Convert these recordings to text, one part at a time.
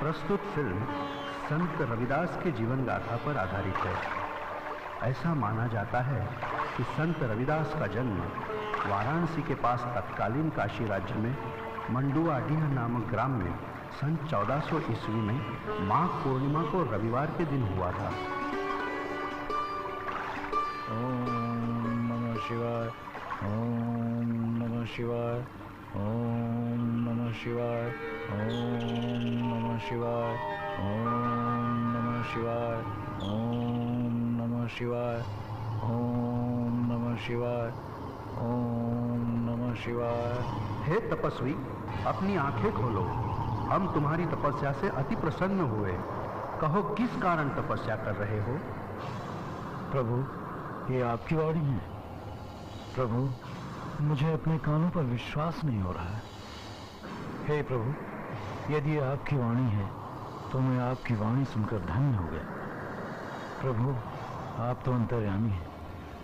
प्रस्तुत फिल्म संत रविदास के जीवन गाथा पर आधारित है। ऐसा माना जाता है कि संत रविदास का जन्म वाराणसी के पास तत्कालीन काशी राज्य में मंडुआडीह नामक ग्राम में सन 1400 ईस्वी में माघ पूर्णिमा को रविवार के दिन हुआ था। ओम नमः शिवाय, ओम नमः शिवाय, ओम नमः शिवाय, ओम नमः शिवाय, ओम नमः शिवाय, ओम नमः शिवाय, ओम नमः शिवाय, ओम नमः शिवाय। हे तपस्वी, अपनी आंखें खोलो। हम तुम्हारी तपस्या से अति प्रसन्न हुए। कहो, किस कारण तपस्या कर रहे हो? प्रभु, ये आपकी वाणी है। प्रभु, मुझे अपने कानों पर विश्वास नहीं हो रहा है। हे प्रभु, यदि आपकी वाणी है तो मैं आपकी वाणी सुनकर धन्य हो गया। प्रभु, आप तो अंतर्यामी हैं।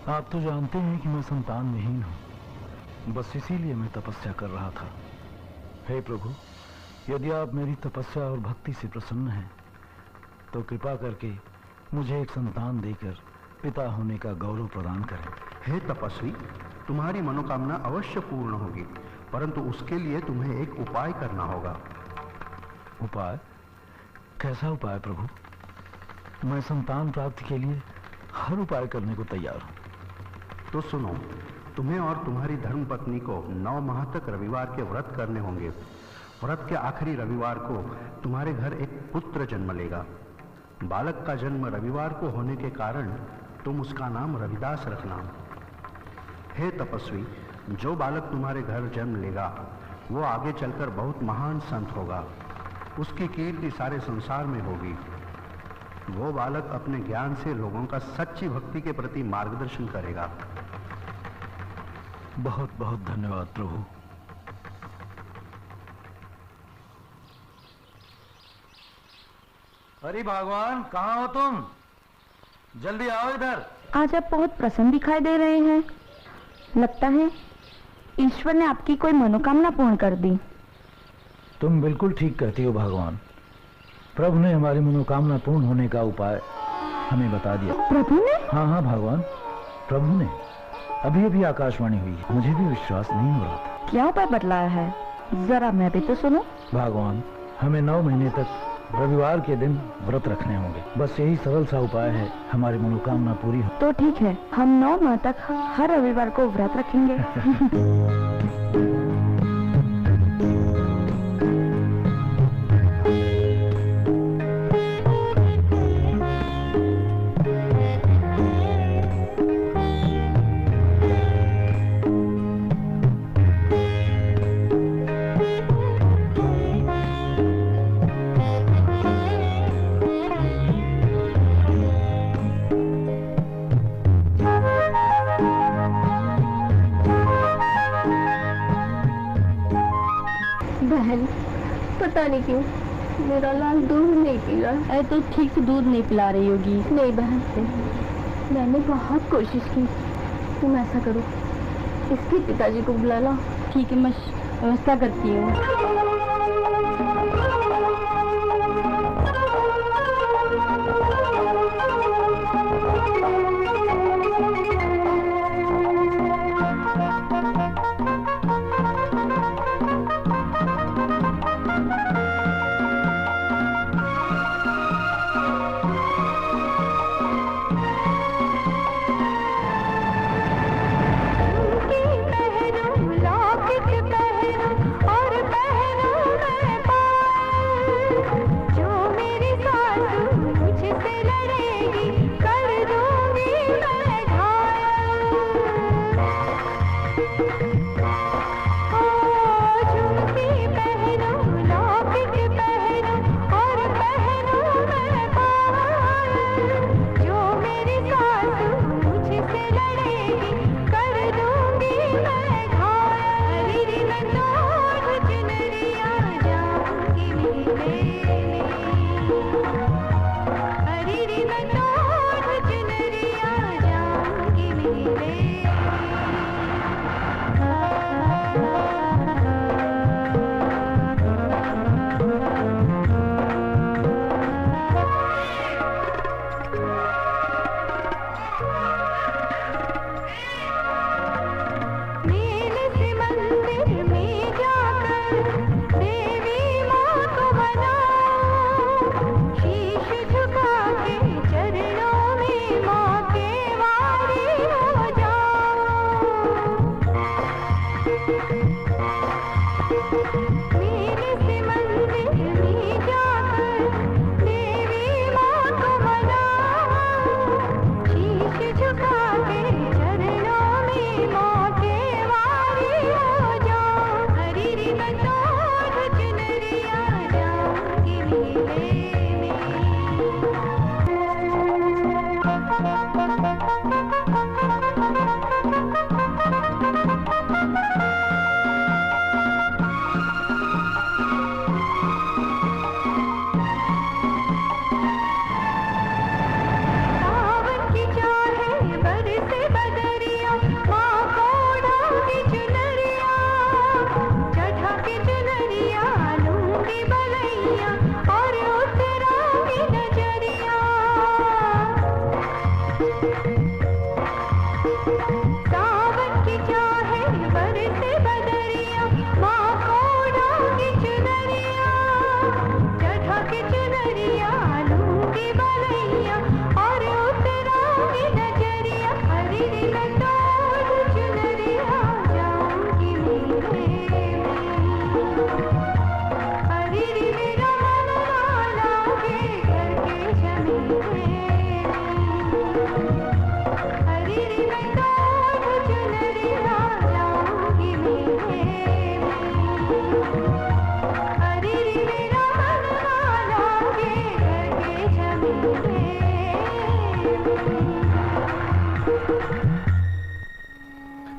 आप तो जानते हैं कि मैं संतान विहीन हूँ। बस इसीलिए मैं तपस्या कर रहा था। हे प्रभु, यदि आप मेरी तपस्या और भक्ति से प्रसन्न हैं तो कृपा करके मुझे एक संतान देकर पिता होने का गौरव प्रदान करें। हे तपस्वी, तुम्हारी मनोकामना अवश्य पूर्ण होगी, परंतु उसके लिए तुम्हें एक उपाय करना होगा। उपाय? कैसा उपाय प्रभु? मैं संतान प्राप्ति के लिए हर उपाय करने को तैयार हूँ। तो सुनो, तुम्हें और तुम्हारी धर्मपत्नी को 9 माह तक रविवार के व्रत करने होंगे। व्रत के आखिरी रविवार को तुम्हारे घर एक पुत्र जन्म लेगा। बालक का जन्म रविवार को होने के कारण तुम उसका नाम रविदास रखना। हे तपस्वी, जो बालक तुम्हारे घर जन्म लेगा वो आगे चलकर बहुत महान संत होगा। उसकी कीर्ति सारे संसार में होगी। वो बालक अपने ज्ञान से लोगों का सच्ची भक्ति के प्रति मार्गदर्शन करेगा। बहुत बहुत धन्यवाद प्रभु। अरे भगवान, कहाँ हो तुम? जल्दी आओ इधर। आज आप बहुत प्रसन्न दिखाई दे रहे हैं। लगता है ईश्वर ने आपकी कोई मनोकामना पूर्ण कर दी। तुम बिल्कुल ठीक कहती हो भगवान। प्रभु ने हमारी मनोकामना पूर्ण होने का उपाय हमें बता दिया। प्रभु ने? हाँ हाँ भगवान, प्रभु ने। अभी अभी आकाशवाणी हुई है। मुझे भी विश्वास नहीं हो रहा था। क्या उपाय बतलाया है? जरा मैं भी तो सुनो। भगवान, हमें 9 महीने तक रविवार के दिन व्रत रखने होंगे। बस यही सरल सा उपाय है, हमारी मनोकामना पूरी हो। तो ठीक है, हम 9 माह तक हर रविवार को व्रत रखेंगे। बहन, पता नहीं क्यों मेरा लाल दूध नहीं पी रहा। अरे तो ठीक से दूध नहीं पिला रही होगी। नहीं बहन, मैंने बहुत कोशिश की। तुम ऐसा करो, इसके पिताजी को बुला लो। ठीक है, मैं व्यवस्था करती हूँ। और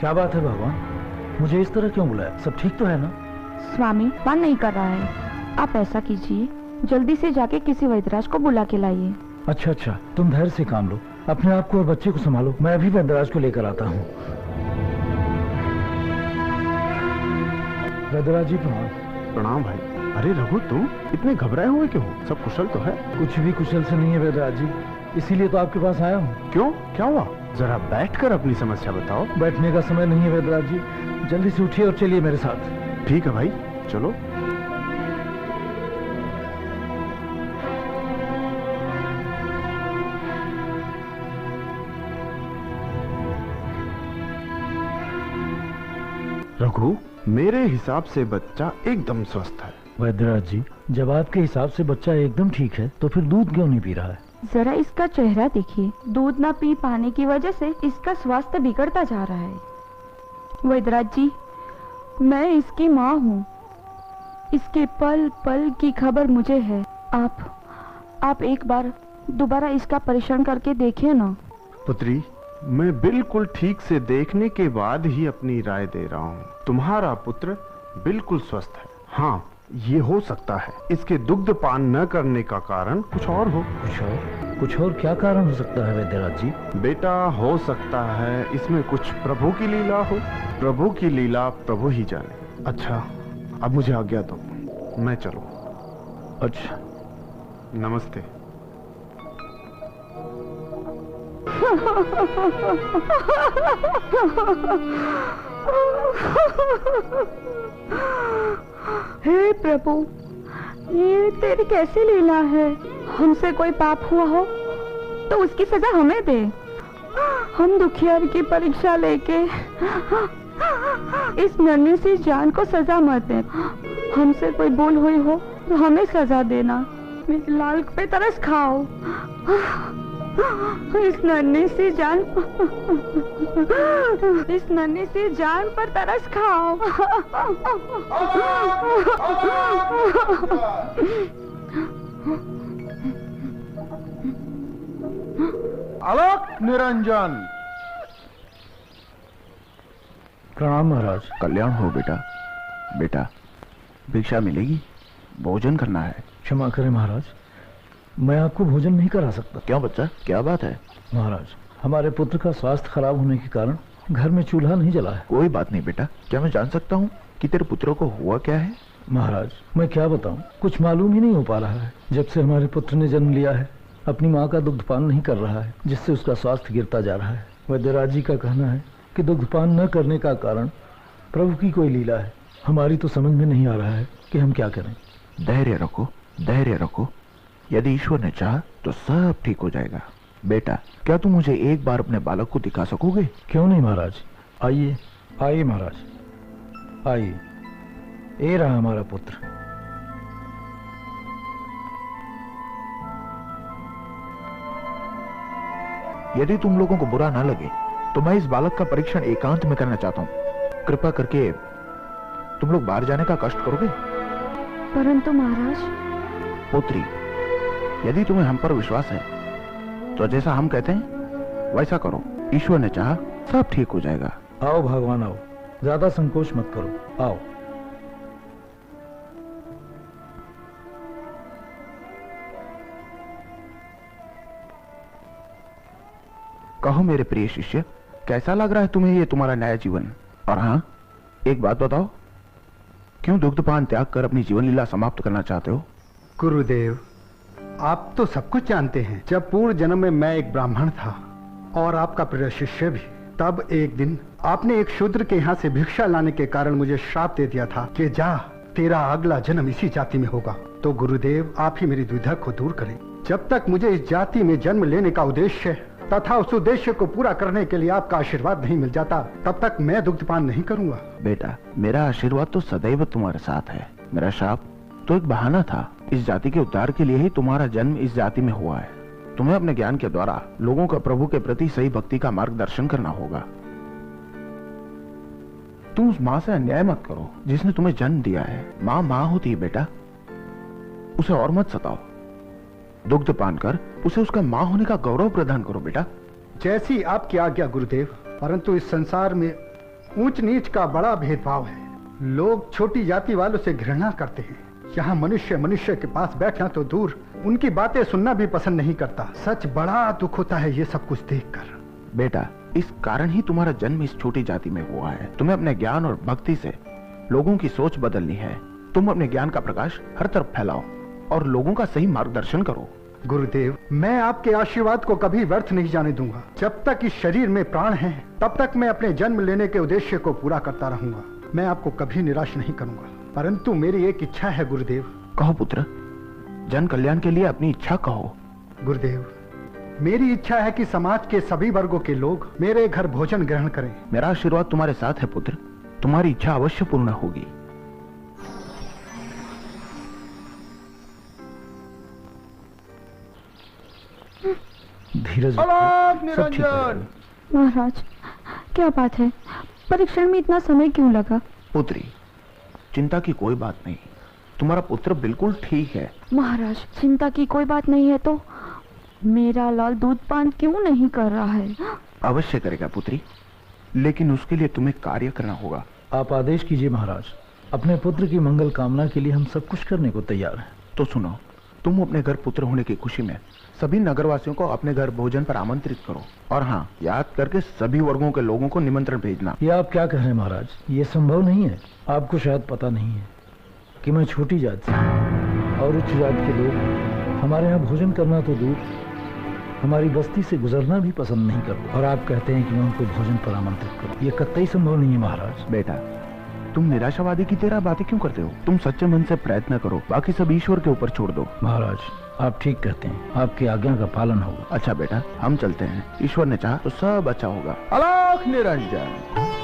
क्या बात है भगवान, मुझे इस तरह क्यों बुलाया? सब ठीक तो है ना? स्वामी मन नहीं कर रहा है। आप ऐसा कीजिए, जल्दी से जाके किसी वैद्यराज को बुला के लाइए। अच्छा अच्छा, तुम धैर्य से काम लो, अपने आप को और बच्चे को संभालो। मैं अभी वैद्यराज को लेकर आता हूँ। वैद्यराज जी प्रणाम। प्रणाम भाई। अरे रघु, तुम इतने घबराए हुए क्यों? सब कुशल तो है? कुछ भी कुशल से नहीं है वैद्यराज जी, इसीलिए तो आपके पास आया हूँ। क्यों, क्या हुआ? जरा बैठकर अपनी समस्या बताओ। बैठने का समय नहीं है वैद्यराज जी, जल्दी से उठिए और चलिए मेरे साथ। ठीक है भाई, चलो। रघु, मेरे हिसाब से बच्चा एकदम स्वस्थ है। वैद्यराज जी, जब आपके हिसाब से बच्चा एकदम ठीक है तो फिर दूध क्यों नहीं पी रहा है? जरा इसका चेहरा देखिए, दूध न पी पाने की वजह से इसका स्वास्थ्य बिगड़ता जा रहा है। वैद्यराज जी, मैं इसकी माँ हूँ, इसके पल पल की खबर मुझे है। आप एक बार दोबारा इसका परीक्षण करके देखिए ना। पुत्री, मैं बिल्कुल ठीक से देखने के बाद ही अपनी राय दे रहा हूँ। तुम्हारा पुत्र बिल्कुल स्वस्थ है। हाँ, ये हो सकता है इसके दुग्ध पान न करने का कारण कुछ और हो। कुछ और क्या कारण हो सकता है वैद्यराज जी? बेटा, हो सकता है इसमें कुछ प्रभु की लीला हो। प्रभु की लीला प्रभु ही जाने। अच्छा, अब मुझे आज्ञा दो, मैं चलूं। अच्छा, नमस्ते। हे प्रभु, ये तेरी कैसी लीला है? हमसे कोई पाप हुआ हो तो उसकी सजा हमें दे। हम दुखियार की परीक्षा लेके इस नन्ही सी जान को सजा मत दे। हमसे कोई भूल हुई हो तो हमें सजा देना। मेरे लाल पे तरस खाओ। इस नन्ही सी जान पर तरस खाओ। आलोक निरंजन। प्रणाम महाराज। कल्याण हो बेटा। बेटा, भिक्षा मिलेगी, भोजन करना है। क्षमा करें महाराज, मैं आपको भोजन नहीं करा सकता। क्यों बच्चा, क्या बात है? महाराज, हमारे पुत्र का स्वास्थ्य खराब होने के कारण घर में चूल्हा नहीं जला है। कोई बात नहीं बेटा, क्या मैं जान सकता हूँ कि तेरे पुत्रों को हुआ क्या है? महाराज, मैं क्या बताऊं, कुछ मालूम ही नहीं हो पा रहा है। जब से हमारे पुत्र ने जन्म लिया है, अपनी माँ का दुग्धपान नहीं कर रहा है, जिससे उसका स्वास्थ्य गिरता जा रहा है। वैद्यराज जी का कहना है कि दुग्धपान न करने का कारण प्रभु की कोई लीला है। हमारी तो समझ में नहीं आ रहा है कि हम क्या करें। धैर्य रखो, धैर्य रखो। यदि ईश्वर ने चाहा तो सब ठीक हो जाएगा। बेटा, क्या तुम मुझे एक बार अपने बालक को दिखा सकोगे? क्यों नहीं महाराज, आइए आइए महाराज, आइए। ये रहा हमारा पुत्र। यदि तुम लोगों को बुरा ना लगे तो मैं इस बालक का परीक्षण एकांत में करना चाहता हूँ। कृपा करके तुम लोग बाहर जाने का कष्ट करोगे? परंतु महाराज। पुत्री, यदि तुम्हें हम पर विश्वास है तो जैसा हम कहते हैं वैसा करो। ईश्वर ने चाहा सब ठीक हो जाएगा। आओ भगवान आओ, ज्यादा संकोच मत करो, आओ। कहो मेरे प्रिय शिष्य, कैसा लग रहा है तुम्हें ये तुम्हारा नया जीवन? और हाँ, एक बात बताओ, क्यों दुग्धपान त्याग कर अपनी जीवन लीला समाप्त करना चाहते हो? गुरुदेव, आप तो सब कुछ जानते हैं। जब पूर्व जन्म में मैं एक ब्राह्मण था और आपका प्रिय शिष्य भी, तब एक दिन आपने एक शूद्र के यहाँ से भिक्षा लाने के कारण मुझे श्राप दे दिया था कि जा, तेरा अगला जन्म इसी जाति में होगा। तो गुरुदेव, आप ही मेरी दुविधा को दूर करें। जब तक मुझे इस जाति में जन्म लेने का उद्देश्य तथा उस उद्देश्य को पूरा करने के लिए आपका आशीर्वाद नहीं मिल जाता, तब तक मैं दुग्धपान नहीं करूंगा। बेटा, मेरा आशीर्वाद तो सदैव तुम्हारे साथ है। मेरा शाप तो एक बहाना था। इस जाति के उद्धार के लिए ही तुम्हारा जन्म इस जाति में हुआ है। तुम्हें अपने ज्ञान के द्वारा लोगों का प्रभु के प्रति सही भक्ति का मार्गदर्शन करना होगा। तुम उस माँ से अन्याय मत करो जिसने तुम्हें जन्म दिया है। माँ माँ होती है बेटा, उसे और मत सताओ। दुग्ध पान कर उसे उसका माँ होने का गौरव प्रदान करो बेटा। जैसी आपकी आज्ञा गुरुदेव। परंतु इस संसार में ऊंच नीच का बड़ा भेदभाव है। लोग छोटी जाति वालों से घृणा करते हैं। यहाँ मनुष्य मनुष्य के पास बैठना तो दूर, उनकी बातें सुनना भी पसंद नहीं करता। सच बड़ा दुख होता है ये सब कुछ देखकर। बेटा, इस कारण ही तुम्हारा जन्म इस छोटी जाति में हुआ है। तुम्हें अपने ज्ञान और भक्ति से लोगों की सोच बदलनी है। तुम अपने ज्ञान का प्रकाश हर तरफ फैलाओ और लोगों का सही मार्गदर्शन करो। गुरुदेव, मैं आपके आशीर्वाद को कभी व्यर्थ नहीं जाने दूंगा। जब तक इस शरीर में प्राण है तब तक मैं अपने जन्म लेने के उद्देश्य को पूरा करता रहूंगा। मैं आपको कभी निराश नहीं करूंगा। परंतु मेरी एक इच्छा है गुरुदेव। कहो पुत्र, जन कल्याण के लिए अपनी इच्छा कहो। गुरुदेव, मेरी इच्छा है कि समाज के सभी वर्गों के लोग मेरे घर भोजन ग्रहण करें। मेरा आशीर्वाद तुम्हारे साथ है पुत्र। तुम्हारी इच्छा अवश्य पूर्ण होगी। धीरज निरंजन। महाराज, क्या बात है? परीक्षण में इतना समय क्यों लगा? पुत्री, चिंता की कोई बात नहीं। तुम्हारा पुत्र बिल्कुल ठीक है। महाराज, चिंता की कोई बात नहीं है तो मेरा लाल दूध पान क्यों नहीं कर रहा है? अवश्य करेगा पुत्री, लेकिन उसके लिए तुम्हें कार्य करना होगा। आप आदेश कीजिए महाराज। अपने पुत्र की मंगल कामना के लिए हम सब कुछ करने को तैयार हैं। तो सुनो, तुम अपने घर पुत्र होने की खुशी में सभी नगरवासियों को अपने घर भोजन पर आमंत्रित करो। और हाँ, याद करके सभी वर्गों के लोगों को निमंत्रण भेजना। ये आप क्या कह रहे हैं महाराज? ये संभव नहीं है। आपको शायद पता नहीं है कि मैं छोटी जात से और उच्च जात के लोग हमारे यहाँ भोजन करना तो दूर, हमारी बस्ती से गुजरना भी पसंद नहीं करते। और आप कहते हैं कि मैं उनको भोजन पर आमंत्रित करूं। ये कतई संभव नहीं है महाराज। बेटा, तुम निराशावादी की तरह बातें क्यों करते हो? तुम सच्चे मन से प्रयत्न करो, बाकी सब ईश्वर के ऊपर छोड़ दो। महाराज, आप ठीक कहते हैं। आपकी आज्ञा का पालन होगा। अच्छा बेटा, हम चलते हैं। ईश्वर ने चाहा तो सब अच्छा होगा। अलख निरंजन।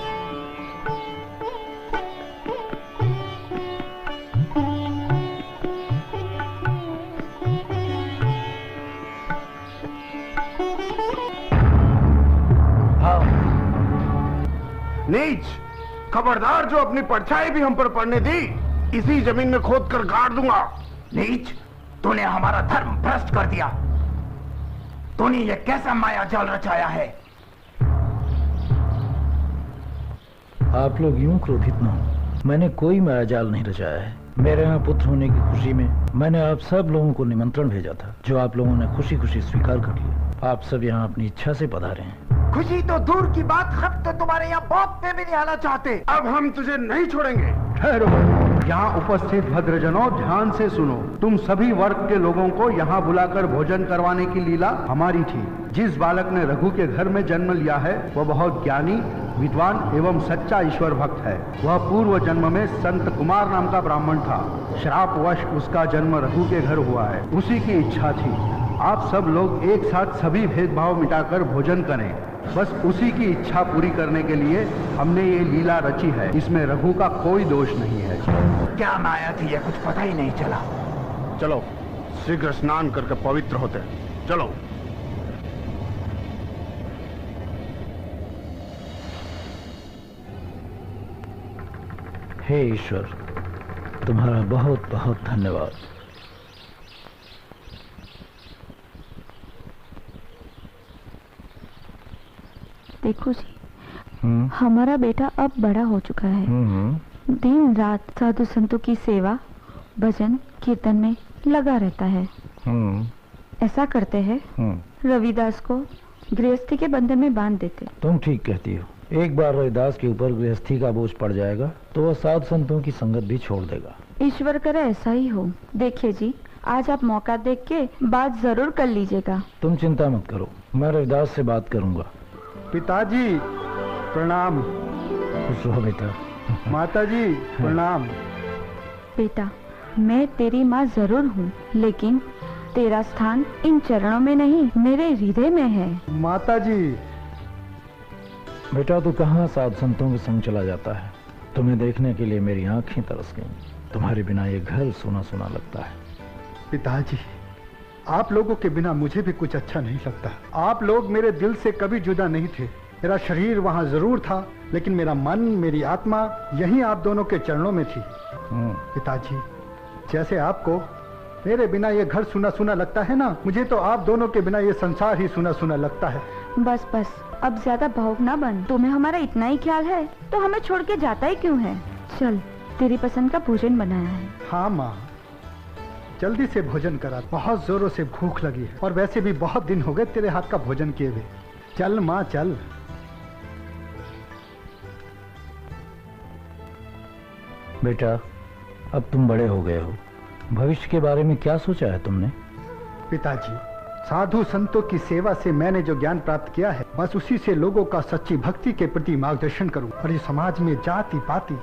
नीच, खबरदार, जो अपनी परछाई भी हम पर पड़ने दी, इसी जमीन में खोद कर गाड़ दूंगा। नीच, तूने हमारा धर्म भ्रष्ट कर दिया। तूने ये कैसा माया जाल रचाया है? आप लोग यूं क्रोधित न हो। मैंने कोई माया जाल नहीं रचाया है। मेरे यहाँ पुत्र होने की खुशी में मैंने आप सब लोगों को निमंत्रण भेजा था, जो आप लोगों ने खुशी खुशी स्वीकार कर लिया। आप सब यहाँ अपनी इच्छा से पधारे हैं। खुशी तो दूर की बात, हम तो तुम्हारे यहाँ बात पे भी नहीं आना चाहते। अब हम तुझे नहीं छोड़ेंगे। ठहरो, यहाँ उपस्थित भद्रजनों, ध्यान से सुनो। तुम सभी वर्ग के लोगों को यहाँ बुलाकर भोजन करवाने की लीला हमारी थी। जिस बालक ने रघु के घर में जन्म लिया है वह बहुत ज्ञानी विद्वान एवं सच्चा ईश्वर भक्त है। वह पूर्व जन्म में संत कुमार नाम का ब्राह्मण था। श्रापवश उसका जन्म रघु के घर हुआ है। उसी की इच्छा थी आप सब लोग एक साथ सभी भेदभाव मिटाकर भोजन करें। बस उसी की इच्छा पूरी करने के लिए हमने ये लीला रची है। इसमें रघु का कोई दोष नहीं है। क्या माया थी ये कुछ पता ही नहीं चला। चलो शीघ्र स्नान करके पवित्र होते हैं। चलो। हे ईश्वर, तुम्हारा बहुत बहुत धन्यवाद। देखो जी, हमारा बेटा अब बड़ा हो चुका है। दिन रात साधु संतों की सेवा, भजन, कीर्तन में लगा रहता है। ऐसा करते हैं रविदास को गृहस्थी के बंधन में बांध देते। तुम ठीक कहती हो। एक बार रविदास के ऊपर गृहस्थी का बोझ पड़ जाएगा तो वह साधु संतों की संगत भी छोड़ देगा। ईश्वर करे ऐसा ही हो। देखिए जी, आज आप मौका देख के बात जरूर कर लीजिएगा। तुम चिंता मत करो, मैं रविदास से बात करूंगा। पिताजी प्रणाम। खुश रहो बेटा। माताजी प्रणाम। बेटा, मैं तेरी माँ जरूर हूँ, लेकिन तेरा स्थान इन चरणों में नहीं, मेरे हृदय में है। माताजी। बेटा, तू कहाँ साधु संतों के संग चला जाता है? तुम्हें देखने के लिए मेरी आंखें तरस गईं। तुम्हारे बिना ये घर सुना सुना लगता है। पिताजी, आप लोगों के बिना मुझे भी कुछ अच्छा नहीं लगता। आप लोग मेरे दिल से कभी जुदा नहीं थे। मेरा शरीर वहाँ जरूर था, लेकिन मेरा मन, मेरी आत्मा यहीं आप दोनों के चरणों में थी। पिताजी, जैसे आपको मेरे बिना ये घर सुना सुना लगता है ना, मुझे तो आप दोनों के बिना ये संसार ही सुना सुना लगता है। बस बस, अब ज्यादा भावुक ना बन। तुम्हें हमारा इतना ही ख्याल है तो हमें छोड़ के जाता ही क्यों है? चल, तेरी पसंद का भोजन बनाया है। हाँ माँ, जल्दी से भोजन करा, बहुत जोरों से भूख लगी है, और वैसे भी बहुत दिन हो गए तेरे हाथ का भोजन किए हुए। चल माँ चल। बेटा, अब तुम बड़े हो गए हो। भविष्य के बारे में क्या सोचा है तुमने? पिताजी, साधु संतों की सेवा से मैंने जो ज्ञान प्राप्त किया है, बस उसी से लोगों का सच्ची भक्ति के प्रति मार्गदर्शन करूं। और इस समाज में जाति पाति,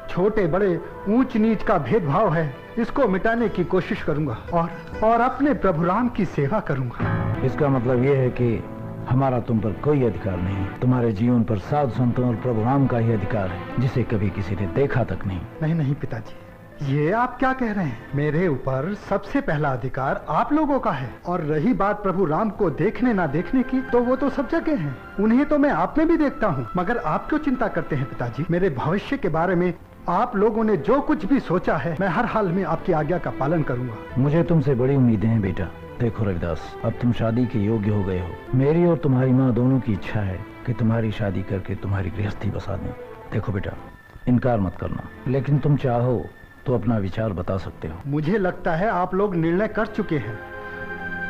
छोटे बड़े, ऊंच नीच का भेदभाव है, इसको मिटाने की कोशिश करूंगा और अपने प्रभु राम की सेवा करूंगा। इसका मतलब यह है कि हमारा तुम पर कोई अधिकार नहीं। तुम्हारे जीवन पर साधु संतों और प्रभु राम का ही अधिकार है, जिसे कभी किसी ने देखा तक नहीं। नहीं नहीं पिताजी, ये आप क्या कह रहे हैं? मेरे ऊपर सबसे पहला अधिकार आप लोगों का है। और रही बात प्रभु राम को देखने ना देखने की, तो वो तो सब जगह हैं। उन्हें तो मैं आप में भी देखता हूँ। मगर आप क्यों चिंता करते हैं पिताजी? मेरे भविष्य के बारे में आप लोगों ने जो कुछ भी सोचा है, मैं हर हाल में आपकी आज्ञा का पालन करूंगा। मुझे तुमसे बड़ी उम्मीदें हैं बेटा। देखो रविदास, अब तुम शादी के योग्य हो गए हो। मेरी और तुम्हारी माँ दोनों की इच्छा है कि तुम्हारी शादी करके तुम्हारी गृहस्थी बसा दें। देखो बेटा, इनकार मत करना, लेकिन तुम चाहो तो अपना विचार बता सकते हो। मुझे लगता है आप लोग निर्णय कर चुके हैं,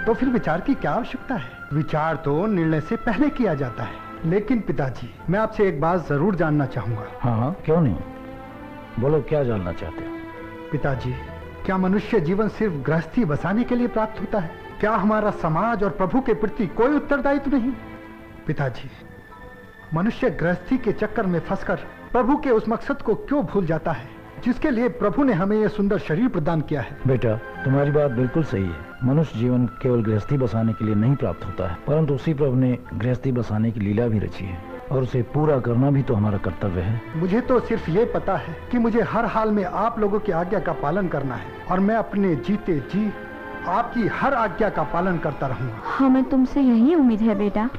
तो फिर विचार की क्या आवश्यकता है? विचार तो निर्णय से पहले किया जाता है। लेकिन पिताजी, मैं आपसे एक बात जरूर जानना चाहूंगा। हाँ, क्यों नहीं, बोलो क्या जानना चाहते हो? पिताजी, क्या मनुष्य जीवन सिर्फ गृहस्थी बसाने के लिए प्राप्त होता है? क्या हमारा समाज और प्रभु के प्रति कोई उत्तरदायित्व नहीं? पिताजी, मनुष्य गृहस्थी के चक्कर में फंसकर प्रभु के उस मकसद को क्यों भूल जाता है जिसके लिए प्रभु ने हमें यह सुंदर शरीर प्रदान किया है? बेटा, तुम्हारी बात बिल्कुल सही है। मनुष्य जीवन केवल गृहस्थी बसाने के लिए नहीं प्राप्त होता है, परंतु उसी प्रभु ने गृहस्थी बसाने की लीला भी रची है, और उसे पूरा करना भी तो हमारा कर्तव्य है। मुझे तो सिर्फ ये पता है कि मुझे हर हाल में आप लोगों की आज्ञा का पालन करना है, और मैं अपने जीते जी आपकी हर आज्ञा का पालन करता रहूंगा। हमें तुमसे यही उम्मीद है बेटा।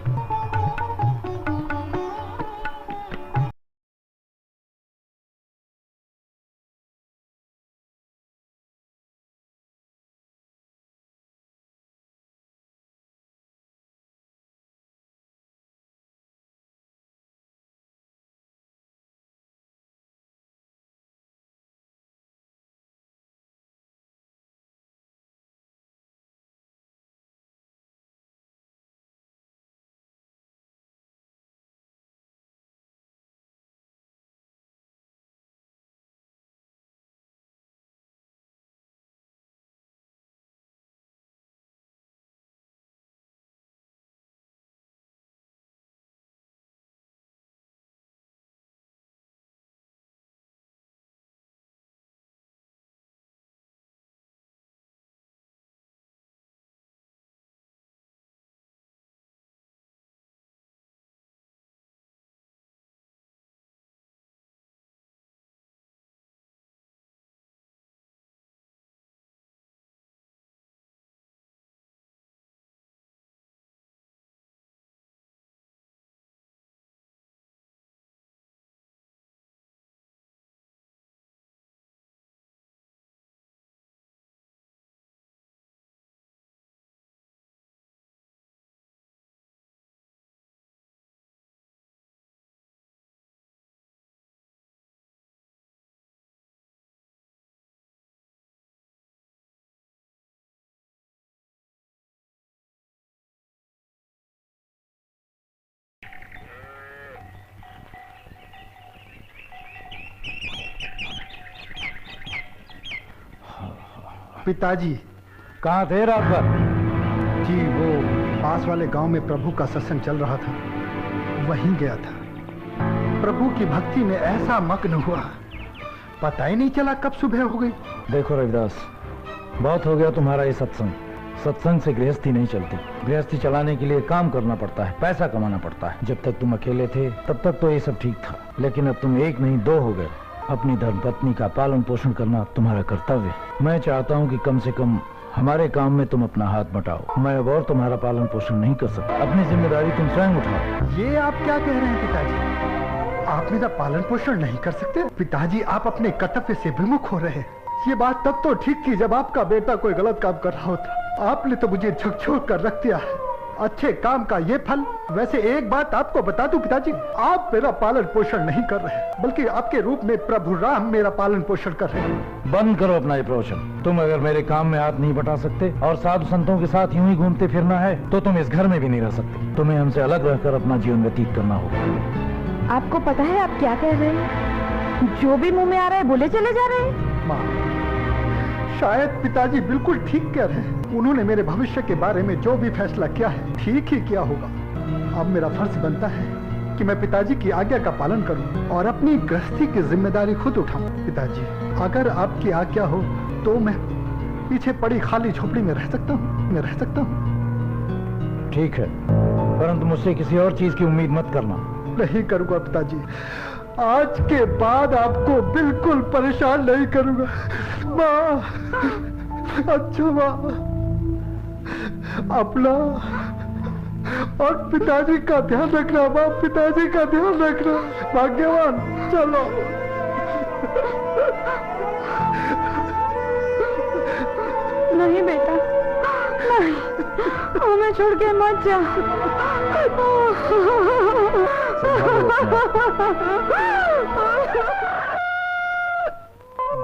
पिताजी। कहाँ थे रात भर? जी वो पास वाले गांव में प्रभु का सत्संग चल रहा था, वहीं गया था। प्रभु की भक्ति में ऐसा मग्न हुआ, पता ही नहीं चला कब सुबह हो गई। देखो रविदास, बहुत हो गया तुम्हारा ये सत्संग। सत्संग से गृहस्थी नहीं चलती। गृहस्थी चलाने के लिए काम करना पड़ता है, पैसा कमाना पड़ता है। जब तक तुम अकेले थे तब तक तो ये सब ठीक था, लेकिन अब तुम एक नहीं दो हो गए। अपनी धर्मपत्नी का पालन पोषण करना तुम्हारा कर्तव्य है। मैं चाहता हूँ कि कम से कम हमारे काम में तुम अपना हाथ बटाओ। मैं अब और तुम्हारा पालन पोषण नहीं कर सकता। अपनी जिम्मेदारी तुम स्वयं उठाओ। ये आप क्या कह रहे हैं पिताजी? आप मेरा पालन पोषण नहीं कर सकते? पिताजी, आप अपने कर्तव्य से विमुख हो रहे हैं। ये बात तब तो ठीक थी जब आपका बेटा कोई गलत काम कर रहा होता। आपने तो मुझे झकझोर कर रख दिया है। अच्छे काम का ये फल। वैसे एक बात आपको बता दूं पिताजी, आप मेरा पालन पोषण नहीं कर रहे, बल्कि आपके रूप में प्रभु राम मेरा पालन पोषण कर रहे हैं। बंद करो अपना ये प्रवचन। तुम अगर मेरे काम में हाथ नहीं बटा सकते और साधु संतों के साथ यूं ही घूमते फिरना है तो तुम इस घर में भी नहीं रह सकते। तुम्हें हमसे अलग रहकर अपना जीवन व्यतीत करना होगा। आपको पता है आप क्या कह रहे हैं? जो भी मुंह में आ रहा है बोले चले जा रहे हैं। माँ, शायद पिताजी बिल्कुल ठीक कह रहे हैं। उन्होंने मेरे भविष्य के बारे में जो भी फैसला किया है ठीक ही किया होगा। अब मेरा फर्ज बनता है कि मैं पिताजी की आज्ञा का पालन करूं और अपनी गृहस्थी की जिम्मेदारी खुद उठाऊं। पिताजी, अगर आपकी आज्ञा हो तो मैं पीछे पड़ी खाली झोपड़ी में रह सकता हूँ। मैं रह सकता हूँ। ठीक है, परंतु मुझसे किसी और चीज की उम्मीद मत करना। नहीं करूंगा पिताजी। आज के बाद आपको बिल्कुल परेशान नहीं करूंगा। माँ, अच्छा माँ, अपना और पिताजी का ध्यान रखना। माँ, पिताजी का ध्यान रखना। भाग्यवान, चलो। नहीं बेटा, नहीं, हमें छोड़ के मत जा।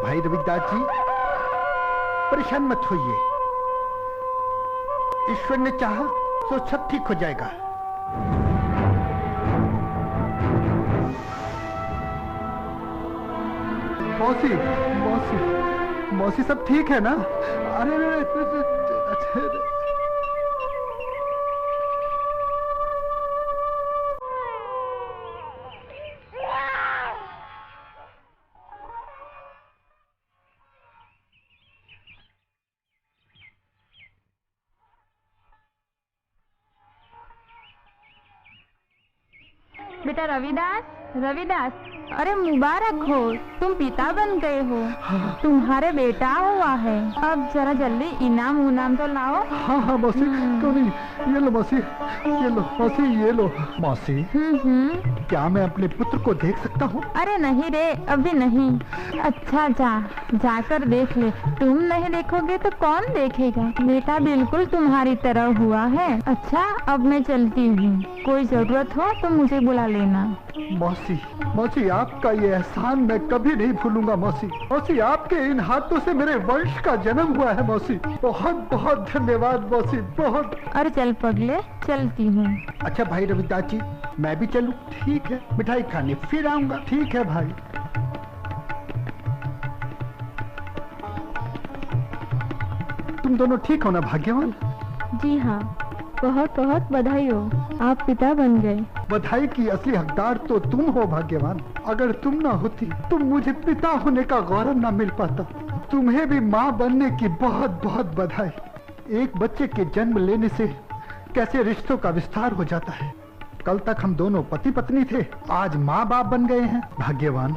भाई रविदास जी, परेशान मत होइए। ईश्वर ने चाहा तो सब ठीक हो जाएगा। मौसी, मौसी, मौसी, सब ठीक है ना? अरे बेटा रविदास, रविदास, अरे मुबारक हो, तुम पिता बन गए हो। तुम्हारे बेटा हुआ है। अब जरा जल्दी इनाम तो लाओ। हाँ हाँ मौसी, क्यों नहीं। ये लो मौसी, ये लो मौसी, ये लो मौसी। क्या मैं अपने पुत्र को देख सकता हूँ? अरे नहीं रे, अभी नहीं। अच्छा जाकर देख ले। तुम नहीं देखोगे तो कौन देखेगा? बेटा बिल्कुल तुम्हारी तरह हुआ है। अच्छा, अब मैं चलती हूँ। कोई जरूरत हो तो मुझे बुला लेना। मौसी, मौसी, आपका ये एहसान मैं कभी नहीं भूलूंगा। मौसी, मौसी, आपके इन हाथों से मेरे वंश का जन्म हुआ है। मौसी, बहुत बहुत धन्यवाद मौसी, बहुत। अरे चल पगले, चलती हूँ। अच्छा भाई रविदास जी, मैं भी चलूं? ठीक है, मिठाई खाने फिर आऊंगा। ठीक है भाई। तुम दोनों ठीक हो ना भाग्यवान? जी हाँ, बहुत बहुत बधाई हो, आप पिता बन गए। बधाई की असली हकदार तो तुम हो भाग्यवान। अगर तुम ना होती तो मुझे पिता होने का गौरव ना मिल पाता। तुम्हें भी माँ बनने की बहुत बहुत बधाई। एक बच्चे के जन्म लेने से कैसे रिश्तों का विस्तार हो जाता है। कल तक हम दोनों पति पत्नी थे, आज माँ बाप बन गए हैं। भाग्यवान,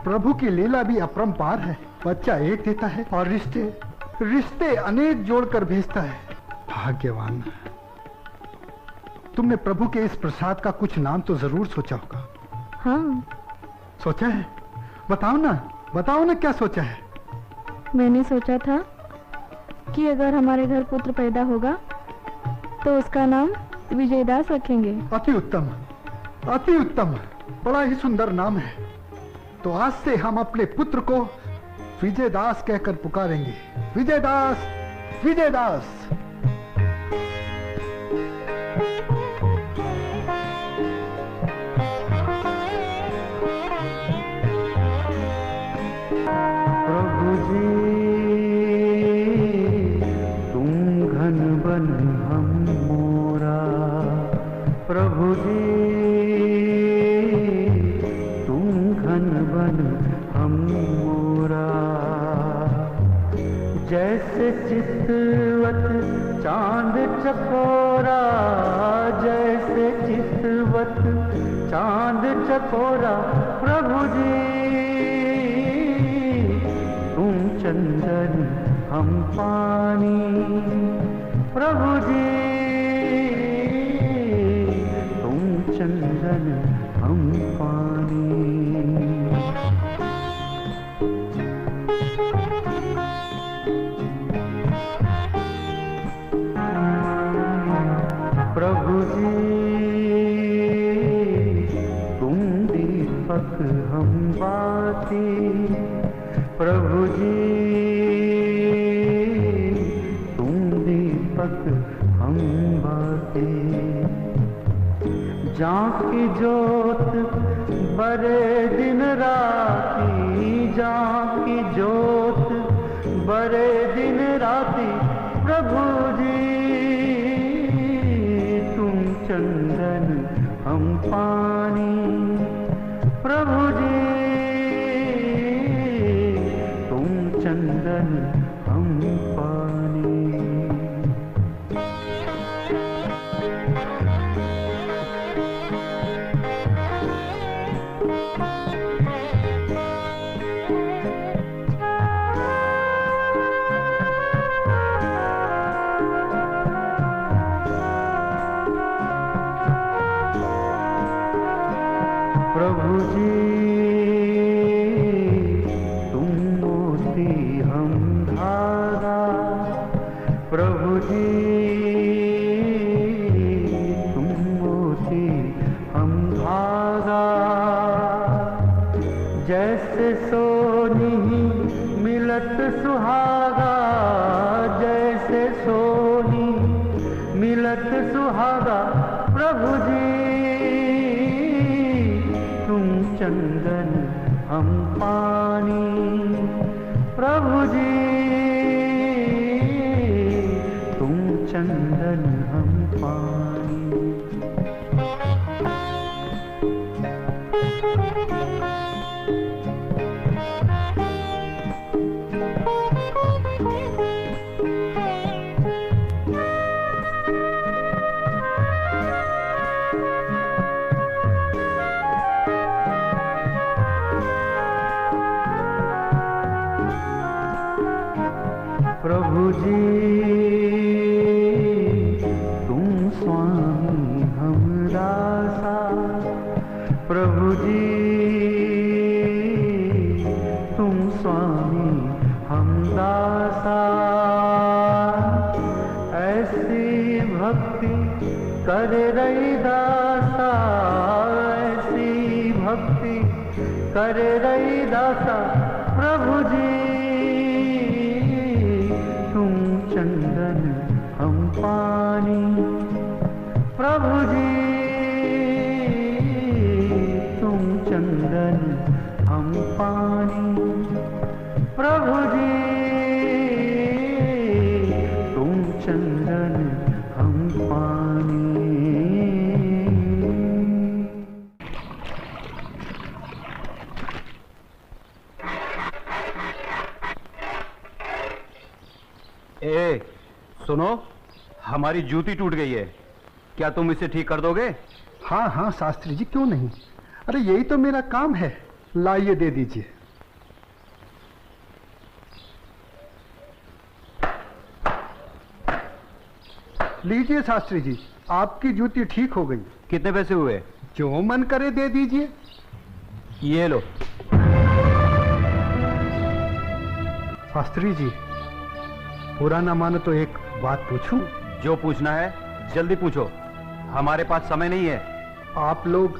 प्रभु की लीला भी अपरंपार है। बच्चा एक देता है और रिश्ते अनेक जोड़कर भेजता है। भाग्यवान, तुमने प्रभु के इस प्रसाद का कुछ नाम तो जरूर सोचा होगा। हाँ। सोचा है? बताओ ना क्या सोचा है? मैंने सोचा था कि अगर हमारे घर पुत्र पैदा होगा तो उसका नाम विजयदास रखेंगे। अति उत्तम, अति उत्तम, बड़ा ही सुंदर नाम है। तो आज से हम अपने पुत्र को विजयदास कहकर पुकारेंगे। विजयदास, विजयदास। प्रभु जी हम मोरा प्रभु जी, तुम घन बन हम मोरा। जैसे चितवत चांद चकोरा, जैसे चितवत चांद चकोरा प्रभु जी, तुम चंदन हम पानी प्रभु जी, तुम चंदन हम पानी। प्रभु जी तुम दीपक हम बाती प्रभु जी, तुम दीपक हम बाती। जाकी जोत बरे दिन राती, जाकी जोत बरे दिन राती प्रभु जी, तुम चंदन हम पानी प्रभु जी, तुम चंदन हम पानी। प्रभु जी तुम मोती हम धागा प्रभु जी, तुम मोती हम धागा। जैसे सोनी मिलत सुहागा, जैसे सोनी मिलत सुहागा प्रभु जी, तुम चंदन हम पानी प्रभु जी, तुम चंदन हम पानी। प्रभु जी तुम स्वामी हम दासा प्रभु जी, तुम स्वामी हम दासा। ऐसी भक्ति कर रही दासा, ऐसी भक्ति कर रही दासा प्रभु जी, तुम चंदन हम पानी प्रभु जी, तुम चंदन हम पानी प्रभु जी, तुम चंदन हम पानी। ए, सुनो, हमारी जूती टूट गई है, क्या तुम इसे ठीक कर दोगे? हाँ हाँ शास्त्री जी, क्यों नहीं। अरे यही तो मेरा काम है, लाइए दे दीजिए। लीजिए शास्त्री जी, आपकी जूती ठीक हो गई। कितने पैसे हुए? जो मन करे दे दीजिए। ये लो। शास्त्री जी बुरा ना मानो तो एक बात पूछूं? जो पूछना है जल्दी पूछो, हमारे पास समय नहीं है। आप लोग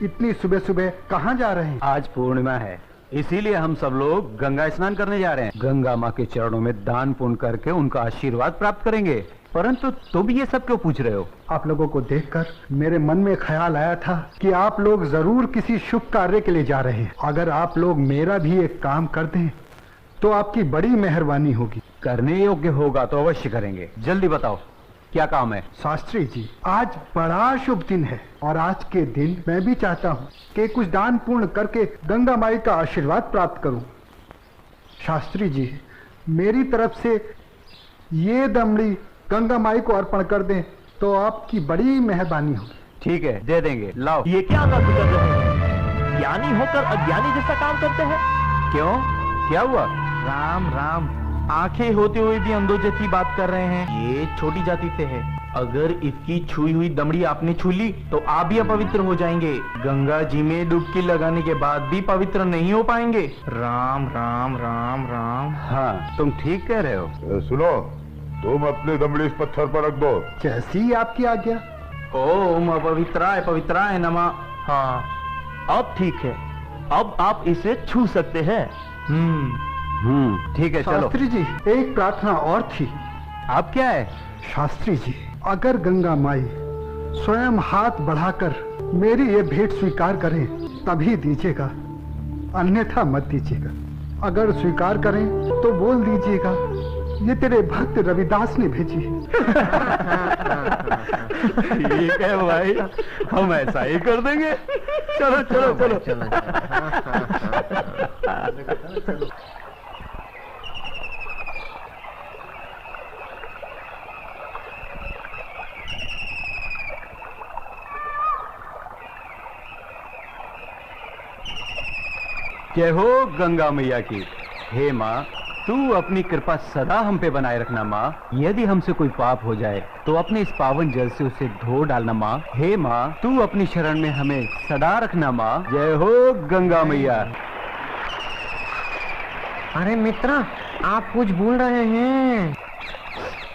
इतनी सुबह सुबह कहाँ जा रहे हैं? आज पूर्णिमा है, इसीलिए हम सब लोग गंगा स्नान करने जा रहे हैं। गंगा माँ के चरणों में दान पुण्य करके उनका आशीर्वाद प्राप्त करेंगे। परंतु तुम ये सब क्यों पूछ रहे हो? आप लोगों को देखकर मेरे मन में ख्याल आया था कि आप लोग जरूर किसी शुभ कार्य के लिए जा रहे हैं। अगर आप लोग मेरा भी एक काम कर दें तो आपकी बड़ी मेहरबानी होगी। करने योग्य होगा तो अवश्य करेंगे। जल्दी बताओ क्या काम है? शास्त्री जी, आज बड़ा शुभ दिन है और आज के दिन मैं भी चाहता हूँ कि कुछ दान पूर्ण करके गंगा माई का आशीर्वाद प्राप्त करूँ। शास्त्री जी, मेरी तरफ से ये दमड़ी गंगा माई को अर्पण कर दें तो आपकी बड़ी मेहरबानी होगी। ठीक है, दे देंगे। लाओ। ये क्या बात कर रहे हैं? ज्ञानी होकर अज्ञानी जैसा काम करते हैं। क्यों, क्या हुआ? राम राम, आंखें होते हुए भी अंधों जैसी बात कर रहे हैं। ये छोटी जाति से है। अगर इसकी छुई हुई दमड़ी आपने छू ली तो आप भी अपवित्र हो जाएंगे। गंगा जी में डुबकी लगाने के बाद भी पवित्र नहीं हो पाएंगे। राम राम राम राम। हाँ, तुम ठीक कह रहे हो। सुनो, तुम अपनी दमड़ी इस पत्थर पर रख दो। जैसी आपकी आज्ञा। ओम अपवित्राय पवित्राय नमः। हाँ, अब ठीक है, अब आप इसे छू सकते हैं। ठीक है, चलो। शास्त्री जी, एक प्रार्थना और थी। आप क्या है? शास्त्री जी, अगर गंगा माई स्वयं हाथ बढ़ाकर मेरी ये भेंट स्वीकार करें तभी दीजिएगा, अन्यथा मत दीजिएगा। अगर स्वीकार करें तो बोल दीजिएगा ये तेरे भक्त रविदास ने भेजी है। ठीक है भाई, हम ऐसा ही कर देंगे। चलो चलो चलो, चलो। जय हो गंगा मैया की। हे माँ, तू अपनी कृपा सदा हम पे बनाए रखना माँ। यदि हमसे कोई पाप हो जाए तो अपने इस पावन जल से उसे धो डालना माँ। हे माँ, तू अपनी शरण में हमें सदा रखना माँ। जय हो गंगा मैया। अरे मित्रा, आप कुछ भूल रहे हैं।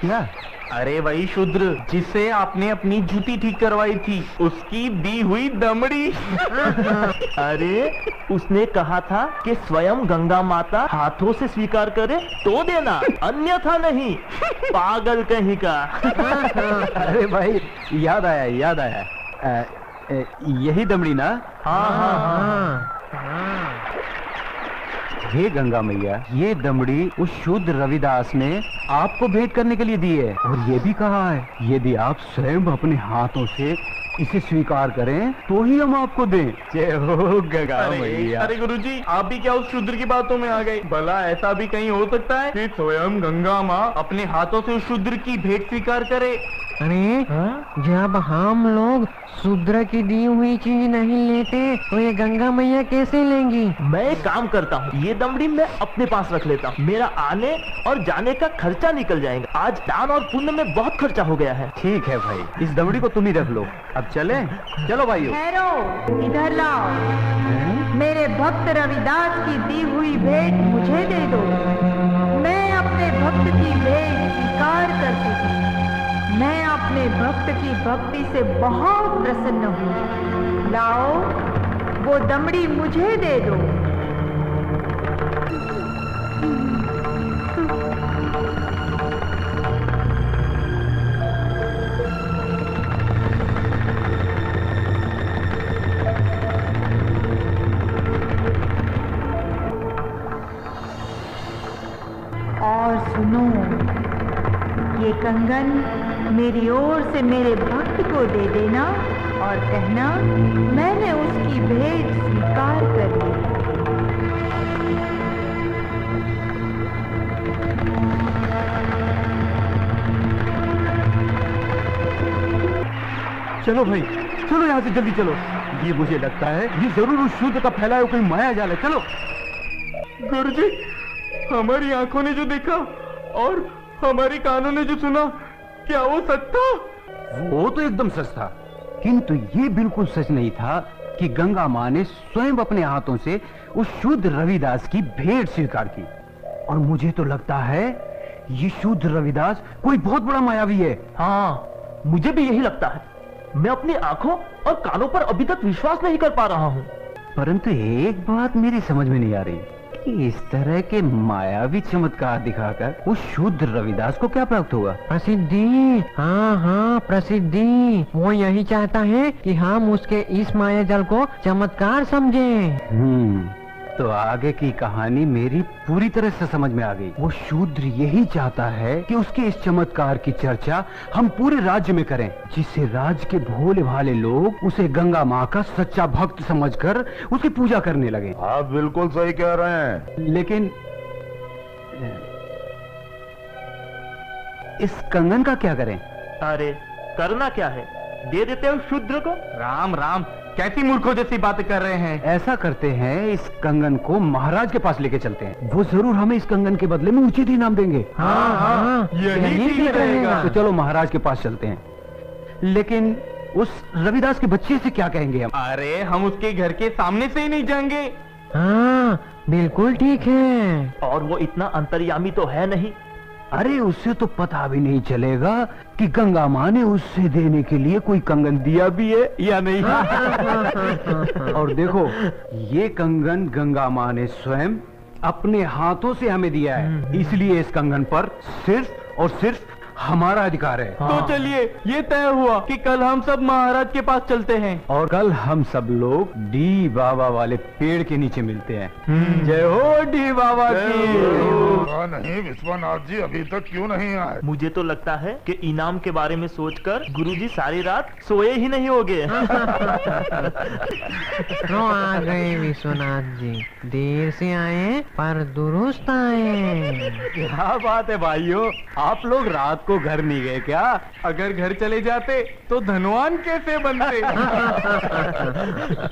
क्या? अरे वही शूद्र जिससे आपने अपनी जूती ठीक करवाई थी, उसकी दी हुई दमड़ी। अरे उसने कहा था कि स्वयं गंगा माता हाथों से स्वीकार करे तो देना, अन्यथा नहीं। पागल कहीं का। अरे भाई, याद आया याद आया। यही दमड़ी ना? हाँ हाँ हाँ। हे गंगा मैया, ये दमड़ी उस शुद्ध रविदास ने आपको भेंट करने के लिए दी है और ये भी कहा है यदि आप स्वयं अपने हाथों से इसे स्वीकार करें तो ही हम आपको दें। जय हो गंगा मैया। अरे गुरुजी, आप भी क्या उस शूद्र की बातों में आ गए? भला ऐसा भी कहीं हो सकता है कि स्वयं गंगा माँ अपने हाथों से उस शूद्र की भेंट स्वीकार करे? अरे जब हम लोग शूद्र की दी हुई चीज नहीं लेते तो ये गंगा मैया कैसे लेंगी? मैं एक काम करता हूँ, ये दमड़ी मैं अपने पास रख लेता हूँ। मेरा आने और जाने का खर्चा निकल जाएगा। आज दान और पुण्य में बहुत खर्चा हो गया है। ठीक है भाई, इस दमड़ी को तुम ही रख लो। अब चले? चलो भाइयों। ठहरो, इधर लाओ। मेरे भक्त रविदास की दी हुई भेंट मुझे दे दो। मैं अपने भक्त की भेंट स्वीकार करती हूँ। मैं अपने भक्त की भक्ति से बहुत प्रसन्न हूँ। लाओ, वो दमड़ी मुझे दे दो। और सुनो, ये कंगन मेरी ओर से मेरे भक्त को दे देना और कहना मैंने उसकी भेंट स्वीकार कर ली। चलो भाई, चलो यहाँ से जल्दी चलो। ये मुझे लगता है ये जरूर उस शूद्र का फैलाया कोई माया जाल है। चलो। गुरुजी, हमारी आंखों ने जो देखा और हमारी कानों ने जो सुना, क्या वो सच था? वो तो एकदम सच था, किंतु ये बिल्कुल सच नहीं था कि गंगा माँ ने स्वयं अपने हाथों से उस शुद्ध रविदास की भेंट स्वीकार की। और मुझे तो लगता है ये शुद्ध रविदास कोई बहुत बड़ा मायावी है। हाँ, मुझे भी यही लगता है। मैं अपनी आंखों और कानों पर अभी तक विश्वास नहीं कर पा रहा हूँ। परंतु एक बात मेरी समझ में नहीं आ रही कि इस तरह के मायावी चमत्कार दिखाकर उस शुद्ध रविदास को क्या प्राप्त होगा? प्रसिद्धि। हाँ हाँ, प्रसिद्धि। वो यही चाहता है कि हम उसके इस माया जल को चमत्कार समझें। तो आगे की कहानी मेरी पूरी तरह से समझ में आ गई। वो शूद्र यही चाहता है कि उसके इस चमत्कार की चर्चा हम पूरे राज्य में करें, जिससे राज्य के भोले भाले लोग उसे गंगा माँ का सच्चा भक्त समझकर उसकी पूजा करने लगे। आप बिल्कुल सही कह रहे हैं, लेकिन इस कंगन का क्या करें? अरे करना क्या है, दे देते हो शूद्र को। राम राम, कैसी मूर्खों जैसी बातें कर रहे हैं। ऐसा करते हैं, इस कंगन को महाराज के पास लेके चलते हैं। वो जरूर हमें इस कंगन के बदले में उचित इनाम देंगे। हाँ, यही ठीक रहेगा। तो चलो महाराज के पास चलते हैं। लेकिन उस रविदास के बच्चे से क्या कहेंगे हम? अरे हम उसके घर के सामने से ही नहीं जाएंगे। हाँ बिल्कुल ठीक है। और वो इतना अंतर्यामी तो है नहीं। अरे उससे तो पता भी नहीं चलेगा कि गंगा माँ ने उससे देने के लिए कोई कंगन दिया भी है या नहीं। और देखो, ये कंगन गंगा माँ ने स्वयं अपने हाथों से हमें दिया है, इसलिए इस कंगन पर सिर्फ और सिर्फ हमारा अधिकार है। तो चलिए, ये तय हुआ कि कल हम सब महाराज के पास चलते हैं। और कल हम सब लोग डी बाबा वाले पेड़ के नीचे मिलते हैं। जय हो डी बाबा की। नहीं विश्वनाथ जी अभी तक क्यों नहीं आए? मुझे तो लगता है कि इनाम के बारे में सोचकर गुरुजी सारी रात सोए ही नहीं होंगे। तो आ गए विश्वनाथ जी, देर से आए पर दुरुस्त आए। क्या बात है भाइयों, आप लोग रात को घर नहीं गए क्या? अगर घर चले जाते तो धनवान कैसे बनते।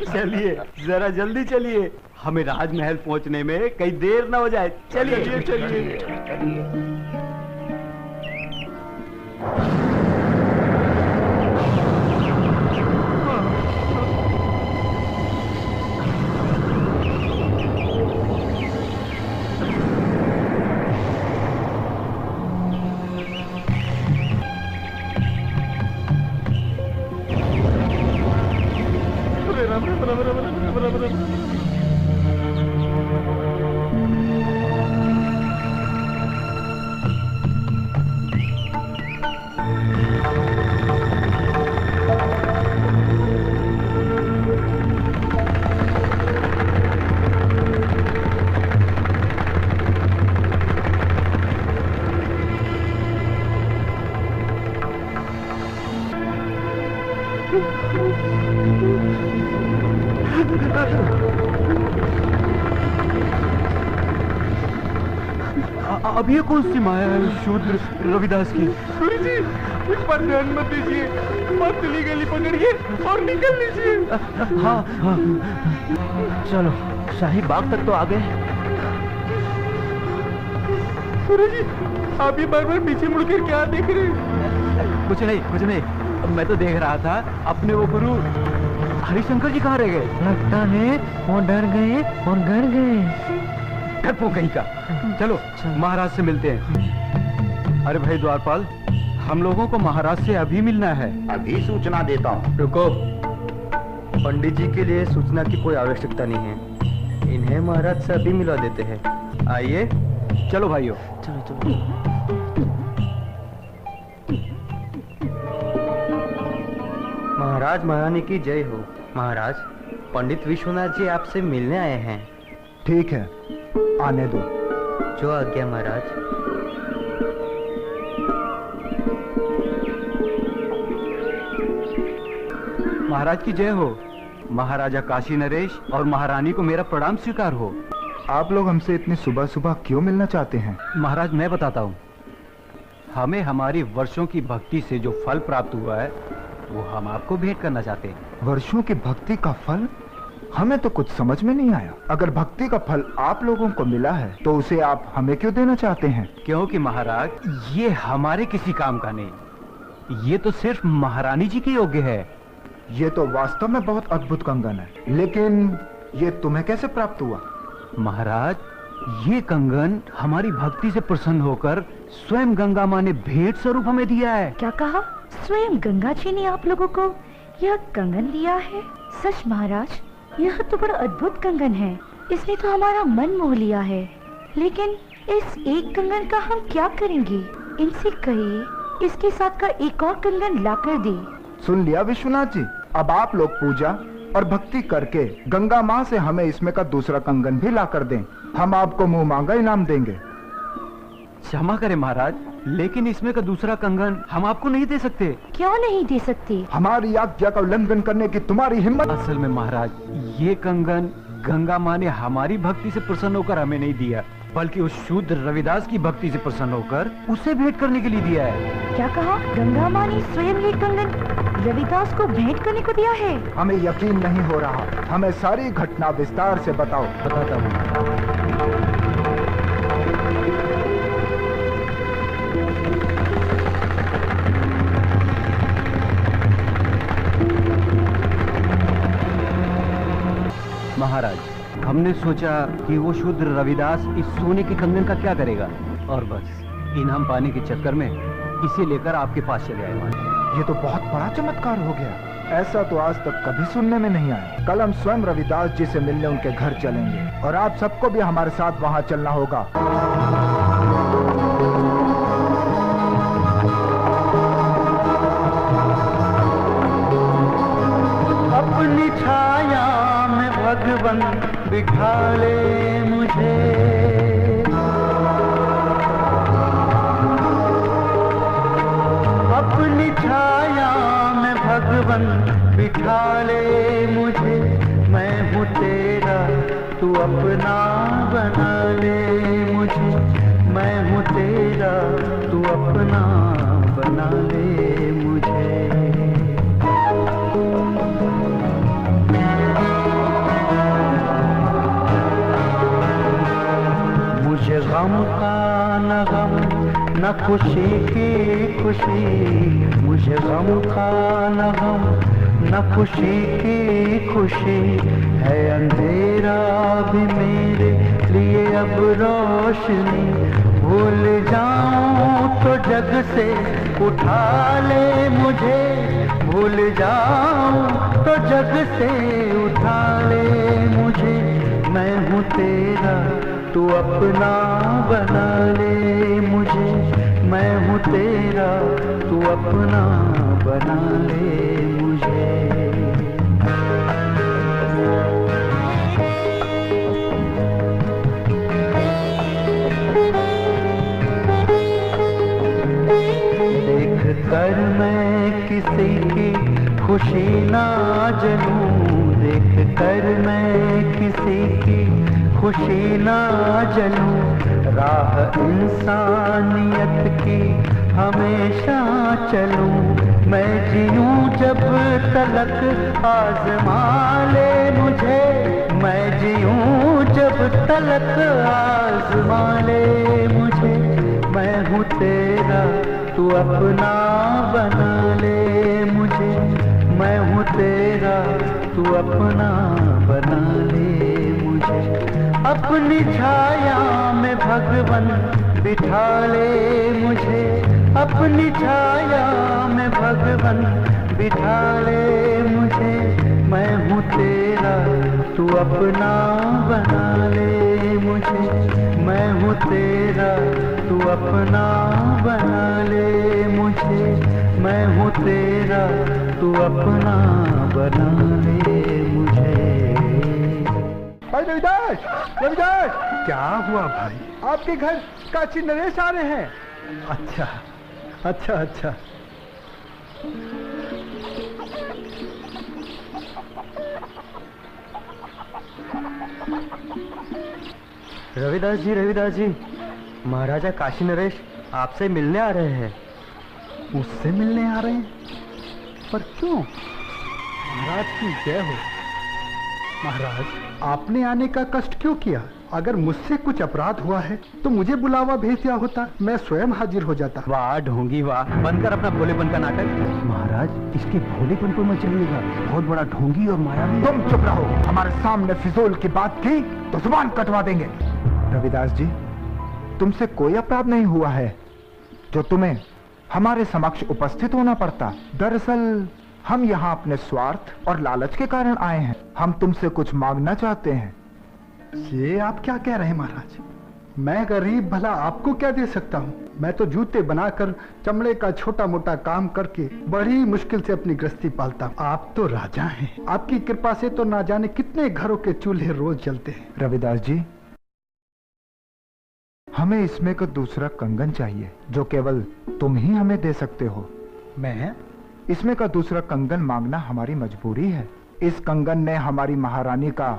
चलिए जरा जल्दी चलिए, हमें राजमहल पहुंचने में कहीं देर ना हो जाए। चलिए चलिए। अब ये कौन सी माया है शूद्र रविदास की? गुरुजी, इस पर ध्यान मत दीजिए, पतली गली पकड़िए और निकल लीजिए। हाँ हाँ, चलो शाही बाग तक तो आ गए। गुरुजी, आप ये बार बार पीछे मुड़कर क्या देख रहे हैं? कुछ नहीं, मैं तो देख रहा था अपने वो गुरु हरिशंकर जी कहाँ रह गए। लगता है वो डर गए और घर गए। डरपो कहीं का। चलो महाराज से मिलते हैं। अरे भाई द्वारपाल, हम लोगों को महाराज से अभी मिलना है। अभी सूचना देता हूँ। रुको, पंडित जी के लिए सूचना की कोई आवश्यकता नहीं है, इन्हें महाराज से अभी मिला देते हैं। आइए। चलो भाइयों, चलो। महाराज महारानी की जय हो। महाराज, पंडित विश्वनाथ जी आपसे मिलने आए हैं। ठीक है, आने दो। जो आज्ञा महाराज। महाराज की जय हो। महाराजा काशी नरेश और महारानी को मेरा प्रणाम स्वीकार हो। आप लोग हमसे इतनी सुबह सुबह क्यों मिलना चाहते हैं? महाराज मैं बताता हूँ, हमें हमारी वर्षों की भक्ति से जो फल प्राप्त हुआ है वो हम आपको भेंट करना चाहते हैं। वर्षों की भक्ति का फल? हमें तो कुछ समझ में नहीं आया। अगर भक्ति का फल आप लोगों को मिला है तो उसे आप हमें क्यों देना चाहते हैं? क्योंकि महाराज ये हमारे किसी काम का नहीं, ये तो सिर्फ महारानी जी के योग्य है। ये तो वास्तव में बहुत अद्भुत कंगन है, लेकिन ये तुम्हें कैसे प्राप्त हुआ? महाराज, ये कंगन हमारी भक्ति से प्रसन्न होकर स्वयं गंगा माँ ने भेंट स्वरूप हमें दिया है। क्या कहा? स्वयं गंगा जी ने आप लोगों को यह कंगन दिया है? सच महाराज, यह तो बड़ा अद्भुत कंगन है, इसने तो हमारा मन मोह लिया है। लेकिन इस एक कंगन का हम क्या करेंगे? इनसे कहिए इसके साथ का एक और कंगन लाकर दे। सुन लिया विश्वनाथ जी, अब आप लोग पूजा और भक्ति करके गंगा माँ से हमें इसमें का दूसरा कंगन भी ला कर दें, हम आपको मुंह मांगा इनाम देंगे। क्षमा करें महाराज, लेकिन इसमें का दूसरा कंगन हम आपको नहीं दे सकते। क्यों नहीं दे सकते? हमारी आज्ञा का उल्लंघन करने की तुम्हारी हिम्मत। असल में महाराज, ये कंगन गंगा माँ ने हमारी भक्ति से प्रसन्न होकर हमें नहीं दिया, बल्कि उस शूद्र रविदास की भक्ति से प्रसन्न होकर उसे भेंट करने के लिए दिया है। क्या कहा? गंगा माँ ने स्वयं ये कंगन रविदास को भेंट करने को दिया है? हमें यकीन नहीं हो रहा, हमें सारी घटना विस्तार से बताओ। बताता हूँ। महाराज, हमने सोचा कि वो शूद्र रविदास इस सोने के कंगन का क्या करेगा, और बस इनाम पाने के चक्कर में इसे लेकर आपके पास चले आए। ये तो बहुत बड़ा चमत्कार हो गया, ऐसा तो आज तक कभी सुनने में नहीं आया। कल हम स्वयं रविदास जी से मिलने उनके घर चलेंगे और आप सबको भी हमारे साथ वहाँ चलना होगा। अपनी छाया में भगवन बिठा ले मुझे, अपनी छाया में भगवन बिठा ले मुझे, मैं हूँ तेरा तू अपना बना ले मुझे, मैं हूँ तेरा तू अपना बना ले मुझे। मुझे गम का न गम न खुशी की खुशी, मुझे गम का न गम न खुशी की खुशी, है अंधेरा भी मेरे लिए अब रोशनी, भूल जाऊं तो जग से उठा ले मुझे, भूल जाऊं तो जग से उठा ले मुझे, मैं हूँ तेरा तू अपना बना ले मुझे, मैं हूँ तेरा तू अपना बना ले मुझे। देख कर मैं किसी की खुशी ना जलूं, देख कर मैं किसी की खुशी ना जलूं, राह इंसानियत की हमेशा चलूं, मैं जीऊं जब तलक आज़मा ले मुझे, मैं जीऊं जब तलक आज़मा ले मुझे, मैं हूँ तेरा तू अपना बना ले मुझे, मैं हूँ तेरा तू अपना बना ले मुझे, अपनी छाया में भगवन बिठा ले मुझे, अपनी छाया में भगवन बिठा ले मुझे, मैं हूँ तेरा तू अपना बना ले मुझे, मैं हूँ तेरा तू अपना बना ले मुझे, मैं हूँ तेरा तू अपना बना ले मुझे। भाई रविदास, रविदास! क्या हुआ भाई? आपके घर काशी नरेश आ रहे हैं। अच्छा अच्छा अच्छा। रविदास जी, महाराजा काशी नरेश आपसे मिलने आ रहे हैं। मुझसे मिलने आ रहे हैं? पर क्यों? महाराज की जय हो। महाराज, आपने आने का कष्ट क्यों किया? अगर मुझसे कुछ अपराध हुआ है तो मुझे बुलावा भेज दिया होता, मैं स्वयं हाजिर हो जाता। वाह ढोंगी वाह, बनकर अपना भोलेपन का नाटक। महाराज, इसके भोलेपन पर मत चलिएगा, बहुत बड़ा ढोंगी और मायावी। तुम चुप रहो, हमारे सामने फिजूल की बात की तो जुबान कटवा देंगे। रविदास जी, तुमसे कोई अपराध नहीं हुआ है जो तुम्हें हमारे समक्ष उपस्थित होना पड़ता। दरअसल हम यहाँ अपने स्वार्थ और लालच के कारण आए हैं। हम तुमसे कुछ मांगना चाहते हैं। ये आप क्या कह रहे हैं महाराज? मैं गरीब भला आपको क्या दे सकता हूँ? मैं तो जूते बनाकर चमड़े का छोटा मोटा काम करके बड़ी मुश्किल से अपनी गृहस्थी पालता हूँ। आप तो राजा हैं। आपकी कृपा से तो ना जाने कितने घरों के चूल्हे रोज जलते हैं। रविदास जी, हमें इसमें का दूसरा कंगन चाहिए जो केवल तुम ही हमें दे सकते हो। मैं? इसमें का दूसरा कंगन मांगना हमारी मजबूरी है। इस कंगन ने हमारी महारानी का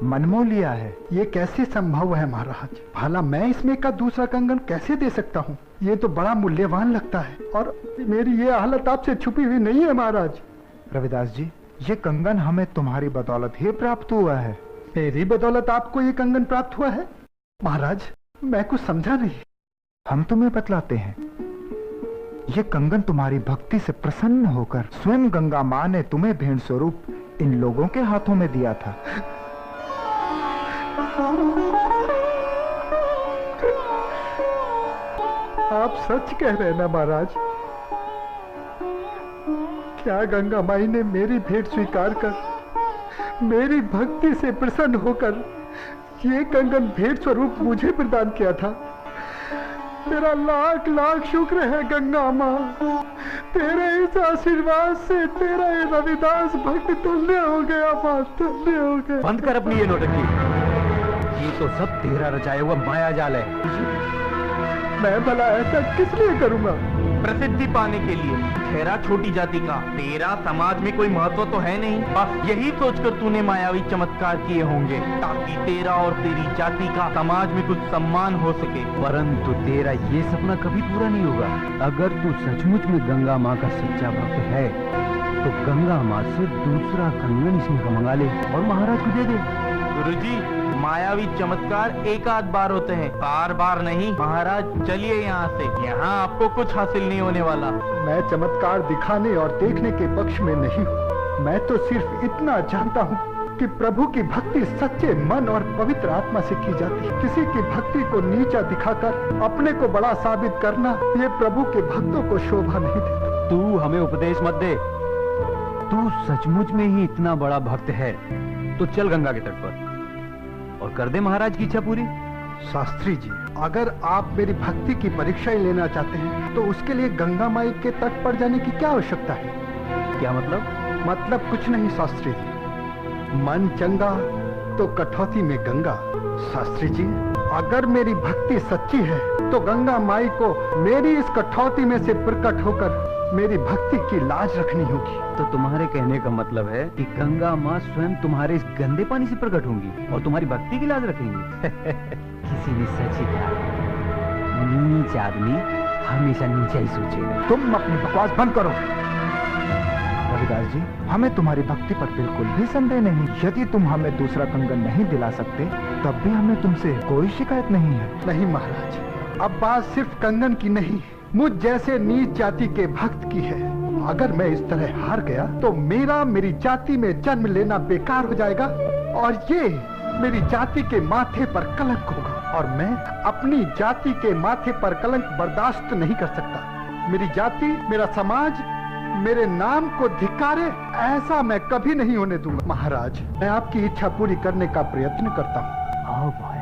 मन मोह लिया है। ये कैसे संभव है महाराज? भला मैं इसमें का दूसरा कंगन कैसे दे सकता हूँ? ये तो बड़ा मूल्यवान लगता है और मेरी ये हालत आपसे छुपी हुई नहीं है महाराज। रविदास जी, ये कंगन हमें तुम्हारी बदौलत ही प्राप्त हुआ है। मेरी बदौलत आपको ये कंगन प्राप्त हुआ है? महाराज, मैं कुछ समझा नहीं। हम तुम्हें बतलाते हैं। ये कंगन तुम्हारी भक्ति से प्रसन्न होकर स्वयं गंगा माँ ने तुम्हें भेंट स्वरूप इन लोगों के हाथों में दिया था। आप सच कह रहे हैं ना महाराज? क्या गंगा माई ने मेरी भेंट स्वीकार कर मेरी भक्ति से प्रसन्न होकर ये कंगन भेंट स्वरूप मुझे प्रदान किया था? तेरा लाख लाख शुक्र है गंगा माँ। तेरे इस आशीर्वाद से तेरा ये रविदास भक्त धन्य हो गया माँ, धन्य हो गया। बंद कर अपनी ये नौटंकी। ये तो सब तेरा रचाया हुआ माया जाल है। मैं भला ऐसा किस लिए करूंगा? प्रसिद्धि पाने के लिए। ठहरा छोटी जाति का, तेरा समाज में कोई महत्व तो है नहीं। बस यही सोचकर तूने मायावी चमत्कार किए होंगे ताकि तेरा और तेरी जाति का समाज में कुछ सम्मान हो सके। परंतु तेरा ये सपना कभी पूरा नहीं होगा। अगर तू सचमुच में गंगा माँ का सच्चा भक्त है तो गंगा माँ से दूसरा कंगन इसमें का मंगा ले और महाराज को दे दे। गुरुजी, मायावी चमत्कार एक आध बार होते हैं, बार बार नहीं। महाराज चलिए यहाँ से, यहाँ आपको कुछ हासिल नहीं होने वाला। मैं चमत्कार दिखाने और देखने के पक्ष में नहीं हूँ। मैं तो सिर्फ इतना जानता हूँ कि प्रभु की भक्ति सच्चे मन और पवित्र आत्मा से की जाती है। किसी की भक्ति को नीचा दिखाकर अपने को बड़ा साबित करना ये प्रभु के भक्तों को शोभा नहीं देता। तू हमें उपदेश मत दे। तू सचमुच में ही इतना बड़ा भक्त है तो चल गंगा के तट पर और कर दे महाराज की इच्छा पूरी। शास्त्री जी, अगर आप मेरी भक्ति की परीक्षा ही लेना चाहते हैं तो उसके लिए गंगा माई के तट पर जाने की क्या आवश्यकता है? क्या मतलब? मतलब कुछ नहीं शास्त्री जी। मन चंगा तो कठौती में गंगा। शास्त्री जी, अगर मेरी भक्ति सच्ची है तो गंगा माई को मेरी इस कठौती में से प्रकट होकर मेरी भक्ति की लाज रखनी होगी। तो तुम्हारे कहने का मतलब है कि गंगा माँ स्वयं तुम्हारे इस गंदे पानी से प्रकट होंगी और तुम्हारी भक्ति की लाज रखेंगी। किसी ने सच ही कहा, नीच आदमी हमेशा नीचा ही सोचेगा। तुम अपनी बकवास बंद करो। रविदास जी, हमें तुम्हारी भक्ति पर बिल्कुल भी संदेह नहीं। यदि तुम हमें दूसरा कंगन नहीं दिला सकते तब भी हमें तुमसे कोई शिकायत नहीं है। नहीं महाराज, अब बात सिर्फ कंगन की नहीं, मुझ जैसे नीच जाति के भक्त की है। अगर मैं इस तरह हार गया तो मेरी जाति में जन्म लेना बेकार हो जाएगा और ये मेरी जाति के माथे पर कलंक होगा और मैं अपनी जाति के माथे पर कलंक बर्दाश्त नहीं कर सकता। मेरी जाति, मेरा समाज मेरे नाम को धिक्कारे, ऐसा मैं कभी नहीं होने दूंगा। महाराज, मैं आपकी इच्छा पूरी करने का प्रयत्न करता हूँ। आओ भाया।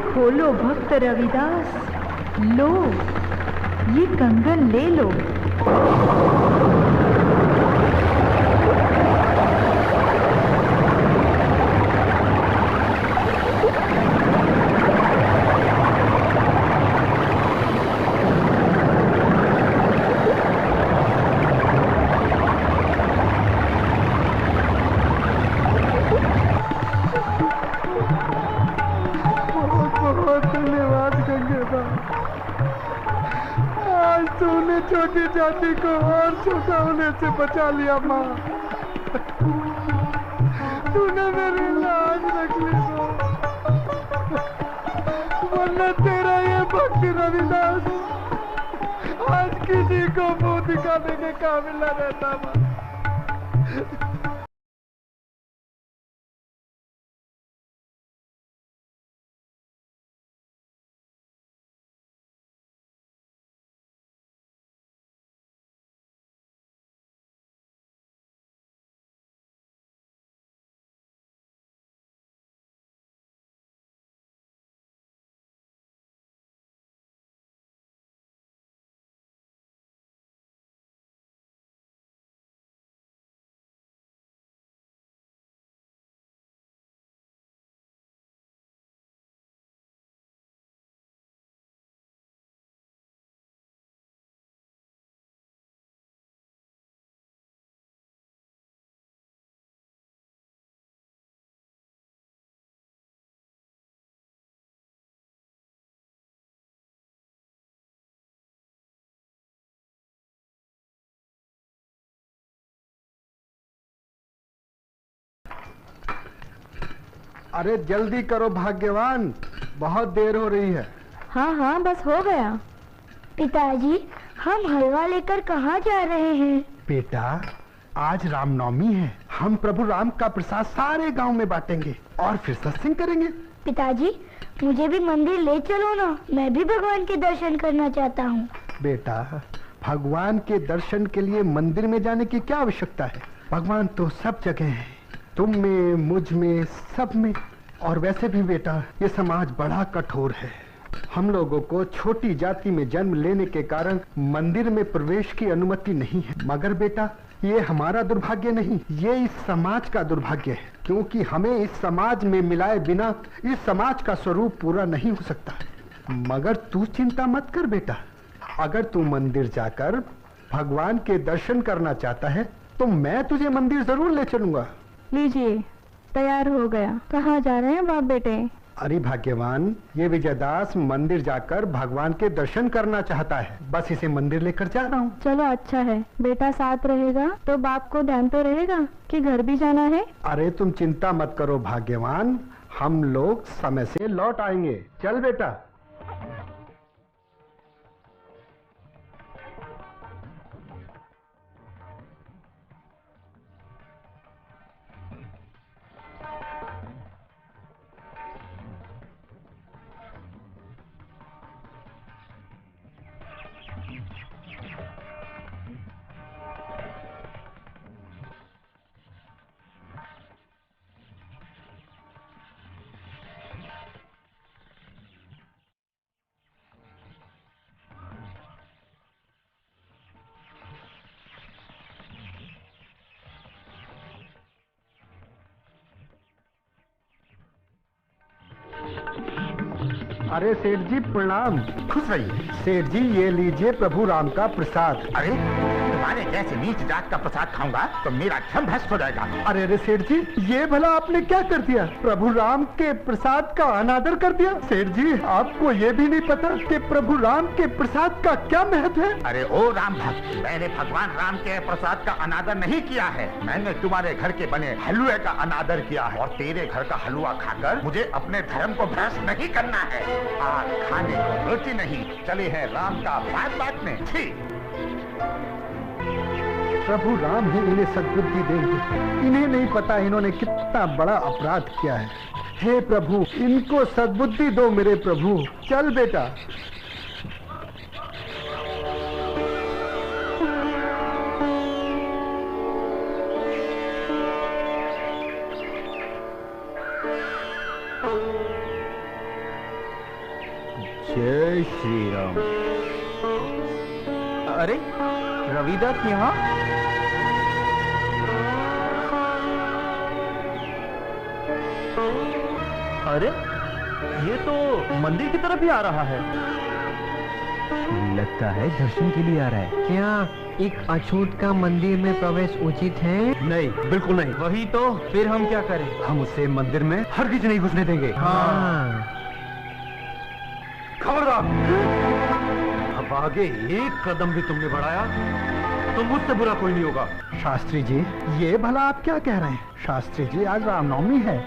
खोलो भक्त रविदास, लो ये कंगन ले लो। छोटी जाति को और छोटा होने से बचा लिया माँ। तूने मेरी लाज रख ली माँ, वरना तेरा ये भक्ति रविदास आज किसी को मुंह दिखाने के काबिल न रहता माँ। अरे जल्दी करो भाग्यवान, बहुत देर हो रही है। हाँ हाँ बस हो गया। पिताजी हम हलवा लेकर कहाँ जा रहे हैं? बेटा आज रामनवमी है, हम प्रभु राम का प्रसाद सारे गांव में बांटेंगे और फिर सत्संग करेंगे। पिताजी मुझे भी मंदिर ले चलो ना, मैं भी भगवान के दर्शन करना चाहता हूँ। बेटा भगवान के दर्शन के लिए मंदिर में जाने की क्या आवश्यकता है? भगवान तो सब जगह है, तुम में, मुझ में, सब में। और वैसे भी बेटा ये समाज बड़ा कठोर है। हम लोगों को छोटी जाति में जन्म लेने के कारण मंदिर में प्रवेश की अनुमति नहीं है। मगर बेटा ये हमारा दुर्भाग्य नहीं, ये इस समाज का दुर्भाग्य है, क्योंकि हमें इस समाज में मिलाए बिना इस समाज का स्वरूप पूरा नहीं हो सकता। मगर तू चिंता मत कर बेटा, अगर तू मंदिर जाकर भगवान के दर्शन करना चाहता है तो मैं तुझे मंदिर जरूर ले चलूंगा। लीजिए तैयार हो गया। कहाँ जा रहे हैं बाप बेटे? अरे भाग्यवान, ये विजयदास मंदिर जाकर भगवान के दर्शन करना चाहता है, बस इसे मंदिर लेकर जा रहा हूँ। चलो अच्छा है, बेटा साथ रहेगा तो बाप को ध्यान तो रहेगा कि घर भी जाना है। अरे तुम चिंता मत करो भाग्यवान, हम लोग समय से लौट आएंगे। चल बेटा। अरे सेठ जी प्रणाम। खुश रहिए। सेठ जी ये लीजिए प्रभु राम का प्रसाद। अरे तुम्हारे जैसे नीच जात का प्रसाद खाऊंगा तो मेरा धर्म भ्रष्ट हो जाएगा। अरे अरे सेठ जी ये भला आपने क्या कर दिया? प्रभु राम के प्रसाद का अनादर कर दिया। सेठ जी आपको ये भी नहीं पता कि प्रभु राम के प्रसाद का क्या महत्व है? अरे ओ राम भक्त, मैंने भगवान राम के प्रसाद का अनादर नहीं किया है, मैंने तुम्हारे घर के बने हलवे का अनादर किया है। और तेरे घर का हलवा खाकर मुझे अपने धर्म को भ्रष्ट नहीं करना है। आज खाने को रोटी नहीं, चले हैं राम का बात बांटने। प्रभु राम ही इन्हें सद्बुद्धि देंगे। इन्हें नहीं पता इन्होंने कितना बड़ा अपराध किया है। हे प्रभु इनको सद्बुद्धि दो मेरे प्रभु। चल बेटा। जय श्री राम। अरे रविदास यहाँ? अरे ये तो मंदिर की तरफ ही आ रहा है। लगता है दर्शन के लिए आ रहा है। क्या एक अछूत का मंदिर में प्रवेश उचित है? नहीं, बिल्कुल नहीं। वही तो, फिर हम क्या करें? हम उसे मंदिर में हरगिज नहीं घुसने देंगे। हाँ। खबरदार, अब आगे एक कदम भी तुमने बढ़ाया तो मुझसे बुरा कोई नहीं होगा। शास्त्री जी, ये भला आप क्या कह रहे हैं? शास्त्री जी, आज रामनवमी है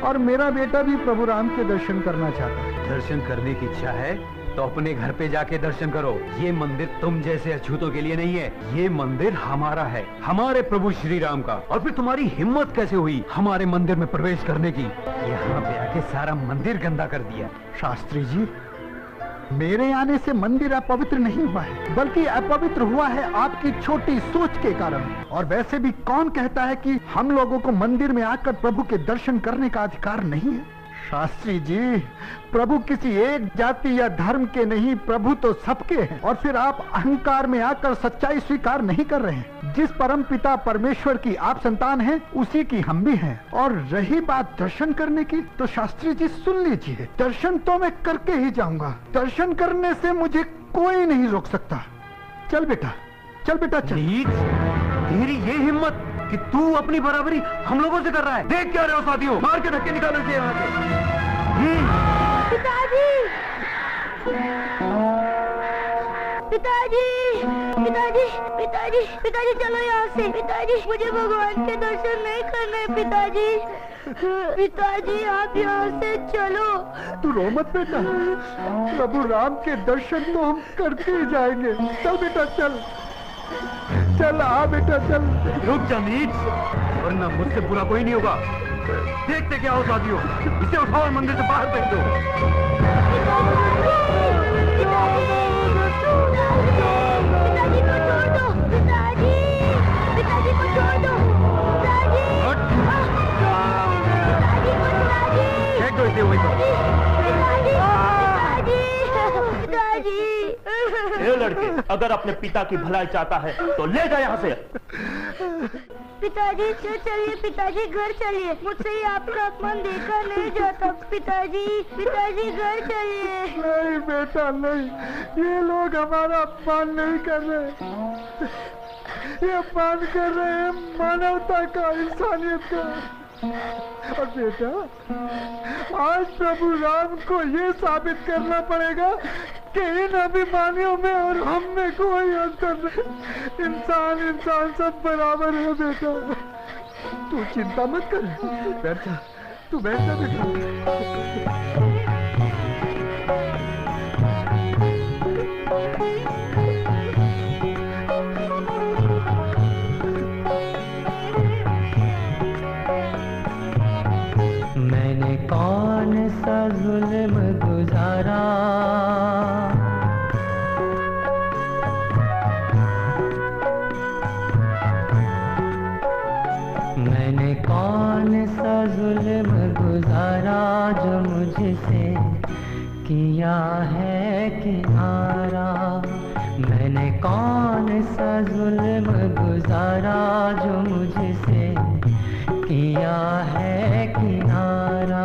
और मेरा बेटा भी प्रभु राम के दर्शन करना चाहता है। दर्शन करने की इच्छा है तो अपने घर पे जाके दर्शन करो। ये मंदिर तुम जैसे अछूतों के लिए नहीं है, ये मंदिर हमारा है, हमारे प्रभु श्री राम का। और फिर तुम्हारी हिम्मत कैसे हुई हमारे मंदिर में प्रवेश करने की? यहाँ पे आके सारा मंदिर गंदा कर दिया। शास्त्री जी, मेरे आने से मंदिर अपवित्र नहीं हुआ है, बल्कि अपवित्र हुआ है आपकी छोटी सोच के कारण। और वैसे भी कौन कहता है कि हम लोगों को मंदिर में आकर प्रभु के दर्शन करने का अधिकार नहीं है? शास्त्री जी, प्रभु किसी एक जाति या धर्म के नहीं, प्रभु तो सबके हैं। और फिर आप अहंकार में आकर सच्चाई स्वीकार नहीं कर रहे हैं। जिस परम पिता परमेश्वर की आप संतान हैं, उसी की हम भी हैं। और रही बात दर्शन करने की, तो शास्त्री जी सुन लीजिए, दर्शन तो मैं करके ही जाऊंगा। दर्शन करने से मुझे कोई नहीं रोक सकता। चल बेटा, चल बेटा, चल। तेरी ये हिम्मत कि तू अपनी बराबरी हम लोगों से कर रहा है। देख क्या रहे हो साथियों, मार के धक्के निकालो इसे यहाँ से। पिताजी, पिताजी, पिताजी, पिताजी, पिताजी, चलो यहाँ से। पिताजी, मुझे भगवान के दर्शन नहीं करने। पिताजी, पिताजी, आप यहाँ से चलो। तू रो मत बेटा, प्रभु राम के दर्शन तो हम करके ही जाएंगे। चल बेटा, चल चल, आ बेटा, चल। रुक जा नीच, वरना मुझसे बुरा कोई नहीं होगा। देखते क्या हो साथियों, इसे उठाओ और मंदिर से बाहर फेंक दो। ये लड़के, अगर अपने पिता की भलाई चाहता है तो ले जा यहाँ से। पिताजी, चलिए पिताजी, घर चलिए। मुझसे ही आपका अपमान देखा नहीं जाता। पिताजी, पिताजी, घर चलिए। नहीं बेटा, नहीं, ये लोग हमारा अपमान नहीं कर रहे, ये अपमान कर रहे हैं मानवता का, इंसानियत का। और बेटा, आज प्रभु राम को ये साबित करना पड़ेगा कि इन अभिमानियों में और हम में कोई अंतर नहीं। इंसान इंसान सब बराबर है बेटा। तू चिंता मत कर, बैठ जा, तू बैठ जा बेटा। मैंने कौन सा जुल्म गुजारा, मैंने कौन सा जुल्म गुजारा जो मुझसे किया है किनारा। मैंने कौन सा जुल्म गुजारा जो मुझसे किया है किनारा।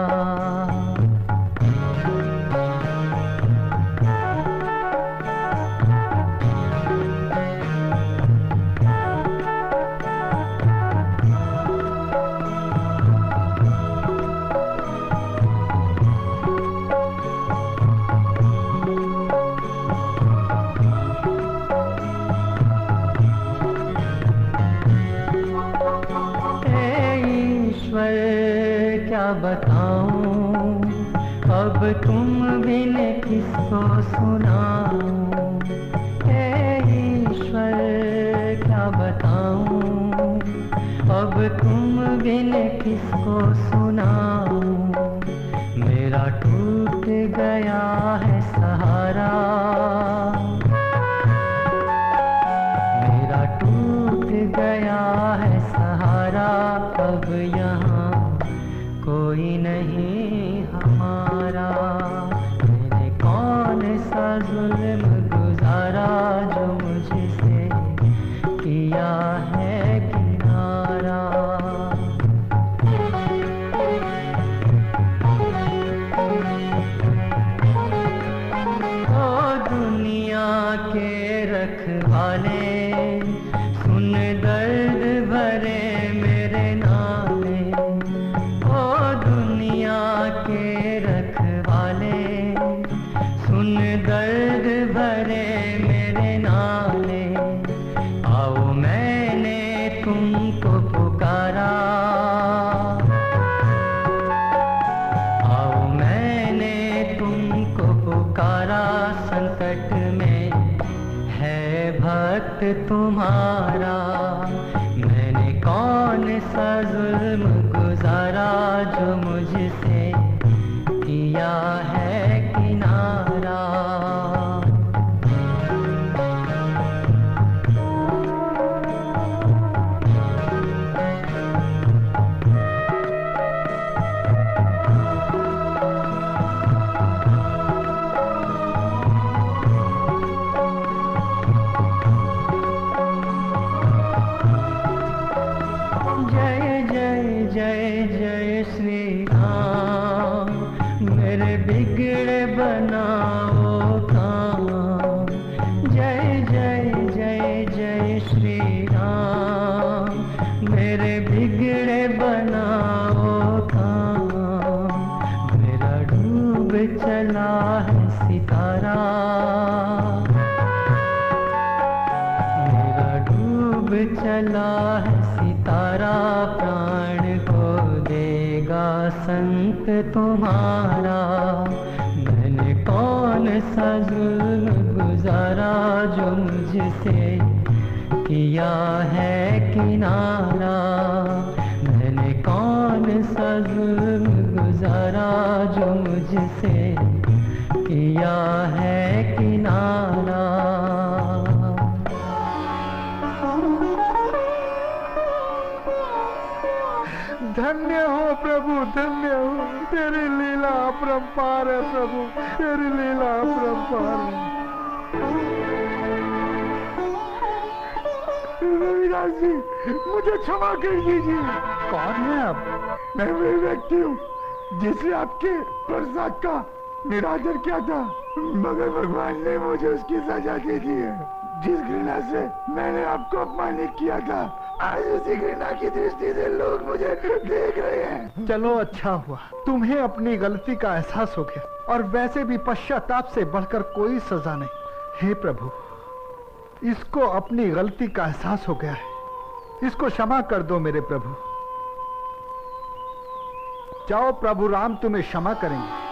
क्या बताऊं अब तुम बिन किसको सुनाऊं। हे ईश्वर क्या बताऊं अब तुम बिन किसको सुनाऊं। मेरा टूट गया है सहारा, मेरा टूट गया है सहारा। अब यहाँ कोई नहीं हमारा। मैंने कौन सा जुल्म गुजारा जो मुझसे किया है किनारा। ओ दुनिया के रखवाले, सुन दर्द भरे मेरे नाले। ओ दुनिया वक्त तुम्हारा, मैंने कौन सा जुल्म गुजारा जो मुझसे किया है किनारा। जय जय श्री राम, मेरे बिगड़े बनाओ काम। जय जय जय जय श्री राम, मेरे बिगड़े बनाओ काम। मेरा डूब चला है सितारा, मेरा डूब चला है सितारा। प्राण को देगा संत तुम्हारा, मैंने कौन सा जुल्म गुजारा जो मुझसे किया है किनारा। मैंने कौन सा जुल्म गुजारा जो मुझसे किया है किनारा। धन्य हो प्रभु, धन्य हो, तेरी लीला अपरंपार है प्रभु, तेरी लीला अपरंपार है। रविदास जी, मुझे क्षमा कर दीजिए। कौन है आप? मैं वही व्यक्ति हूँ जिसने आपके प्रसाद का निरादर किया था, मगर भगवान ने मुझे उसकी सजा दे दी है। जिस घृणा से मैंने आपको अपमानित किया था, आज उसी घृणा की दृष्टि से लोग मुझे देख रहे हैं। चलो अच्छा हुआ, तुम्हें अपनी गलती का एहसास हो गया, और वैसे भी पश्चाताप से बढ़कर कोई सजा नहीं। हे प्रभु, इसको अपनी गलती का एहसास हो गया है, इसको क्षमा कर दो मेरे प्रभु। जाओ, प्रभु राम तुम्हें क्षमा करेंगे।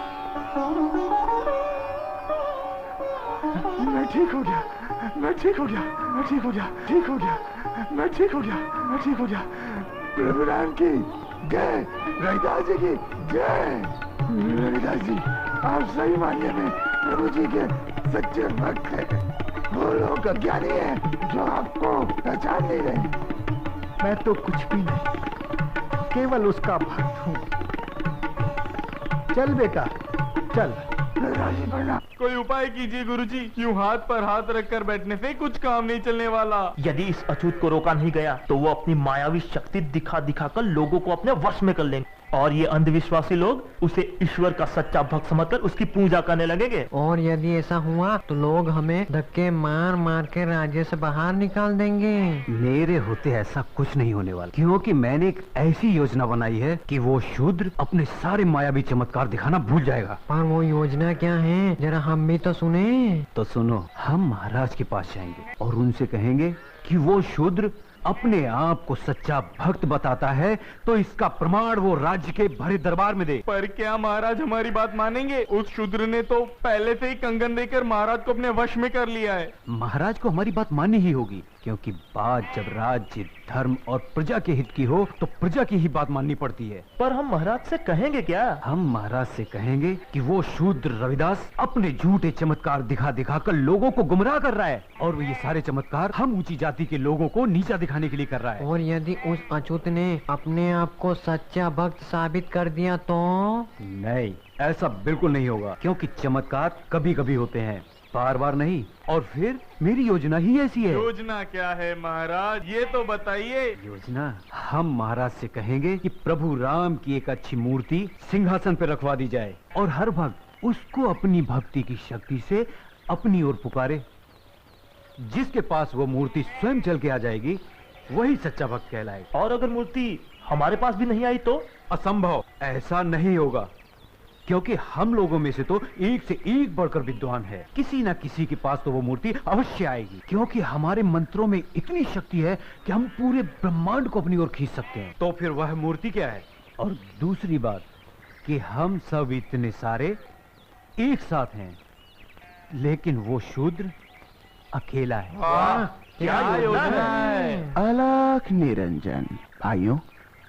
मैं ठीक हो गया, मैं ठीक हो गया, मैं ठीक हो गया, ठीक हो गया, मैं ठीक हो गया, मैं ठीक हो गया। प्रभु राम की जय, रविदास जी की जय। रविदास जी, आप सही मायने में प्रभु जी के सच्चे भक्त हैं। वो लोग अज्ञानी हैं जो आपको पहचान नहीं रहे। मैं तो कुछ भी नहीं, केवल उसका भक्त हूँ। चल बेटा, चल। कोई उपाय कीजिए गुरुजी, यूं हाथ पर हाथ रखकर बैठने से कुछ काम नहीं चलने वाला। यदि इस अछूत को रोका नहीं गया तो वो अपनी मायावी शक्ति दिखा दिखा कर लोगों को अपने वश में कर लेंगे, और ये अंधविश्वासी लोग उसे ईश्वर का सच्चा भक्त समझकर उसकी पूजा करने लगेंगे। और यदि ऐसा हुआ तो लोग हमें धक्के मार मार के राज्य से बाहर निकाल देंगे। मेरे होते ऐसा कुछ नहीं होने वाला, क्योंकि मैंने एक ऐसी योजना बनाई है कि वो शूद्र अपने सारे मायावी चमत्कार दिखाना भूल जाएगा। पर वो योजना क्या है, जरा हम भी तो सुने। तो सुनो, हम महाराज के पास जाएंगे और उनसे कहेंगे कि वो शूद्र अपने आप को सच्चा भक्त बताता है, तो इसका प्रमाण वो राज्य के भरे दरबार में दे। पर क्या महाराज हमारी बात मानेंगे? उस शूद्र ने तो पहले से ही कंगन देकर महाराज को अपने वश में कर लिया है। महाराज को हमारी बात माननी ही होगी, क्योंकि बात जब राज्य, धर्म और प्रजा के हित की हो तो प्रजा की ही बात माननी पड़ती है। पर हम महाराज से कहेंगे क्या? हम महाराज से कहेंगे कि वो शूद्र रविदास अपने झूठे चमत्कार दिखा दिखा कर लोगों को गुमराह कर रहा है, और वो ये सारे चमत्कार हम ऊंची जाति के लोगों को नीचा दिखाने के लिए कर रहा है। और यदि उस अछूत ने अपने आप को सच्चा भक्त साबित कर दिया तो? नहीं, ऐसा बिल्कुल नहीं होगा, क्योंकि चमत्कार कभी कभी होते हैं, बार बार नहीं। और फिर मेरी योजना ही ऐसी है। योजना क्या है महाराज, ये तो बताइए। योजना, हम महाराज से कहेंगे कि प्रभु राम की एक अच्छी मूर्ति सिंहासन पर रखवा दी जाए, और हर भक्त उसको अपनी भक्ति की शक्ति से अपनी ओर पुकारे। जिसके पास वो मूर्ति स्वयं चल के आ जाएगी, वही सच्चा भक्त कहलाएगा। और अगर मूर्ति हमारे पास भी नहीं आई तो? असंभव, ऐसा नहीं होगा, क्योंकि हम लोगों में से तो एक से एक बढ़कर विद्वान है। किसी ना किसी के पास तो वो मूर्ति अवश्य आएगी, क्योंकि हमारे मंत्रों में इतनी शक्ति है कि हम पूरे ब्रह्मांड को अपनी ओर खींच सकते हैं। तो फिर वह मूर्ति क्या है? और दूसरी बात कि हम सब इतने सारे एक साथ हैं, लेकिन वो शूद्र अकेला है। क्या योजना है? अलख निरंजन। भाइयों,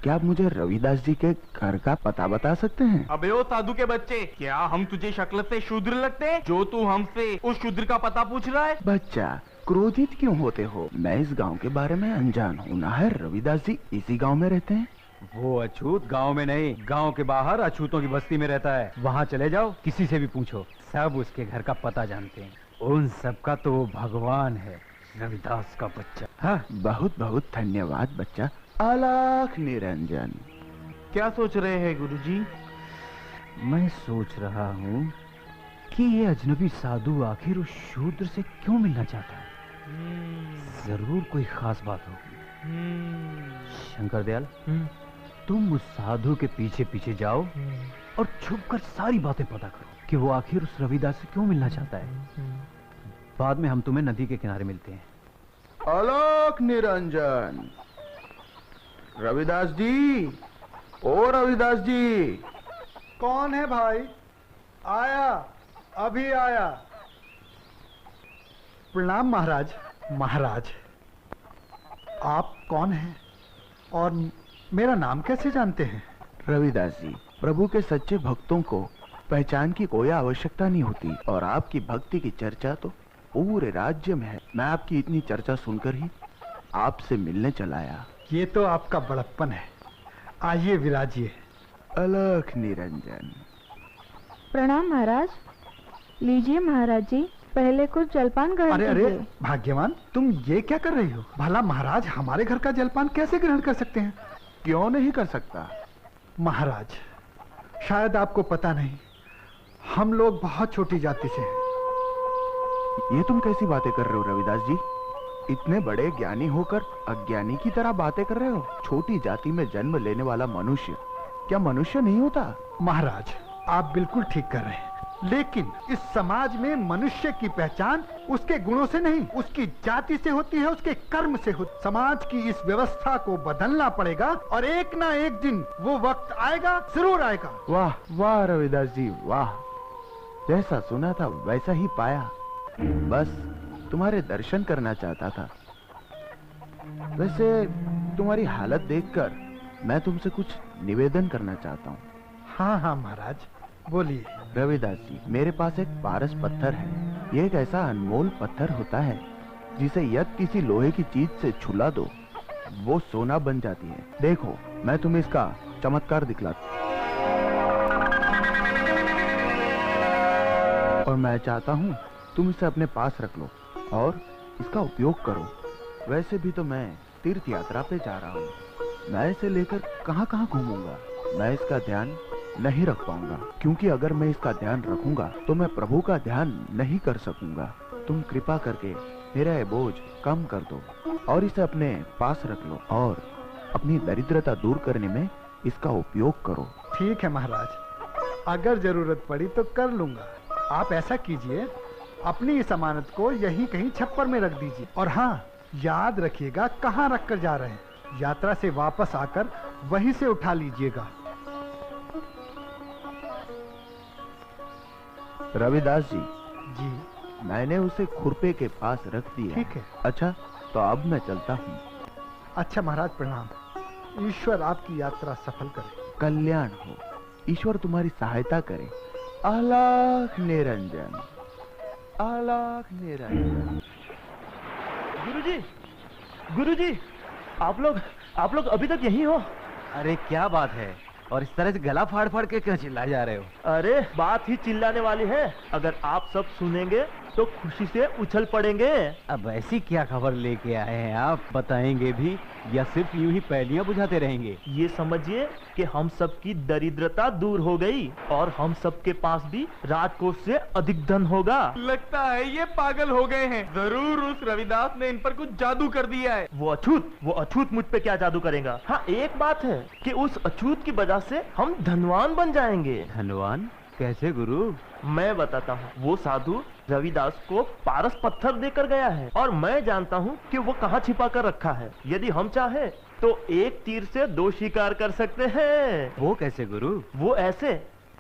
क्या आप मुझे रविदास जी के घर का पता बता सकते हैं? अबे ओ साधु के बच्चे, क्या हम तुझे शक्ल से शूद्र लगते हैं जो तू हमसे उस शूद्र का पता पूछ रहा है? बच्चा, क्रोधित क्यों होते हो? मैं इस गांव के बारे में अनजान हूँ ना है। रविदास जी इसी गांव में रहते हैं। वो अछूत गांव में नहीं, गांव के बाहर अछूतों की बस्ती में रहता है। वहाँ चले जाओ, किसी से भी पूछो, सब उसके घर का पता जानते हैं। उन सब का तो वो भगवान है, रविदास का बच्चा। हाँ, बहुत बहुत धन्यवाद बच्चा। अलख निरंजन। क्या सोच रहे हैं गुरुजी? मैं सोच रहा हूँ कि ये अजनबी साधु आखिर उस शूद्र से क्यों मिलना चाहता है। जरूर कोई खास बात होगी। शंकर दयाल, तुम उस साधु के पीछे पीछे जाओ और छुपकर सारी बातें पता करो कि वो आखिर उस रविदास से क्यों मिलना चाहता है। बाद में हम तुम्हें नदी के किनारे मिलते हैं। अलख निरंजन। रविदास जी, ओ रविदास जी। कौन है भाई? आया, अभी आया। प्रणाम महाराज। महाराज, आप कौन हैं और मेरा नाम कैसे जानते हैं? रविदास जी, प्रभु के सच्चे भक्तों को पहचान की कोई आवश्यकता नहीं होती और आपकी भक्ति की चर्चा तो पूरे राज्य में है। मैं आपकी इतनी चर्चा सुनकर ही आपसे मिलने चला आया। ये तो आपका बड़प्पन है। आइए विराजिए। अलख निरंजन। प्रणाम महाराज। लीजिए महाराज जी, पहले कुछ जलपान ग्रहण अरे कीजिए। अरे भाग्यवान, तुम ये क्या कर रही हो? भला महाराज हमारे घर का जलपान कैसे ग्रहण कर सकते हैं? क्यों नहीं कर सकता? महाराज, शायद आपको पता नहीं, हम लोग बहुत छोटी जाति से हैं। ये तुम कैसी बातें कर रहे हो रविदास जी? इतने बड़े ज्ञानी होकर अज्ञानी की तरह बातें कर रहे हो। छोटी जाति में जन्म लेने वाला मनुष्य क्या मनुष्य नहीं होता? महाराज, आप बिल्कुल ठीक कर रहे हैं, लेकिन इस समाज में मनुष्य की पहचान उसके गुणों से नहीं, उसकी जाति से होती है, उसके कर्म से होती। समाज की इस व्यवस्था को बदलना पड़ेगा और एक ना एक दिन वो वक्त आएगा, जरूर आएगा। वाह वाह रविदास जी, वाह। जैसा सुना था वैसा ही पाया। बस तुम्हारे दर्शन करना चाहता था। वैसे तुम्हारी हालत देखकर मैं तुमसे कुछ निवेदन करना चाहता हूँ। हाँ हाँ महाराज, बोलिए। रविदास जी, मेरे पास एक पारस पत्थर है। ये एक ऐसा अनमोल पत्थर होता है जिसे यदि किसी लोहे की चीज से छुला दो वो सोना बन जाती है। देखो, मैं तुम्हें इसका चमत्कार दिखलाता और मैं चाहता हूँ तुम इसे अपने पास रख लो और इसका उपयोग करो। वैसे भी तो मैं तीर्थ यात्रा पे जा रहा हूँ, मैं इसे लेकर कहाँ कहाँ घूमूंगा। मैं इसका ध्यान नहीं रख पाऊंगा, क्योंकि अगर मैं इसका ध्यान रखूंगा तो मैं प्रभु का ध्यान नहीं कर सकूंगा। तुम कृपा करके मेरा ये बोझ कम कर दो और इसे अपने पास रख लो और अपनी दरिद्रता दूर करने में इसका उपयोग करो। ठीक है महाराज, अगर जरूरत पड़ी तो कर लूंगा। आप ऐसा कीजिए, अपनी इस अमानत को यहीं कहीं छप्पर में रख दीजिए और हाँ, याद रखिएगा कहाँ रख कर जा रहे हैं। यात्रा से वापस आकर वहीं से उठा लीजिएगा। रविदास जी, जी, मैंने उसे खुरपे के पास रख दिया। ठीक है। अच्छा, तो अब मैं चलता हूँ। अच्छा महाराज, प्रणाम। ईश्वर आपकी यात्रा सफल करे। कल्याण हो, ईश्वर तुम्हारी सहायता करे। अलख निरंजन, अलख निरंजन। गुरुजी, गुरुजी, आप लोग अभी तक यहीं हो? अरे क्या बात है, और इस तरह से गला फाड़ फाड़ के क्यों चिल्लाए जा रहे हो? अरे बात ही चिल्लाने वाली है। अगर आप सब सुनेंगे तो खुशी से उछल पड़ेंगे। अब ऐसी क्या खबर लेके आए हैं आप? बताएंगे भी या सिर्फ यूं ही पहेलियां बुझाते रहेंगे? ये समझिए कि हम सब की दरिद्रता दूर हो गई और हम सब के पास भी राजकोष से अधिक धन होगा। लगता है ये पागल हो गए हैं। जरूर उस रविदास ने इन पर कुछ जादू कर दिया है। वो अछूत मुझ पे क्या जादू करेगा? हाँ, एक बात है कि उस अछूत की वजह से हम धनवान बन जाएंगे। धनवान कैसे गुरु? मैं बताता हूँ। वो साधु रविदास को पारस पत्थर देकर गया है और मैं जानता हूँ कि वो कहाँ छिपा कर रखा है। यदि हम चाहे तो एक तीर से दो शिकार कर सकते हैं। वो कैसे गुरु? वो ऐसे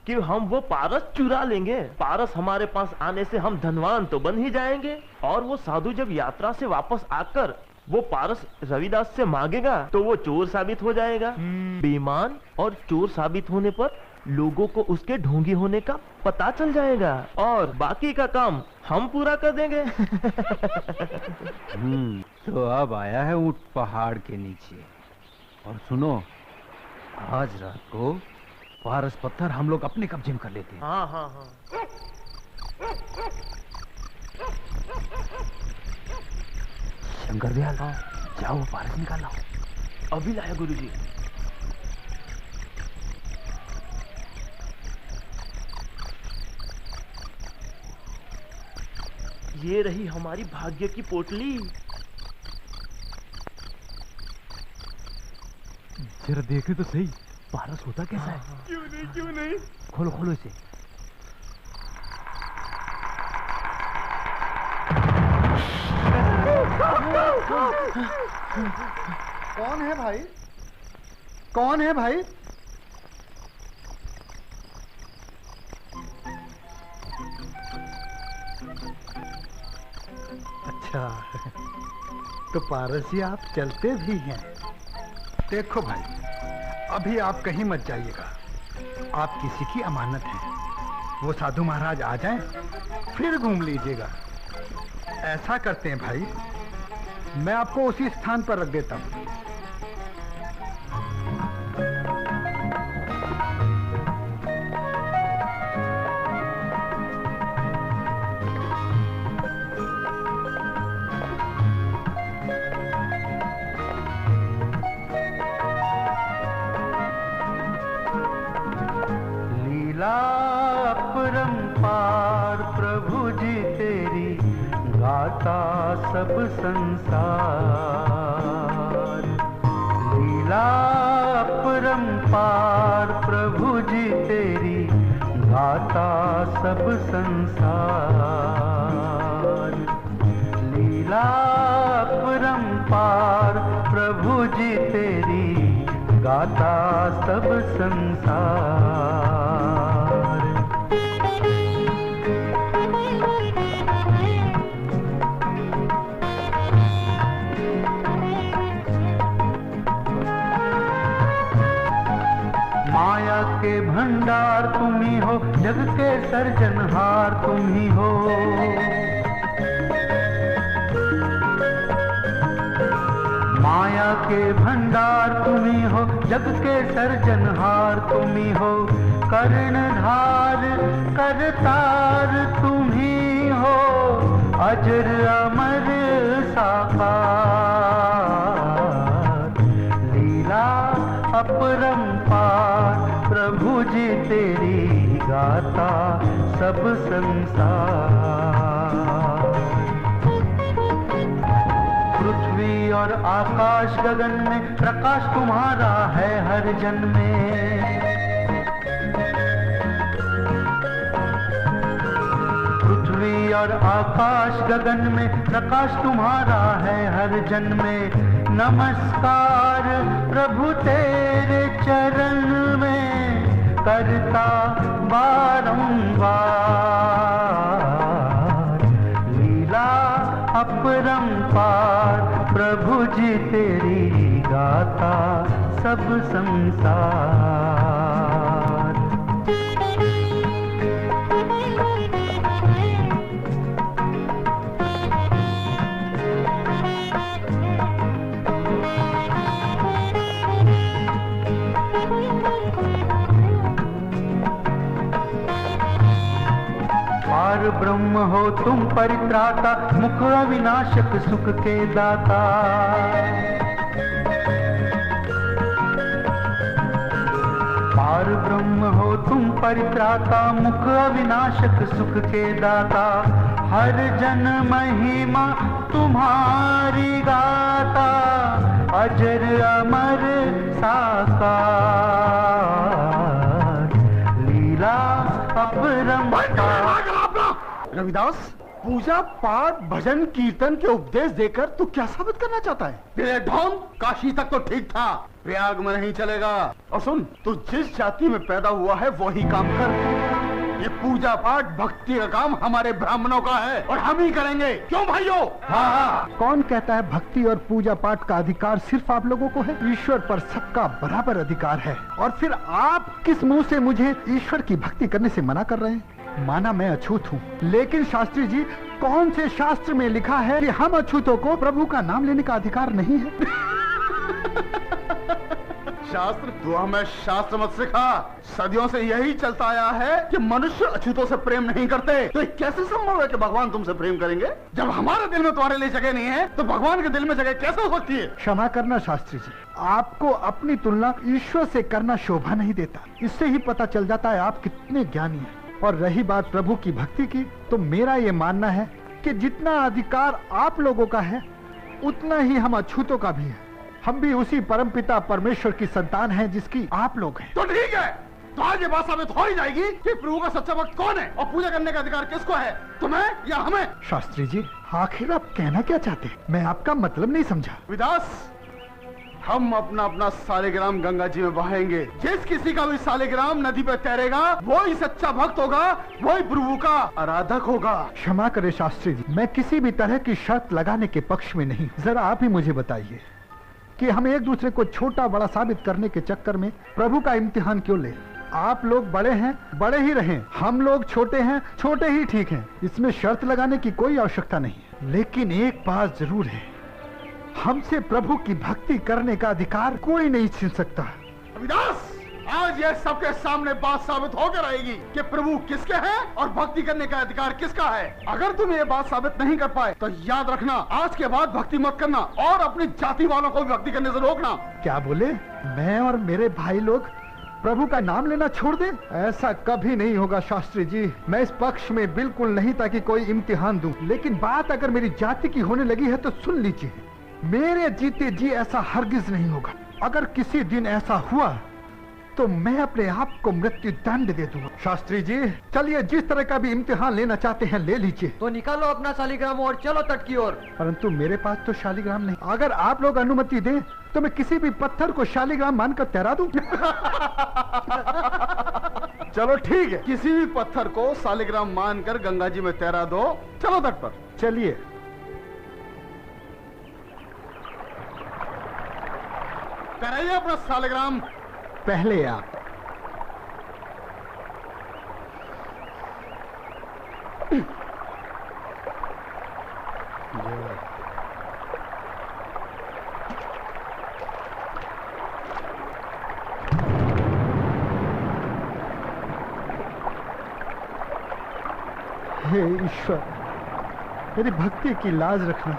कि हम वो पारस चुरा लेंगे। पारस हमारे पास आने से हम धनवान तो बन ही जाएंगे, और वो साधु जब यात्रा से वापस आकर वो पारस रविदास से मांगेगा तो वो चोर साबित हो जाएगा। बेईमान और चोर साबित होने पर लोगों को उसके ढोंगी होने का पता चल जाएगा, और बाकी का काम हम पूरा कर देंगे। तो अब आया है ऊंट पहाड़ के नीचे। और सुनो, आज रात को पारस पत्थर हम लोग अपने कब्जे में कर लेते हैं। हाँ हाँ हाँ। शंकर दयाल, जाओ पारस निकाल लाओ। अभी लाया गुरुजी। ये रही हमारी भाग्य की पोटली। जरा देखे तो सही, पारस होता कैसा है? क्यों नहीं, क्यों नहीं? खोलो खोलो इसे। कौन है भाई? कौन है भाई? अच्छा, तो पारस जी आप चलते भी हैं। देखो भाई, अभी आप कहीं मत जाइएगा, आप किसी की अमानत हैं। वो साधु महाराज आ जाएं, फिर घूम लीजिएगा। ऐसा करते हैं भाई, मैं आपको उसी स्थान पर रख देता हूं। अपरंपार प्रभु जी तेरी गाता सब संसार। लीला अपरंपार प्रभु जी तेरी गाता सब संसार। लीला अपरंपार प्रभु जी तेरी गाता सब संसार। माया के भंडार तुम ही हो, जग के सर्जनहार तुम ही हो। माया के भंडार तुम ही हो, जग के सर्जनहार तुम ही हो। कर्णधार करतार तुम ही हो, अजर अमर साकार। लीला अपरंपार प्रभु जी तेरी गाता सब संसार। पृथ्वी और आकाश गगन में प्रकाश तुम्हारा है हर जन में। पृथ्वी और आकाश गगन में प्रकाश तुम्हारा है हर जन में। नमस्कार प्रभु तेरे चरण में करता बारंबार। लीला अपरंपार प्रभु जी तेरी गाता सब संसार। पार ब्रह्म हो तुम परित्राता, मुख अविनाशक सुख के दाता। पार ब्रह्म हो तुम परित्राता, मुख अविनाशक सुख के दाता। हर जन महिमा तुम्हारी गाता, अजर अमर साकार। लीला अपरंपार। रविदास, पूजा पाठ भजन कीर्तन के उपदेश देकर तू क्या साबित करना चाहता है? तेरे ढोंग काशी तक तो ठीक था, प्रयाग में नहीं चलेगा। और सुन, तू जिस जाति में पैदा हुआ है वही काम कर। ये पूजा पाठ भक्ति का काम हमारे ब्राह्मणों का है और हम ही करेंगे, क्यों भाइयों? हाँ। कौन कहता है भक्ति और पूजा पाठ का अधिकार सिर्फ आप लोगों को है? ईश्वर पर सबका बराबर अधिकार है। और फिर आप किस मुंह से मुझे ईश्वर की भक्ति करने से मना कर रहे हैं? माना मैं अछूत हूँ, लेकिन शास्त्री जी, कौन से शास्त्र में लिखा है कि हम अछूतों को प्रभु का नाम लेने का अधिकार नहीं है? शास्त्र? तू हमें शास्त्र मत सिखा। सदियों से यही चलता आया है कि मनुष्य अछूतों से प्रेम नहीं करते। तो कैसे संभव है कि भगवान तुमसे प्रेम करेंगे? जब हमारे दिल में तुम्हारे लिए जगह नहीं है तो भगवान के दिल में जगह कैसे हो सकती है? क्षमा करना शास्त्री जी, आपको अपनी तुलना ईश्वर से करना शोभा नहीं देता। इससे ही पता चल जाता है आप कितने ज्ञानी हैं। और रही बात प्रभु की भक्ति की, तो मेरा ये मानना है कि जितना अधिकार आप लोगों का है उतना ही हम अछूतों का भी है। हम भी उसी परमपिता परमेश्वर की संतान हैं जिसकी आप लोग हैं। तो ठीक है, तो आज ये बात साबित हो ही जाएगी कि प्रभु का सच्चा भक्त कौन है और पूजा करने का अधिकार किसको है, तुम्हें या हमें? शास्त्री जी, आखिर आप कहना क्या चाहते हैं? मैं आपका मतलब नहीं समझा। विदास, हम अपना अपना सालिग्राम गंगा जी में बहाएंगे। जिस किसी का भी सालिग्राम नदी पर तैरेगा वो ही सच्चा भक्त होगा, वो ही प्रभु का आराधक होगा। क्षमा करे शास्त्री जी, मैं किसी भी तरह की शर्त लगाने के पक्ष में नहीं। जरा आप ही मुझे बताइए कि हम एक दूसरे को छोटा बड़ा साबित करने के चक्कर में प्रभु का इम्तिहान क्यों ले? आप लोग बड़े हैं, बड़े ही रहें। हम लोग छोटे हैं, छोटे ही ठीक हैं। इसमें शर्त लगाने की कोई आवश्यकता नहीं है। लेकिन एक बात जरूर है, हमसे प्रभु की भक्ति करने का अधिकार कोई नहीं छीन सकता। रविदास, आज यह सबके सामने बात साबित होकर रहेगी कि प्रभु किसके हैं और भक्ति करने का अधिकार किसका है। अगर तुम ये बात साबित नहीं कर पाए तो याद रखना, आज के बाद भक्ति मत करना और अपनी जाति वालों को भी भक्ति करने से रोकना। क्या बोले? मैं और मेरे भाई लोग प्रभु का नाम लेना छोड़ दें? ऐसा कभी नहीं होगा शास्त्री जी। मैं इस पक्ष में बिल्कुल नहीं था कि कोई इम्तिहान दूं। लेकिन बात अगर मेरी जाति की होने लगी है तो सुन लीजिए, मेरे जीते जी ऐसा हरगिज नहीं होगा। अगर किसी दिन ऐसा हुआ तो मैं अपने आप को मृत्यु दंड दे दूंगा। शास्त्री जी, चलिए, जिस तरह का भी इम्तिहान लेना चाहते हैं ले लीजिए। तो निकालो अपना शालिग्राम और चलो तट की ओर। परंतु मेरे पास तो शालिग्राम नहीं। अगर आप लोग अनुमति दें तो मैं किसी भी पत्थर को शालिग्राम मानकर तैरा दूं। चलो ठीक है, किसी भी पत्थर को शालिग्राम मानकर गंगा जी में तैरा दो। चलो तट पर। चलिए। कराइए अपना शालिग्राम। पहले आप। हे ईश्वर, मेरी भक्ति की लाज रखना।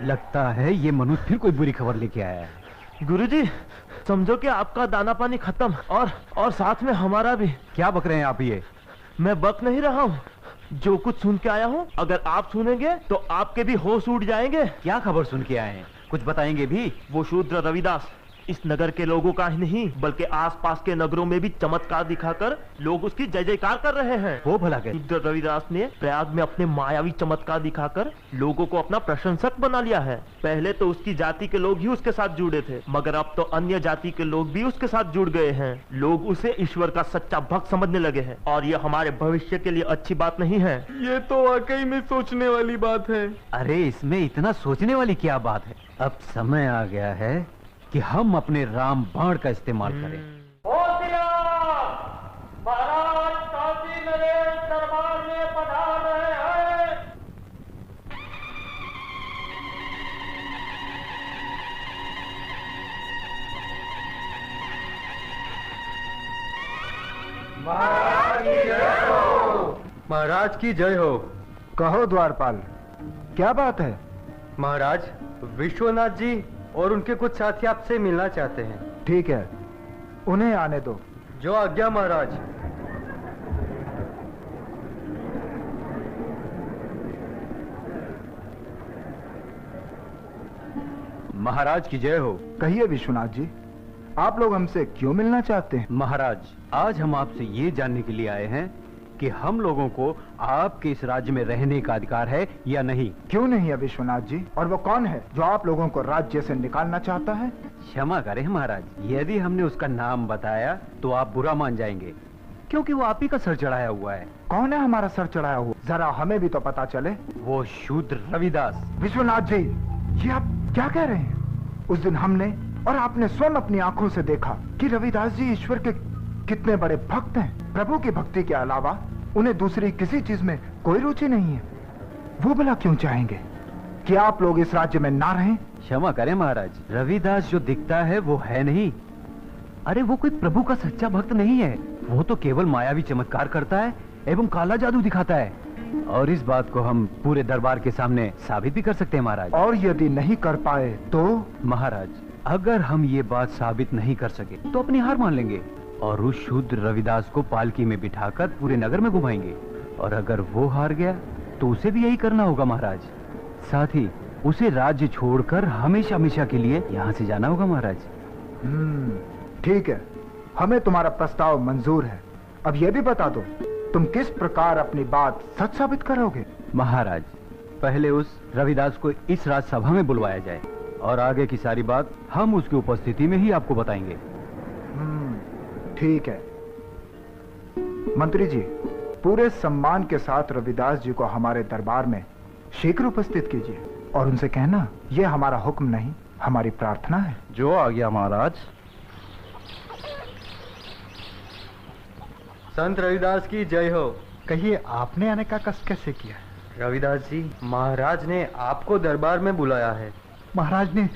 लगता है ये मनुष्य फिर कोई बुरी खबर लेके आया है। गुरुजी, समझो कि आपका दाना पानी खत्म और साथ में हमारा भी। क्या बक रहे हैं आप? ये मैं बक नहीं रहा हूँ, जो कुछ सुन के आया हूँ, अगर आप सुनेंगे तो आपके भी होश उड़ जाएंगे। क्या खबर सुन के आए हैं? कुछ बताएंगे भी? वो शूद्र रविदास इस नगर के लोगों का ही नहीं बल्कि आसपास के नगरों में भी चमत्कार दिखाकर लोग उसकी जय जयकार कर रहे हैं। वो भला कैसे? शूद्र रविदास ने प्रयाग में अपने मायावी चमत्कार दिखाकर लोगों को अपना प्रशंसक बना लिया है। पहले तो उसकी जाति के लोग ही उसके साथ जुड़े थे, मगर अब तो अन्य जाति के लोग भी उसके साथ जुड़ गए हैं। लोग उसे ईश्वर का सच्चा भक्त समझने लगे हैं और ये हमारे भविष्य के लिए अच्छी बात नहीं है। ये तो वाकई में सोचने वाली बात है। अरे इसमें इतना सोचने वाली क्या बात है? अब समय आ गया है कि हम अपने राम बाण का इस्तेमाल करें। महाराज काशी नरेश दरबार में पधार रहे हैं। महाराज की जय हो। कहो द्वारपाल, क्या बात है? महाराज, विश्वनाथ जी और उनके कुछ साथी आपसे मिलना चाहते हैं। ठीक है, उन्हें आने दो। जो आज्ञा महाराज। महाराज की जय हो। कहिए विश्वनाथ जी, आप लोग हमसे क्यों मिलना चाहते हैं? महाराज, आज हम आपसे ये जानने के लिए आए हैं कि हम लोगों को आपके इस राज्य में रहने का अधिकार है या नहीं। क्यों नहीं है विश्वनाथ जी? और वो कौन है जो आप लोगों को राज्य से निकालना चाहता है? क्षमा करें महाराज, यदि हमने उसका नाम बताया तो आप बुरा मान जाएंगे, क्योंकि वो आप ही का सर चढ़ाया हुआ है। कौन है हमारा सर चढ़ाया हुआ? जरा हमें भी तो पता चले। वो शूद्र रविदास। विश्वनाथ जी, ये आप क्या कह रहे हैं? उस दिन हमने और आपने स्वयं अपनी आंखों से देखा कि रविदास जी ईश्वर के कितने बड़े भक्त हैं। प्रभु की भक्ति के अलावा उन्हें दूसरी किसी चीज में कोई रुचि नहीं है। वो भला क्यों चाहेंगे कि आप लोग इस राज्य में ना रहें? क्षमा करें महाराज, रविदास जो दिखता है वो है नहीं। अरे वो कोई प्रभु का सच्चा भक्त नहीं है। वो तो केवल मायावी चमत्कार करता है एवं काला जादू दिखाता है, और इस बात को हम पूरे दरबार के सामने साबित भी कर सकते हैं महाराज। और यदि नहीं कर पाए तो? महाराज, अगर हम ये बात साबित नहीं कर सके तो अपनी हार मान लेंगे और उस शूद्र रविदास को पालकी में बिठाकर पूरे नगर में घुमाएंगे, और अगर वो हार गया तो उसे भी यही करना होगा महाराज। साथ ही उसे राज्य छोड़कर हमेशा हमेशा के लिए यहाँ से जाना होगा महाराज। ठीक है, हमें तुम्हारा प्रस्ताव मंजूर है। अब ये भी बता दो, तुम किस प्रकार अपनी बात सच साबित करोगे? महाराज, पहले उस रविदास को इस राजसभा में बुलवाया जाए और आगे की सारी बात हम उसकी उपस्थिति में ही आपको बताएंगे। ठीक है। मंत्री जी, पूरे सम्मान के साथ रविदास जी को हमारे दरबार में शीघ्र उपस्थित कीजिए और उनसे कहना यह हमारा हुक्म नहीं, हमारी प्रार्थना है। जो आ गया महाराज। संत रविदास की जय हो। कहिए, आपने आने का कष्ट कैसे किया? रविदास जी, महाराज ने आपको दरबार में बुलाया है। महाराज ने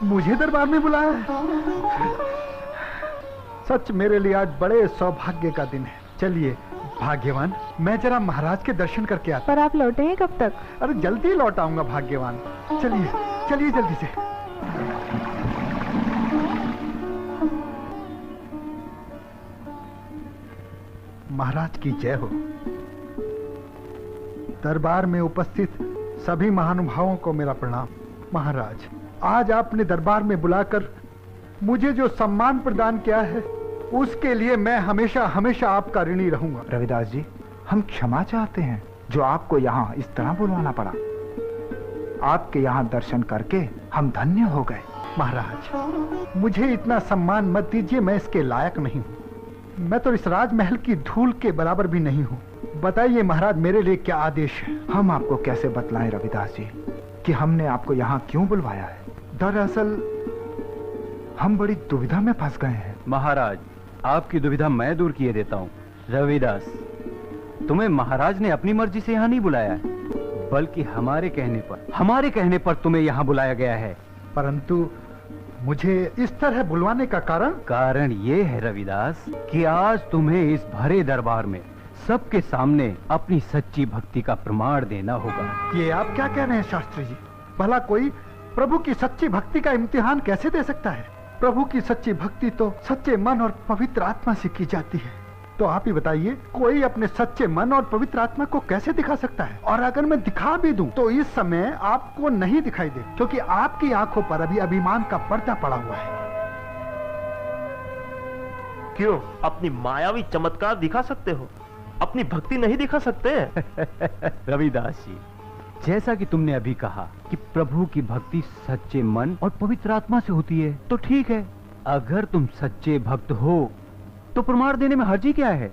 मुझे दरबार में बुलाया है? सच मेरे लिए आज बड़े सौभाग्य का दिन है। चलिए भाग्यवान, मैं जरा महाराज के दर्शन करके आता। पर आप लौटेंगे कब तक? अरे जल्दी लौट आऊंगा भाग्यवान। चलिए चलिए जल्दी से। महाराज की जय हो। दरबार में उपस्थित सभी महानुभावों को मेरा प्रणाम। महाराज, आज आपने दरबार में बुलाकर मुझे जो सम्मान प्रदान किया है उसके लिए मैं हमेशा हमेशा आपका ऋणी रहूंगा। रविदास जी, हम क्षमा चाहते हैं जो आपको यहाँ इस तरह बुलवाना पड़ा। आपके यहाँ दर्शन करके हम धन्य हो गए। महाराज, मुझे इतना सम्मान मत दीजिए, मैं इसके लायक नहीं हूँ। मैं तो इस राजमहल की धूल के बराबर भी नहीं हूँ। बताइए महाराज, मेरे लिए क्या आदेश है? हम आपको कैसे बतलाएं रविदास जी कि हमने आपको यहाँ क्यों बुलवाया है। दरअसल हम बड़ी दुविधा में फंस गए हैं। महाराज, आपकी दुविधा मैं दूर किए देता हूँ। रविदास, तुम्हें महाराज ने अपनी मर्जी से यहाँ नहीं बुलाया, बल्कि हमारे कहने पर तुम्हें यहाँ बुलाया गया है। परंतु मुझे इस तरह बुलवाने का कारण ये है रविदास कि आज तुम्हें इस भरे दरबार में सबके सामने अपनी सच्ची भक्ति का प्रमाण देना होगा। ये आप क्या कह रहे हैं शास्त्री जी? भला कोई प्रभु की सच्ची भक्ति का इम्तिहान कैसे दे सकता है? प्रभु की सच्ची भक्ति तो सच्चे मन और पवित्र आत्मा से की जाती है। तो आप ही बताइए, कोई अपने सच्चे मन और पवित्र आत्मा को कैसे दिखा सकता है? और अगर मैं दिखा भी दूं तो इस समय आपको नहीं दिखाई दे, क्योंकि आपकी आंखों पर अभी अभिमान का पर्दा पड़ा हुआ है। क्यों अपनी मायावी चमत्कार दिखा सकते हो, अपनी भक्ति नहीं दिखा सकते? रविदास जी, जैसा कि तुमने अभी कहा कि प्रभु की भक्ति सच्चे मन और पवित्र आत्मा से होती है, तो ठीक है, अगर तुम सच्चे भक्त हो तो प्रमाण देने में हर्जी क्या है?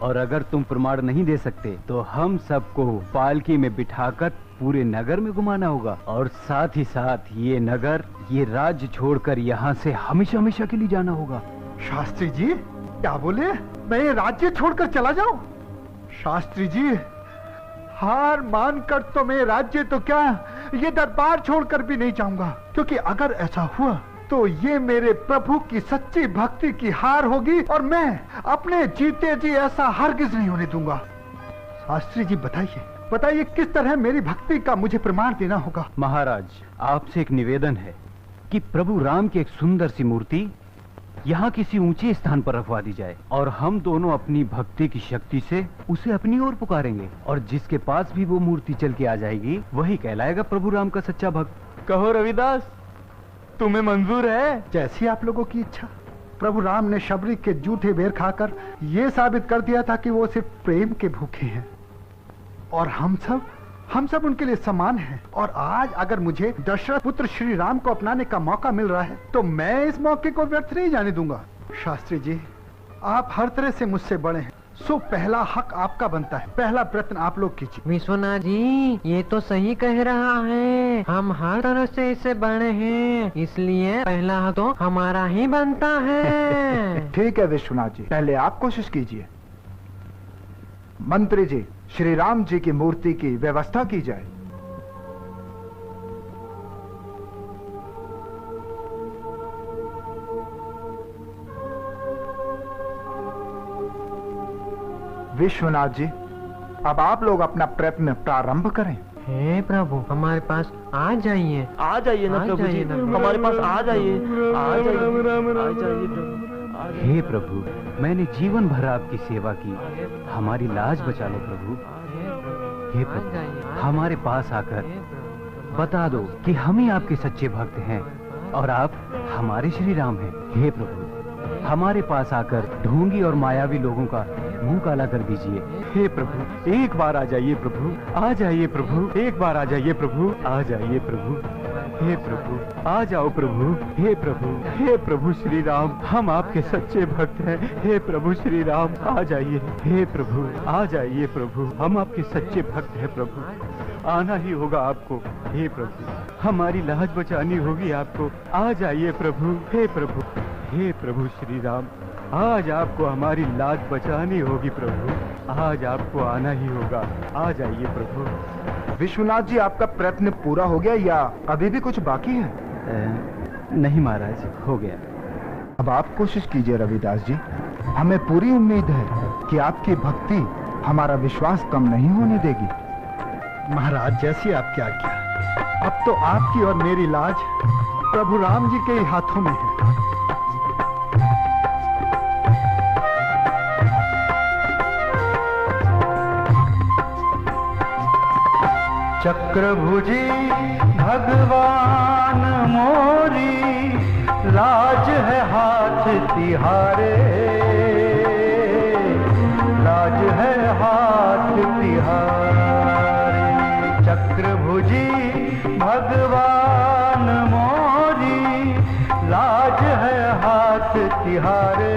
और अगर तुम प्रमाण नहीं दे सकते तो हम सबको पालकी में बिठाकर पूरे नगर में घुमाना होगा, और साथ ही साथ ये नगर, ये राज्य छोड़कर यहाँ से हमेशा हमेशा के लिए जाना होगा। शास्त्री जी, क्या बोले? मैं ये राज्य छोड़कर चला जाऊं? शास्त्री जी, हार मानकर तो मैं राज्य तो क्या, ये दरबार छोड़कर भी नहीं जाऊंगा, क्योंकि अगर ऐसा हुआ तो ये मेरे प्रभु की सच्ची भक्ति की हार होगी और मैं अपने जीते जी ऐसा हरगिज नहीं होने दूंगा। शास्त्री जी बताइए बताइए किस तरह मेरी भक्ति का मुझे प्रमाण देना होगा। महाराज, आपसे एक निवेदन है कि प्रभु राम की एक सुंदर सी मूर्ति यहाँ किसी ऊंचे स्थान पर रखवा दी जाए और हम दोनों अपनी भक्ति की शक्ति से उसे अपनी ओर पुकारेंगे और जिसके पास भी वो मूर्ति चल के आ जाएगी वही कहलाएगा प्रभु राम का सच्चा भक्त। कहो रविदास, तुम्हें मंजूर है? जैसी आप लोगों की इच्छा। प्रभु राम ने शबरी के जूठे बेर खाकर ये साबित कर दिया था कि वो सिर्फ प्रेम के भूखे हैं और हम सब उनके लिए समान हैं। और आज अगर मुझे दशरथ पुत्र श्री राम को अपनाने का मौका मिल रहा है तो मैं इस मौके को व्यर्थ नहीं जाने दूंगा। शास्त्री जी, आप हर तरह से मुझसे बड़े हैं, सो पहला हक आपका बनता है, पहला प्रयत्न आप लोग कीजिए। विश्वनाथ जी, ये तो सही कह रहा है, हम हर तरह से इससे बड़े हैं, इसलिए पहला हक तो हमारा ही बनता है। ठीक है विश्वनाथ जी, पहले आप कोशिश कीजिए। मंत्री जी, श्री राम जी की मूर्ति की व्यवस्था की जाए। विश्वनाथ जी, अब आप लोग अपना प्रयत्न प्रारंभ करें। हे प्रभु, हमारे पास आ जाइए। आ जाइए ना प्रभु जी, हमारे पास आ जाइए, आ जाइए। हे प्रभु, मैंने जीवन भर आपकी सेवा की, हमारी लाज बचा लो प्रभु। हे प्रभु, हमारे पास आकर बता दो कि हम ही आपके सच्चे भक्त हैं और आप हमारे श्री राम हैं। हे प्रभु, हमारे पास आकर ढोंगी और मायावी लोगों का मुंह काला कर दीजिए। हे प्रभु, एक बार आ जाइए प्रभु, आ जाइए प्रभु, एक बार आ जाइए प्रभु, आ जाइए प्रभु। हे प्रभु, आ जाओ प्रभु। हे प्रभु, हे प्रभु श्री राम, हम आपके सच्चे भक्त हैं। हे प्रभु श्री राम, आ जाइए। हे प्रभु, आ जाइए प्रभु, हम आपके सच्चे भक्त हैं प्रभु, आना ही होगा आपको। हे प्रभु, हमारी लाज बचानी होगी आपको, आ जाइए प्रभु। हे प्रभु, हे प्रभु श्री राम, आज आपको हमारी लाज बचानी होगी प्रभु, आज आपको आना ही होगा, आ जाइए प्रभु। विश्वनाथ जी, आपका प्रयत्न पूरा हो गया या अभी भी कुछ बाकी है? नहीं महाराज, हो गया। अब आप कोशिश कीजिए रविदास जी, हमें पूरी उम्मीद है कि आपकी भक्ति हमारा विश्वास कम नहीं होने देगी। महाराज, जैसी आपकी आज्ञा। अब तो आपकी और मेरी लाज प्रभु राम जी के ही हाथों में है। चक्रभुजी भगवान मोरी, लाज है हाथ तिहारे, लाज है हाथ तिहारे। चक्रभुजी भगवान मोरी, लाज है हाथ तिहारे,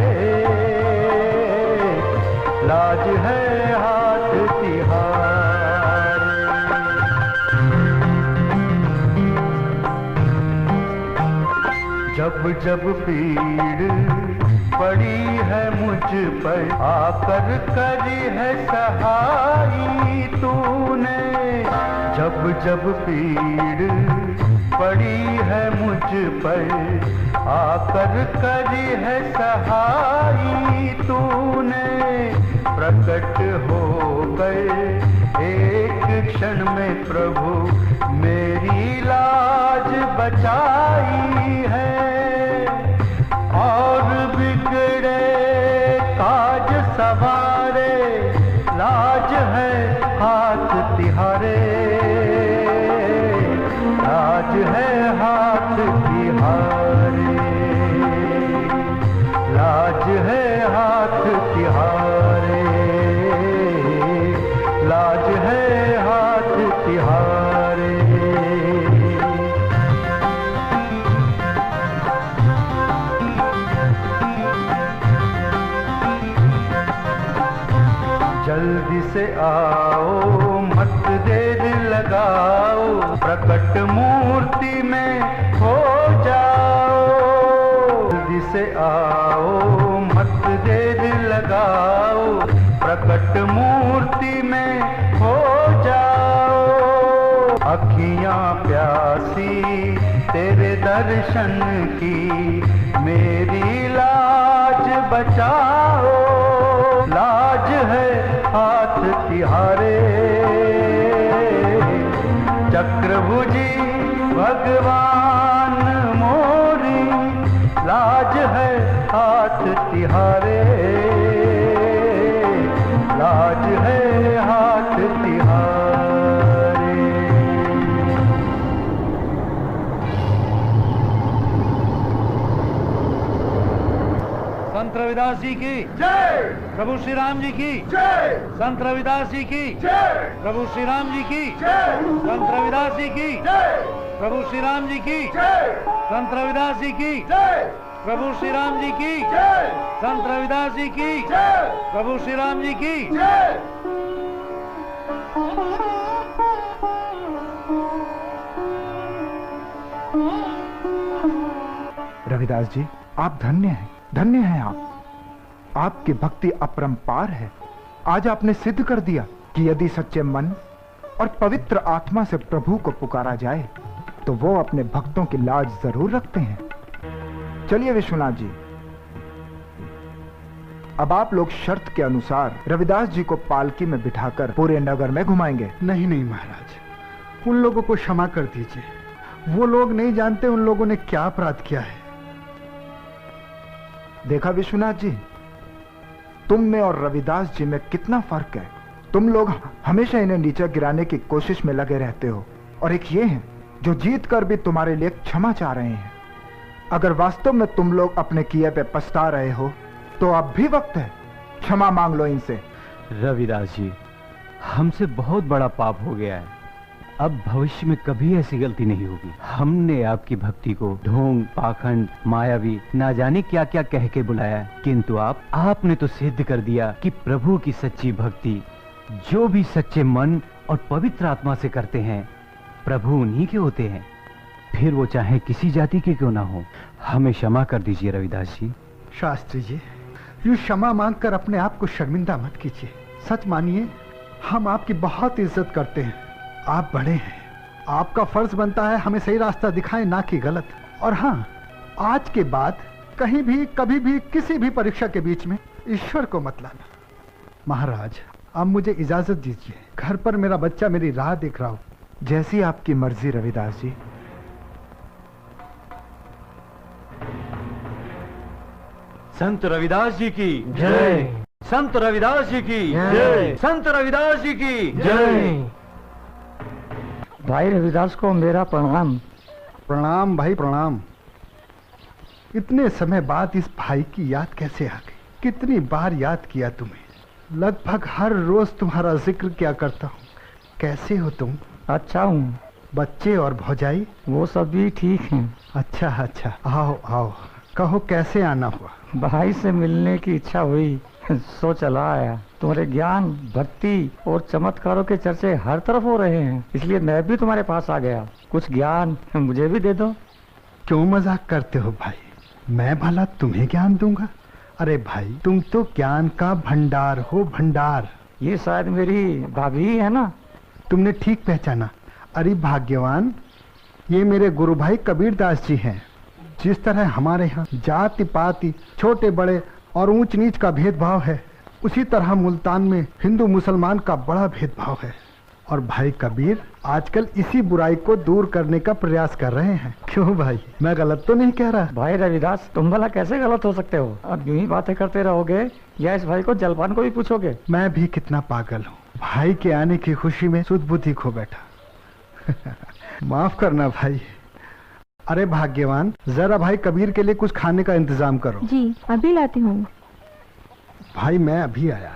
लाज है हाथ तिहारे। जब जब पीड़ पड़ी है मुझ पर, आकर करी है सहाई तूने। जब जब पीड़ पड़ी है मुझ पर, आकर करी है सहाई तूने। प्रकट हो गए एक क्षण में प्रभु, मेरी लाज बचाई है। और बिगड़े काज सवारे, लाज है हाथ तिहारे, लाज है हाथ तिहारे, लाज है हाथ तिहारे, लाज है हाथ तिहारे। जल्दी से आओ, मत देर लगाओ, प्रकट मूर्ति में हो जाओ। जल्दी से आओ, मत देर लगाओ, प्रकट मूर्ति में हो जाओ। अखियां प्यासी तेरे दर्शन की, मेरी लाज बचाओ, लाज है हाथ तिहारे। चक्रभुजी भगवान मोरी, लाज है हाथ तिहारे, लाज है हाथ तिहारे। संत रविदास जी की जय, प्रभु श्री राम जी की जय, संत रविदास जी की जय, प्रभु श्री राम जी की जय, संत रविदास जी की जय, प्रभु श्री राम जी की जय, संत रविदास जी की जय, प्रभु श्री राम जी की जय, संत रविदास जी की जय, प्रभु श्री राम जी की जय। रविदास जी, आप धन्य हैं, धन्य हैं आप। आपकी भक्ति अपरंपार है। आज आपने सिद्ध कर दिया कि यदि सच्चे मन और पवित्र आत्मा से प्रभु को पुकारा जाए तो वो अपने भक्तों की लाज जरूर रखते हैं। चलिए विश्वनाथ जी, अब आप लोग शर्त के अनुसार रविदास जी को पालकी में बिठाकर पूरे नगर में घुमाएंगे। नहीं नहीं महाराज, उन लोगों को क्षमा कर दीजिए। वो लोग नहीं जानते उन लोगों ने क्या अपराध किया है। देखा विश्वनाथ जी, तुम में और रविदास जी में कितना फर्क है। तुम लोग हमेशा इन्हें नीचे गिराने की कोशिश में लगे रहते हो, और एक ये हैं जो जीत कर भी तुम्हारे लिए क्षमा चाह रहे हैं। अगर वास्तव में तुम लोग अपने किए पे पछता रहे हो तो अब भी वक्त है, क्षमा मांग लो इनसे। रविदास जी, हमसे बहुत बड़ा पाप हो गया है। अब भविष्य में कभी ऐसी गलती नहीं होगी। हमने आपकी भक्ति को ढोंग, पाखंड, मायावी, ना जाने क्या क्या कह के बुलाया, किंतु आपने तो सिद्ध कर दिया कि प्रभु की सच्ची भक्ति जो भी सच्चे मन और पवित्र आत्मा से करते हैं, प्रभु उन्हीं के होते हैं, फिर वो चाहे किसी जाति के क्यों ना हो। हमें क्षमा कर दीजिए रविदास जी। शास्त्री जी, यूं क्षमा मांगकर अपने आप को शर्मिंदा मत कीजिए। सच मानिए, हम आपकी बहुत इज्जत करते हैं। आप बड़े हैं, आपका फर्ज बनता है हमें सही रास्ता दिखाएं, ना कि गलत। और हाँ, आज के बाद कहीं भी कभी भी किसी भी परीक्षा के बीच में ईश्वर को मत लाना। महाराज, अब मुझे इजाजत दीजिए, घर पर मेरा बच्चा मेरी राह देख रहा हो। जैसी आपकी मर्जी रविदास जी। संत रविदास जी की जय, संत रविदास जी की जय, संत रविदास जी की जय। भाई रविदास को मेरा प्रणाम। प्रणाम भाई प्रणाम। इतने समय बाद इस भाई की याद कैसे आ गई? कितनी बार याद किया तुम्हें, लगभग हर रोज तुम्हारा जिक्र क्या करता हूँ। कैसे हो तुम? अच्छा हूँ। बच्चे और भौजाई? वो सब भी ठीक हैं। अच्छा अच्छा, आओ आओ, कहो कैसे आना हुआ? भाई से मिलने की इच्छा हुई सो चला आया। तुम्हारे ज्ञान, भक्ति और चमत्कारों के चर्चे हर तरफ हो रहे हैं, इसलिए मैं भी तुम्हारे पास आ गया। कुछ ज्ञान मुझे भी दे दो। क्यों मजाक करते हो भाई? मैं भला तुम्हें ज्ञान दूंगा? अरे भाई, तुम तो ज्ञान का भंडार हो, भंडार। ये शायद मेरी भाभी है ना? तुमने ठीक पहचाना। अरे भाग्यवान, ये मेरे गुरु भाई कबीर दास जी हैं। जिस तरह हमारे यहाँ जाति पाति, छोटे बड़े और ऊंच नीच का भेदभाव है, उसी तरह मुल्तान में हिंदू मुसलमान का बड़ा भेदभाव है। और भाई कबीर आजकल इसी बुराई को दूर करने का प्रयास कर रहे हैं। क्यों भाई, मैं गलत तो नहीं कह रहा? भाई रविदास, तुम भला कैसे गलत हो सकते हो? अब यूं ही बातें करते रहोगे या इस भाई को जलपान को भी पूछोगे? मैं भी कितना पागल हूँ, भाई के आने की खुशी में सुध बुद्धि खो बैठा। माफ करना भाई। अरे भाग्यवान, जरा भाई कबीर के लिए कुछ खाने का इंतजाम करो। जी, अभी लाती हूँ। भाई मैं अभी आया।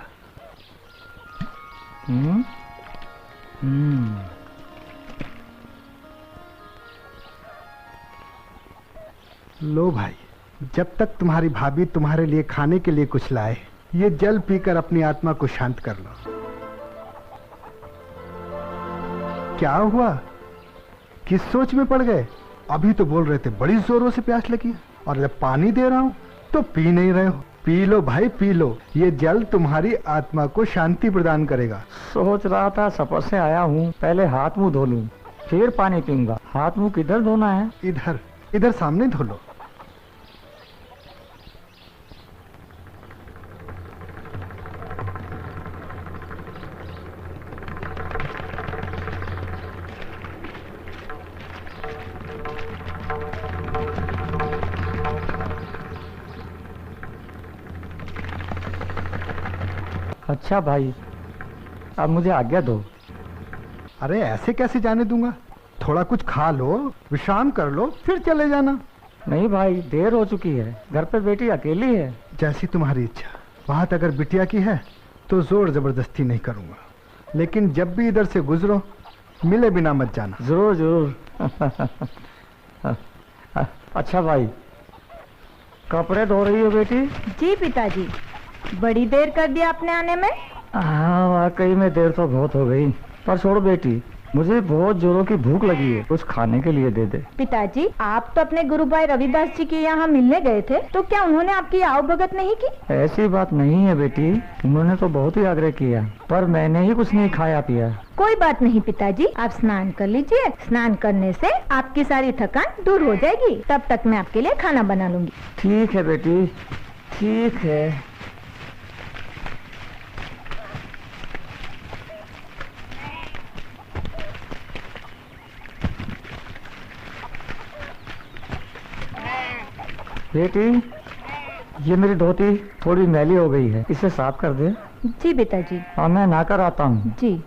लो भाई, जब तक तुम्हारी भाभी तुम्हारे लिए खाने के लिए कुछ लाए, ये जल पीकर अपनी आत्मा को शांत कर लो। क्या हुआ? किस सोच में पड़ गए? अभी तो बोल रहे थे बड़ी जोरों से प्यास लगी, और जब पानी दे रहा हूं तो पी नहीं रहे हो। पी लो भाई, पी लो, ये जल तुम्हारी आत्मा को शांति प्रदान करेगा। सोच रहा था सफर से आया हूँ, पहले हाथ मुंह धो लूं। फिर पानी पीऊंगा। हाथ मुंह किधर धोना है? इधर इधर सामने धो लो। अच्छा भाई, अब मुझे आज्ञा दो। अरे ऐसे कैसे जाने दूंगा? थोड़ा कुछ खा लो, विश्राम कर लो, फिर चले जाना। नहीं भाई, देर हो चुकी है, घर पे बेटी अकेली है। जैसी तुम्हारी इच्छा। बात अगर बिटिया की है तो जोर जबरदस्ती नहीं करूंगा, लेकिन जब भी इधर से गुजरो मिले बिना मत जाना। जरूर जरूर। अच्छा भाई, कपड़े धो रही हो बेटी? जी पिताजी, बड़ी देर कर दी आपने आने में। हाँ वाकई में देर तो बहुत हो गई, पर छोड़ बेटी, मुझे बहुत जोरों की भूख लगी है, कुछ खाने के लिए दे दे। पिताजी, आप तो अपने गुरु भाई रविदास जी के यहाँ मिलने गए थे, तो क्या उन्होंने आपकी आवभगत नहीं की? ऐसी बात नहीं है बेटी, उन्होंने तो बहुत ही आग्रह किया, पर मैंने ही कुछ नहीं खाया पिया। कोई बात नहीं पिताजी, आप स्नान कर लीजिए। स्नान करने से आपकी सारी थकान दूर हो जाएगी। तब तक मैं आपके लिए खाना बना लूंगी। ठीक है बेटी, ठीक है। बेटी, ये मेरी धोती थोड़ी मैली हो गई है, इसे साफ कर दे। जी पिताजी। हाँ, मैं नहाकर आता हूँ। जी।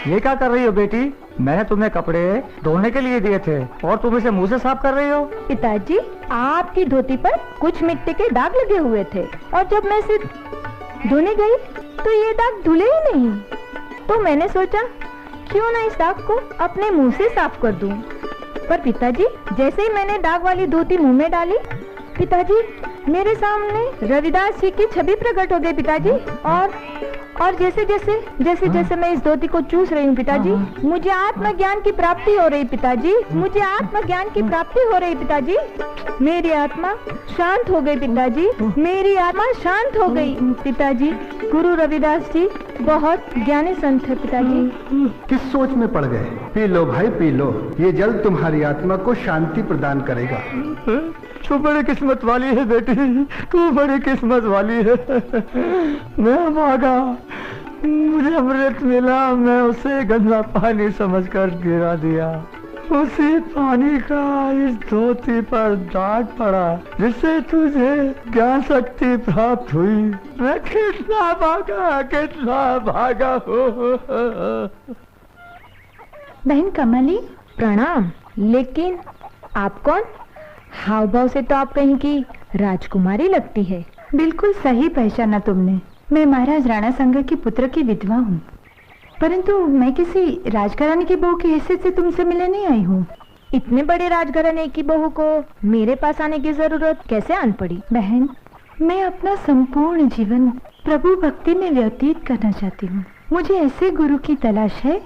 ये क्या कर रही हो बेटी? मैंने तुम्हें कपड़े धोने के लिए दिए थे और तुम इसे मुंह से साफ कर रही हो। पिताजी, आपकी धोती पर कुछ मिट्टी के दाग लगे हुए थे और जब मैं इसे धोने गई तो ये दाग धुले ही नहीं। तो मैंने सोचा क्यों ना इस दाग को अपने मुंह से साफ कर दूं। पर पिताजी, जैसे ही मैंने दाग वाली धोती मुंह में डाली, पिताजी, मेरे सामने रविदास जी की छवि प्रकट हो गई पिताजी। और जैसे जैसे मैं इस धोती को चूस रही हूँ पिताजी, मुझे आत्मज्ञान की प्राप्ति हो रही पिताजी। मुझे आत्मज्ञान की प्राप्ति हो रही पिताजी। मेरी आत्मा शांत हो गई पिताजी। मेरी आत्मा शांत हो गई पिताजी। गुरु रविदास जी बहुत ज्ञानी संत है पिताजी। किस सोच में पड़ गए? पी लो भाई, पी लो, ये जल तुम्हारी आत्मा को शांति प्रदान करेगा। तू बड़ी किस्मत वाली है बेटी, तू बड़ी किस्मत वाली है। मैं भागा, मुझे अमृत मिला, मैं उसे गंदा पानी समझकर गिरा दिया। उसी पानी का इस धोती पर दाग पड़ा जिससे तुझे ज्ञान शक्ति प्राप्त हुई। मैं कितना भागा हो। बहन कमली, प्रणाम। लेकिन आप कौन? हाव भाव से तो आप कहीं की राजकुमारी लगती है। बिल्कुल सही पहचाना तुमने। मैं महाराज राणा संघ की पुत्र की विधवा हूँ, परंतु मैं किसी राजघराने की बहू की हैसियत से तुमसे मिलने नहीं आई हूँ। इतने बड़े राजघराने की बहू को मेरे पास आने की जरूरत कैसे आन पड़ी? बहन, मैं अपना संपूर्ण जीवन प्रभु भक्ति में व्यतीत करना चाहती हूँ। मुझे ऐसे गुरु की तलाश है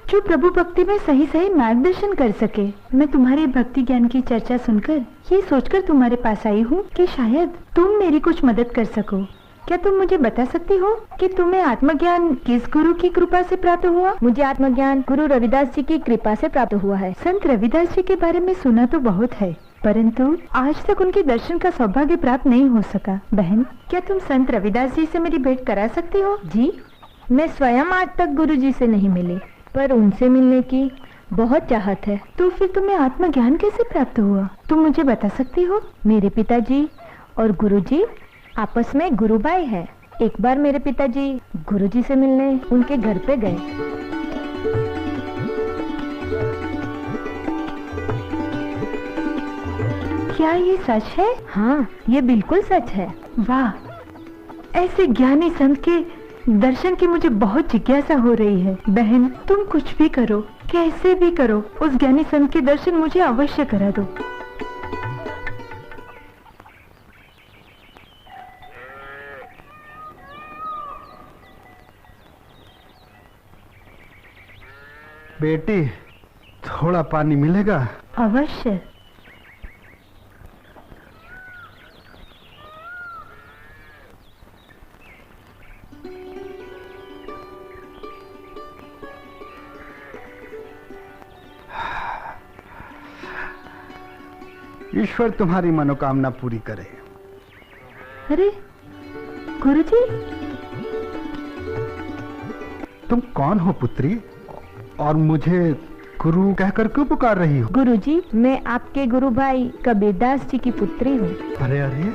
जो प्रभु भक्ति में सही सही मार्गदर्शन कर सके। मैं तुम्हारे भक्ति ज्ञान की चर्चा सुनकर ये सोचकर तुम्हारे पास आई हूँ कि शायद तुम मेरी कुछ मदद कर सको। क्या तुम मुझे बता सकती हो कि तुम्हें आत्मज्ञान किस गुरु की कृपा से प्राप्त हुआ? मुझे आत्मज्ञान गुरु रविदास जी की कृपा से प्राप्त हुआ है। संत रविदास जी के बारे में सुना तो बहुत है, परंतु आज तक उनके दर्शन का सौभाग्य प्राप्त नहीं हो सका। बहन, क्या तुम संत रविदास जी से मेरी भेंट करा सकती हो? जी, मैं स्वयं आज तक गुरु जी से नहीं मिली, पर उनसे मिलने की बहुत चाहत है। तो फिर तुम्हें आत्मज्ञान कैसे प्राप्त हुआ? तुम मुझे बता सकती हो? मेरे पिताजी और गुरुजी आपस में गुरु भाई है। एक बार मेरे पिताजी गुरुजी से मिलने उनके घर पे गए। क्या ये सच है? हाँ, ये बिल्कुल सच है। वाह, ऐसे ज्ञानी संत के दर्शन की मुझे बहुत जिज्ञासा हो रही है। बहन, तुम कुछ भी करो, कैसे भी करो, उस ज्ञानी संत के दर्शन मुझे अवश्य करा दो। बेटी, थोड़ा पानी मिलेगा? अवश्य। ईश्वर तुम्हारी मनोकामना पूरी करे। अरे गुरुजी, तुम कौन हो पुत्री, और मुझे गुरु कहकर क्यों पुकार रही हो? गुरुजी, मैं आपके गुरु भाई कबीरदास जी की पुत्री हूँ। अरे अरे,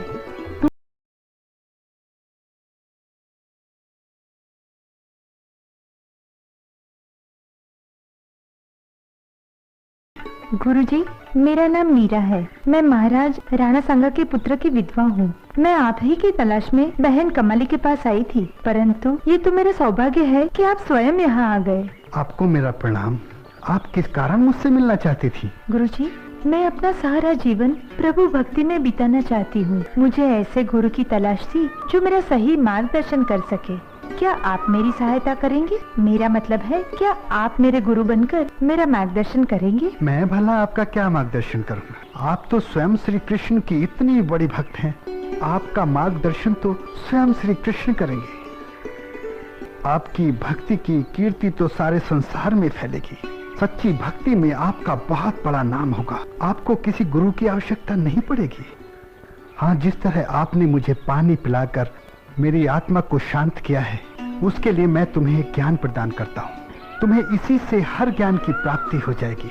गुरुजी, मेरा नाम मीरा है। मैं महाराज राणा सांगा के पुत्र की विधवा हूँ। मैं आप ही की तलाश में बहन कमली के पास आई थी, परंतु ये तो मेरा सौभाग्य है कि आप स्वयं यहाँ आ गए। आपको मेरा प्रणाम। आप किस कारण मुझसे मिलना चाहती थी? गुरुजी, मैं अपना सारा जीवन प्रभु भक्ति में बिताना चाहती हूँ। मुझे ऐसे गुरु की तलाश थी जो मेरा सही मार्गदर्शन कर सके। क्या आप मेरी सहायता करेंगे? मेरा मतलब है, क्या आप मेरे गुरु बनकर मेरा मार्गदर्शन करेंगे? मैं भला आपका क्या मार्गदर्शन करूँगा? आप तो स्वयं श्री कृष्ण की इतनी बड़ी भक्त हैं। आपका मार्गदर्शन तो स्वयं श्री कृष्ण करेंगे। आपकी भक्ति की कीर्ति तो सारे संसार में फैलेगी। सच्ची भक्ति में आपका बहुत बड़ा नाम होगा। आपको किसी गुरु की आवश्यकता नहीं पड़ेगी। हाँ, जिस तरह आपने मुझे पानी पिलाकर मेरी आत्मा को शांत किया है, उसके लिए मैं तुम्हें ज्ञान प्रदान करता हूँ। तुम्हें इसी से हर ज्ञान की प्राप्ति हो जाएगी।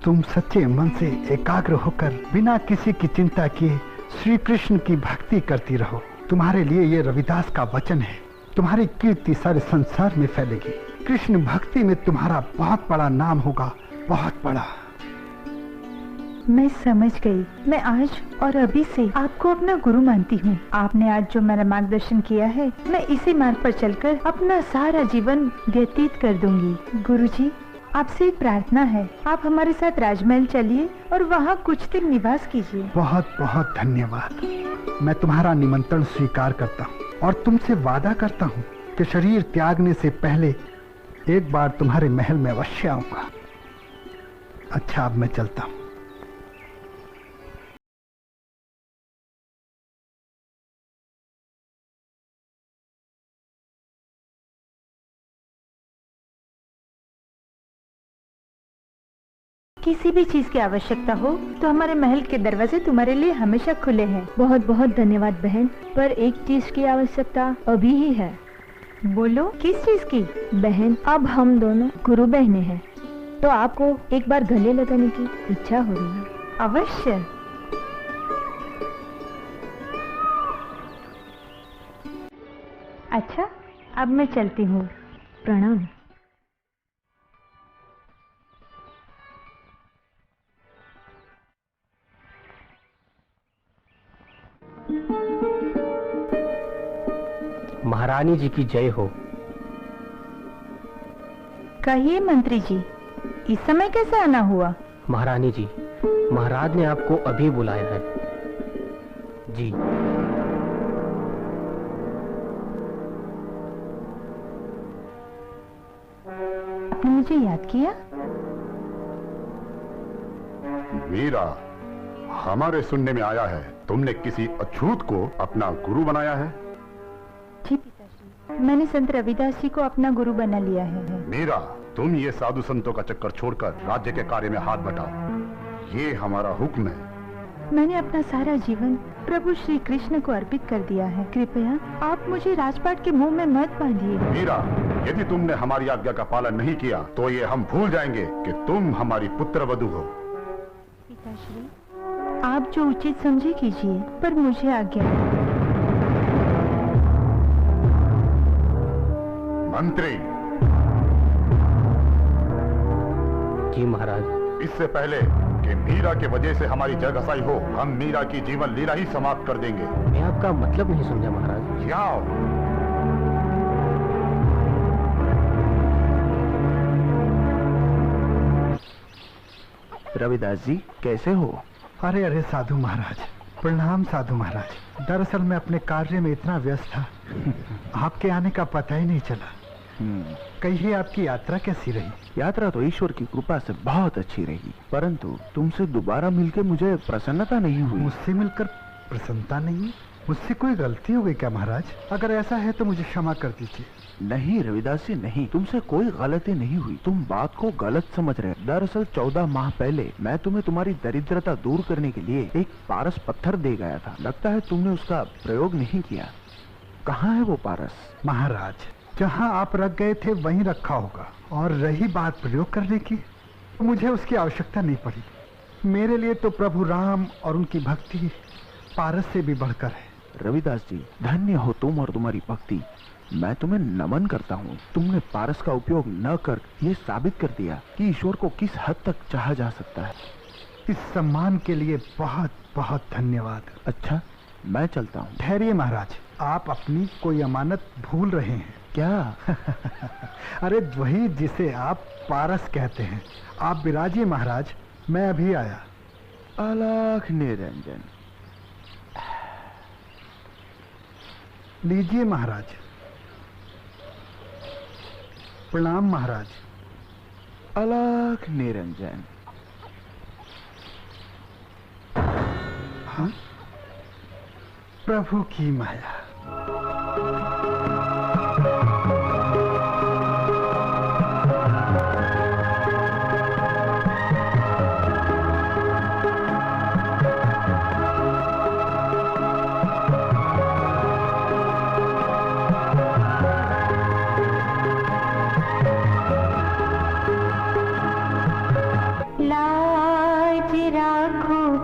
तुम सच्चे मन से एकाग्र होकर बिना किसी की चिंता किए श्री कृष्ण की भक्ति करती रहो। तुम्हारे लिए ये रविदास का वचन है। तुम्हारी कीर्ति सारे संसार में फैलेगी। कृष्ण भक्ति में तुम्हारा बहुत बड़ा नाम होगा, बहुत बड़ा। मैं समझ गई। मैं आज और अभी से आपको अपना गुरु मानती हूँ। आपने आज जो मेरा मार्गदर्शन किया है, मैं इसी मार्ग पर चलकर अपना सारा जीवन व्यतीत कर दूंगी। गुरुजी, आपसे एक प्रार्थना है, आप हमारे साथ राजमहल चलिए और वहाँ कुछ दिन निवास कीजिए। बहुत बहुत धन्यवाद। मैं तुम्हारा निमंत्रण स्वीकार करता हूँ और तुमसे वादा करता हूँ कि शरीर त्यागने से पहले एक बार तुम्हारे महल में अवश्य आऊंगा। अच्छा, अब मैं चलता हूँ। किसी भी चीज की आवश्यकता हो तो हमारे महल के दरवाजे तुम्हारे लिए हमेशा खुले हैं। बहुत बहुत धन्यवाद बहन, पर एक चीज की आवश्यकता अभी ही है। बोलो, किस चीज की? बहन, अब हम दोनों गुरु बहने हैं, तो आपको एक बार गले लगाने की इच्छा हो रही है। अवश्य। अच्छा, अब मैं चलती हूँ। प्रणाम। महारानी जी की जय हो। कहिए मंत्री जी, इस समय कैसे आना हुआ? महारानी जी, महाराज ने आपको अभी बुलाया है। जी। आपने मुझे याद किया? मीरा, हमारे सुनने में आया है तुमने किसी अछूत को अपना गुरु बनाया है। जी पिताजी, मैंने संत रविदास जी को अपना गुरु बना लिया है। मीरा, तुम ये साधु संतों का चक्कर छोड़कर राज्य के कार्य में हाथ बटाओ। ये हमारा हुक्म है। मैंने अपना सारा जीवन प्रभु श्री कृष्ण को अर्पित कर दिया है। कृपया आप मुझे राजपाट के मुंह में मत बांधिए। मीरा, यदि तुमने हमारी आज्ञा का पालन नहीं किया तो ये हम भूल जाएंगे कि तुम हमारी पुत्रवधू हो। पिताश्री, आप जो उचित समझे कीजिए, पर मुझे आज्ञा है। मंत्री, जी महाराज। इससे पहले कि मीरा के वजह से हमारी जग घसाई हो, हम मीरा की जीवन लीला ही समाप्त कर देंगे। मैं आपका मतलब नहीं समझा महाराज। जाओ। रविदास जी कैसे हो? अरे अरे साधु महाराज, प्रणाम साधु महाराज। दरअसल मैं अपने कार्य में इतना व्यस्त था, आपके आने का पता ही नहीं चला। कहिए आपकी यात्रा कैसी रही? यात्रा तो ईश्वर की कृपा से बहुत अच्छी रही, परंतु तुमसे दोबारा मिलकर मुझे प्रसन्नता नहीं हुई। मुझसे मिलकर प्रसन्नता नहीं? मुझसे कोई गलती हो गई क्या महाराज? अगर ऐसा है तो मुझे क्षमा कर दीजिए। नहीं रविदास जी नहीं, तुमसे कोई गलती नहीं हुई। तुम बात को गलत समझ रहे। दरअसल 14 माह पहले मैं तुम्हें तुम्हारी दरिद्रता दूर करने के लिए एक पारस पत्थर दे गया था। लगता है तुमने उसका प्रयोग नहीं किया। कहाँ है वो पारस? महाराज, जहाँ आप रख गए थे वहीं रखा होगा। और रही बात प्रयोग करने की, मुझे उसकी आवश्यकता नहीं पड़ी। मेरे लिए तो प्रभु राम और उनकी भक्ति पारस से भी बढ़कर है। रविदास जी, धन्य हो तुम और तुम्हारी भक्ति। मैं तुम्हें नमन करता हूँ। तुमने पारस का उपयोग न कर ये साबित कर दिया कि ईश्वर को किस हद तक चाहा जा सकता है। इस सम्मान के लिए बहुत बहुत धन्यवाद। अच्छा, मैं चलता हूँ। ठहरिए महाराज, आप अपनी कोई अमानत भूल रहे हैं। क्या? अरे वही जिसे आप पारस कहते हैं। आप विराजिए महाराज, मैं अभी आया। अलख निरंजन। लीजिए महाराज। प्रणाम महाराज। अलख निरंजन। हाँ? प्रभु की माया।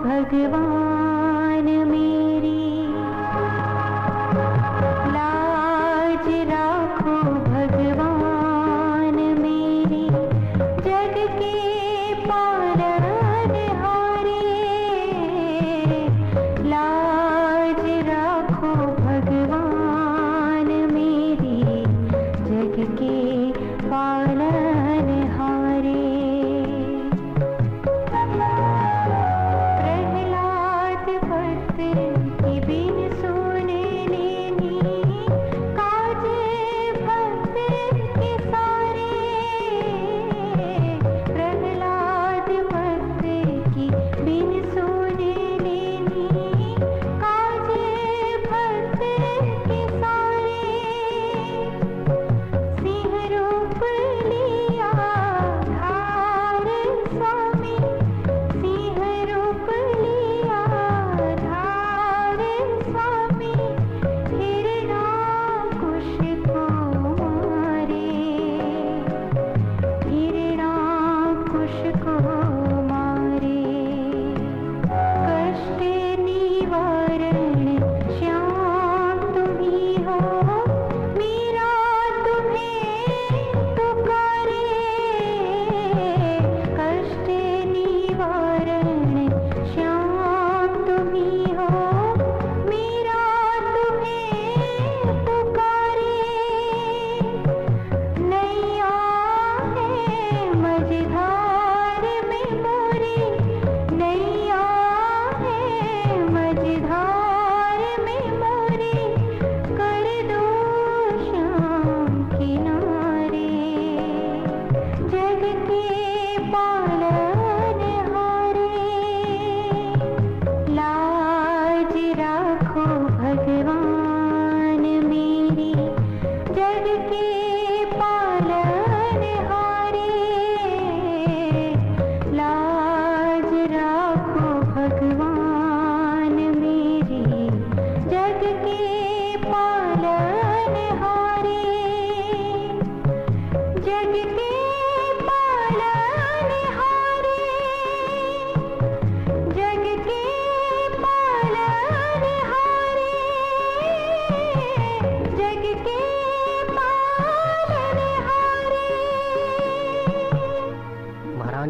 भगवान मेरी लाज राखो, भगवान मेरी जग के पालनहारे। लाज राखो भगवान मेरी जग के पालनहारे।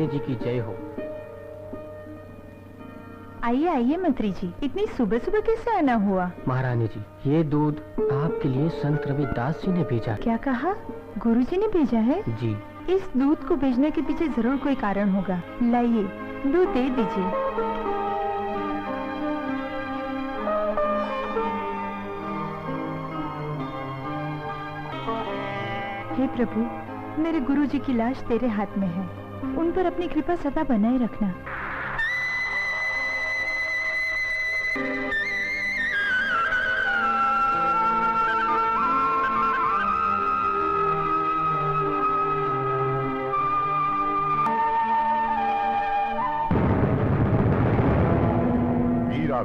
महारानी जी की जय हो। आइए आइए मंत्री जी, इतनी सुबह सुबह कैसे आना हुआ? महारानी जी, ये दूध आपके लिए संत रविदास जी ने भेजा। क्या कहा? गुरुजी ने भेजा है? जी। इस दूध को भेजने के पीछे जरूर कोई कारण होगा। लाइए, दूध दे दीजिए। हे प्रभु, मेरे गुरुजी की लाश तेरे हाथ में है, उन पर अपनी कृपा सदा बनाए रखना।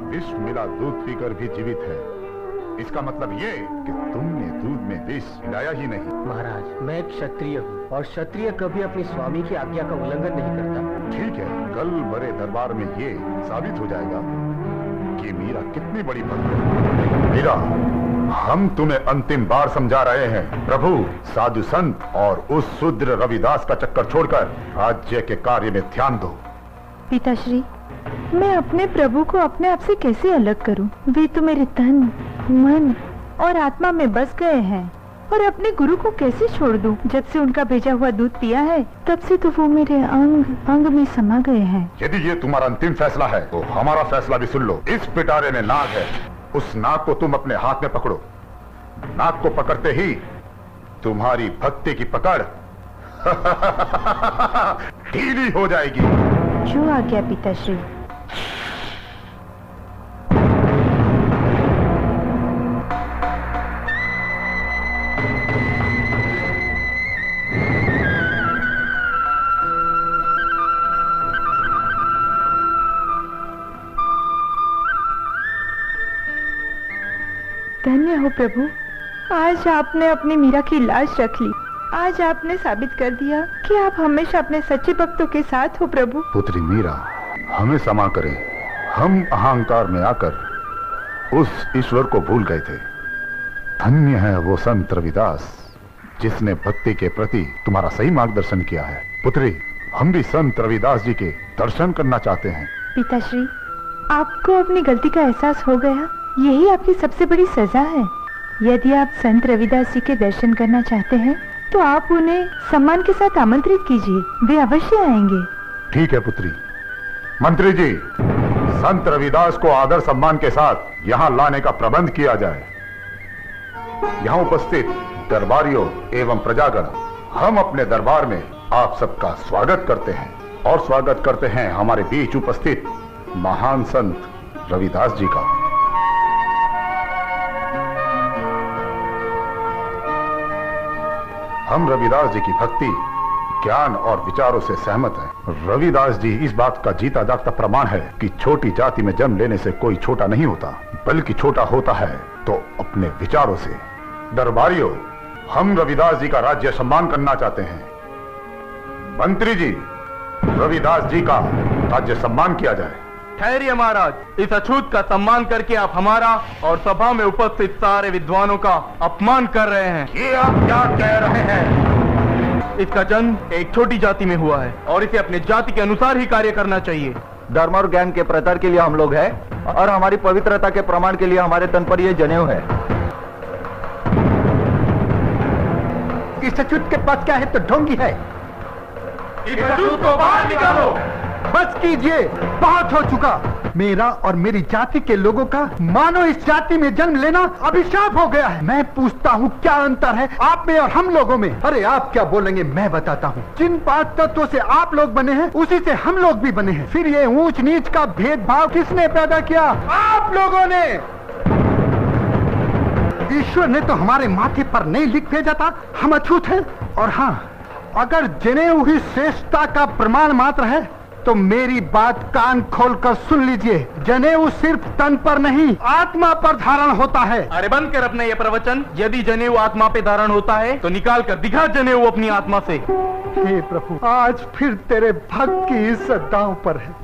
विष मिला दूध पीकर भी जीवित है। इसका मतलब ये कि तुमने दूध में विष मिलाया ही नहीं। महाराज, मैं एक क्षत्रिय हूँ और क्षत्रिय कभी अपने स्वामी की आज्ञा का उल्लंघन नहीं करता। ठीक है, कल बड़े दरबार में ये साबित हो जाएगा कि मीरा कितनी बड़ी भक्त है। मीरा, हम तुम्हें अंतिम बार समझा रहे हैं। प्रभु, साधु संत और उस शूद्र रविदास का चक्कर छोड़कर राज्य के कार्य में ध्यान दो। पिताश्री, मैं अपने प्रभु को अपने आप से कैसे अलग करूं? वे तो मेरे तन, मन और आत्मा में बस गए हैं, और अपने गुरु को कैसे छोड़ दूं? जब से उनका भेजा हुआ दूध पिया है, तब से तो वो मेरे अंग अंग में समा गए हैं। यदि ये तुम्हारा अंतिम फैसला है तो हमारा फैसला भी सुन लो। इस पिटारे में नाग है, उस नाग को तुम अपने हाथ में पकड़ो। नाग को पकड़ते ही तुम्हारी भक्ति की पकड़ ढीली हो जाएगी। जो आज्ञा पिताश्री। धन्य हो प्रभु, आज आपने अपनी मीरा की लाश रख ली। आज आपने साबित कर दिया कि आप हमेशा अपने सच्चे भक्तों के साथ हो प्रभु। पुत्री मीरा, हमें क्षमा करें, हम अहंकार में आकर उस ईश्वर को भूल गए थे। धन्य है वो संत रविदास जिसने भक्ति के प्रति तुम्हारा सही मार्गदर्शन किया है। पुत्री, हम भी संत रविदास जी के दर्शन करना चाहते हैं। पिताश्री, आपको अपनी गलती का एहसास हो गया, यही आपकी सबसे बड़ी सजा है। यदि आप संत रविदास जी के दर्शन करना चाहते हैं तो आप उन्हें सम्मान के साथ आमंत्रित कीजिए, वे अवश्य आएंगे। ठीक है पुत्री। मंत्री जी, संत रविदास को आदर सम्मान के साथ यहाँ लाने का प्रबंध किया जाए। यहाँ उपस्थित दरबारियों एवं प्रजागण, हम अपने दरबार में आप सबका स्वागत करते हैं और स्वागत करते हैं हमारे बीच उपस्थित महान संत रविदास जी का। हम रविदास जी की भक्ति, ज्ञान और विचारों से सहमत हैं। रविदास जी इस बात का जीता जागता प्रमाण है कि छोटी जाति में जन्म लेने से कोई छोटा नहीं होता, बल्कि छोटा होता है तो अपने विचारों से। दरबारियों, हम रविदास जी का राज्य सम्मान करना चाहते हैं। मंत्री जी, रविदास जी का राज्य सम्मान किया जाए। ठहरिए महाराज, इस अछूत का सम्मान करके आप हमारा और सभा में उपस्थित सारे विद्वानों का अपमान कर रहे हैं। ये आप क्या कह रहे हैं? इसका जन्म एक छोटी जाति में हुआ है और इसे अपने जाति के अनुसार ही कार्य करना चाहिए। धर्म और ज्ञान के प्रचार के लिए हम लोग हैं और हमारी पवित्रता के प्रमाण के लिए हमारे तन पर ये जनेऊ है। इस अछूत के पास क्या है तो ढोंगी है। इस अछूत को बाहर निकालो। बस कीजिए, बहुत हो चुका। मेरा और मेरी जाति के लोगों का मानो इस जाति में जन्म लेना अभिशाप हो गया है। मैं पूछता हूँ, क्या अंतर है आप में और हम लोगों में? अरे आप क्या बोलेंगे, मैं बताता हूँ। जिन 5 तत्वों से आप लोग बने हैं, उसी से हम लोग भी बने हैं। फिर ये ऊंच नीच का भेदभाव किसने पैदा किया? आप लोगों ने। ईश्वर ने तो हमारे माथे पर नहीं लिख भेजा था हम अछूत हैं। और हाँ, अगर जनेऊ ही श्रेष्ठता का प्रमाण मात्र है तो मेरी बात कान खोलकर सुन लीजिए। जनेऊ सिर्फ तन पर नहीं, आत्मा पर धारण होता है। अरे बंद कर अपना ये प्रवचन। यदि जनेऊ आत्मा पे धारण होता है तो निकाल कर दिखा जनेऊ अपनी आत्मा से। हे प्रभु, आज फिर तेरे भक्त की इज्जत दांव पर है।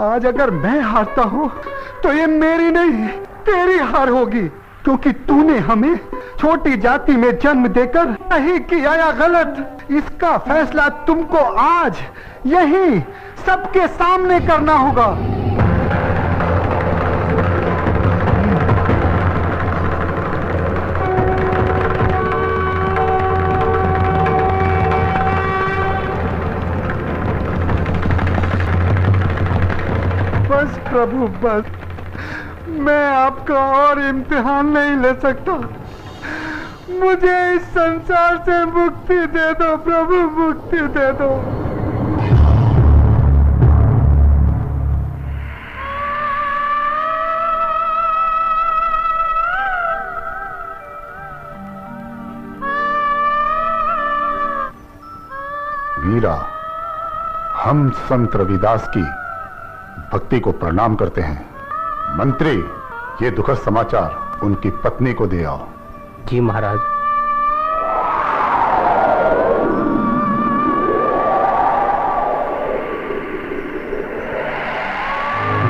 आज अगर मैं हारता हूँ तो ये मेरी नहीं, तेरी हार होगी, क्योंकि तूने हमें छोटी जाति में जन्म देकर सही किया या गलत, इसका फैसला तुमको आज यही सबके सामने करना होगा। बस प्रभु बस, मैं आपका और इम्तिहान नहीं ले सकता। मुझे इस संसार से मुक्ति दे दो प्रभु, मुक्ति दे दो। वीरा, हम संत रविदास की भक्ति को प्रणाम करते हैं। मंत्री, ये दुखद समाचार उनकी पत्नी को दे आओ। जी महाराज।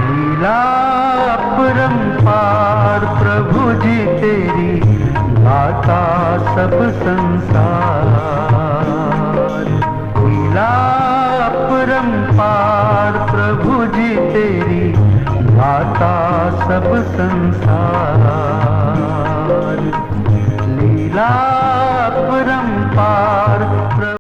लीला अपरंपार प्रभु जी तेरी, गाता सब संसार। लीला अपरंपार प्रभु जी तेरी, गाता सब संसार। लीला अपरंपार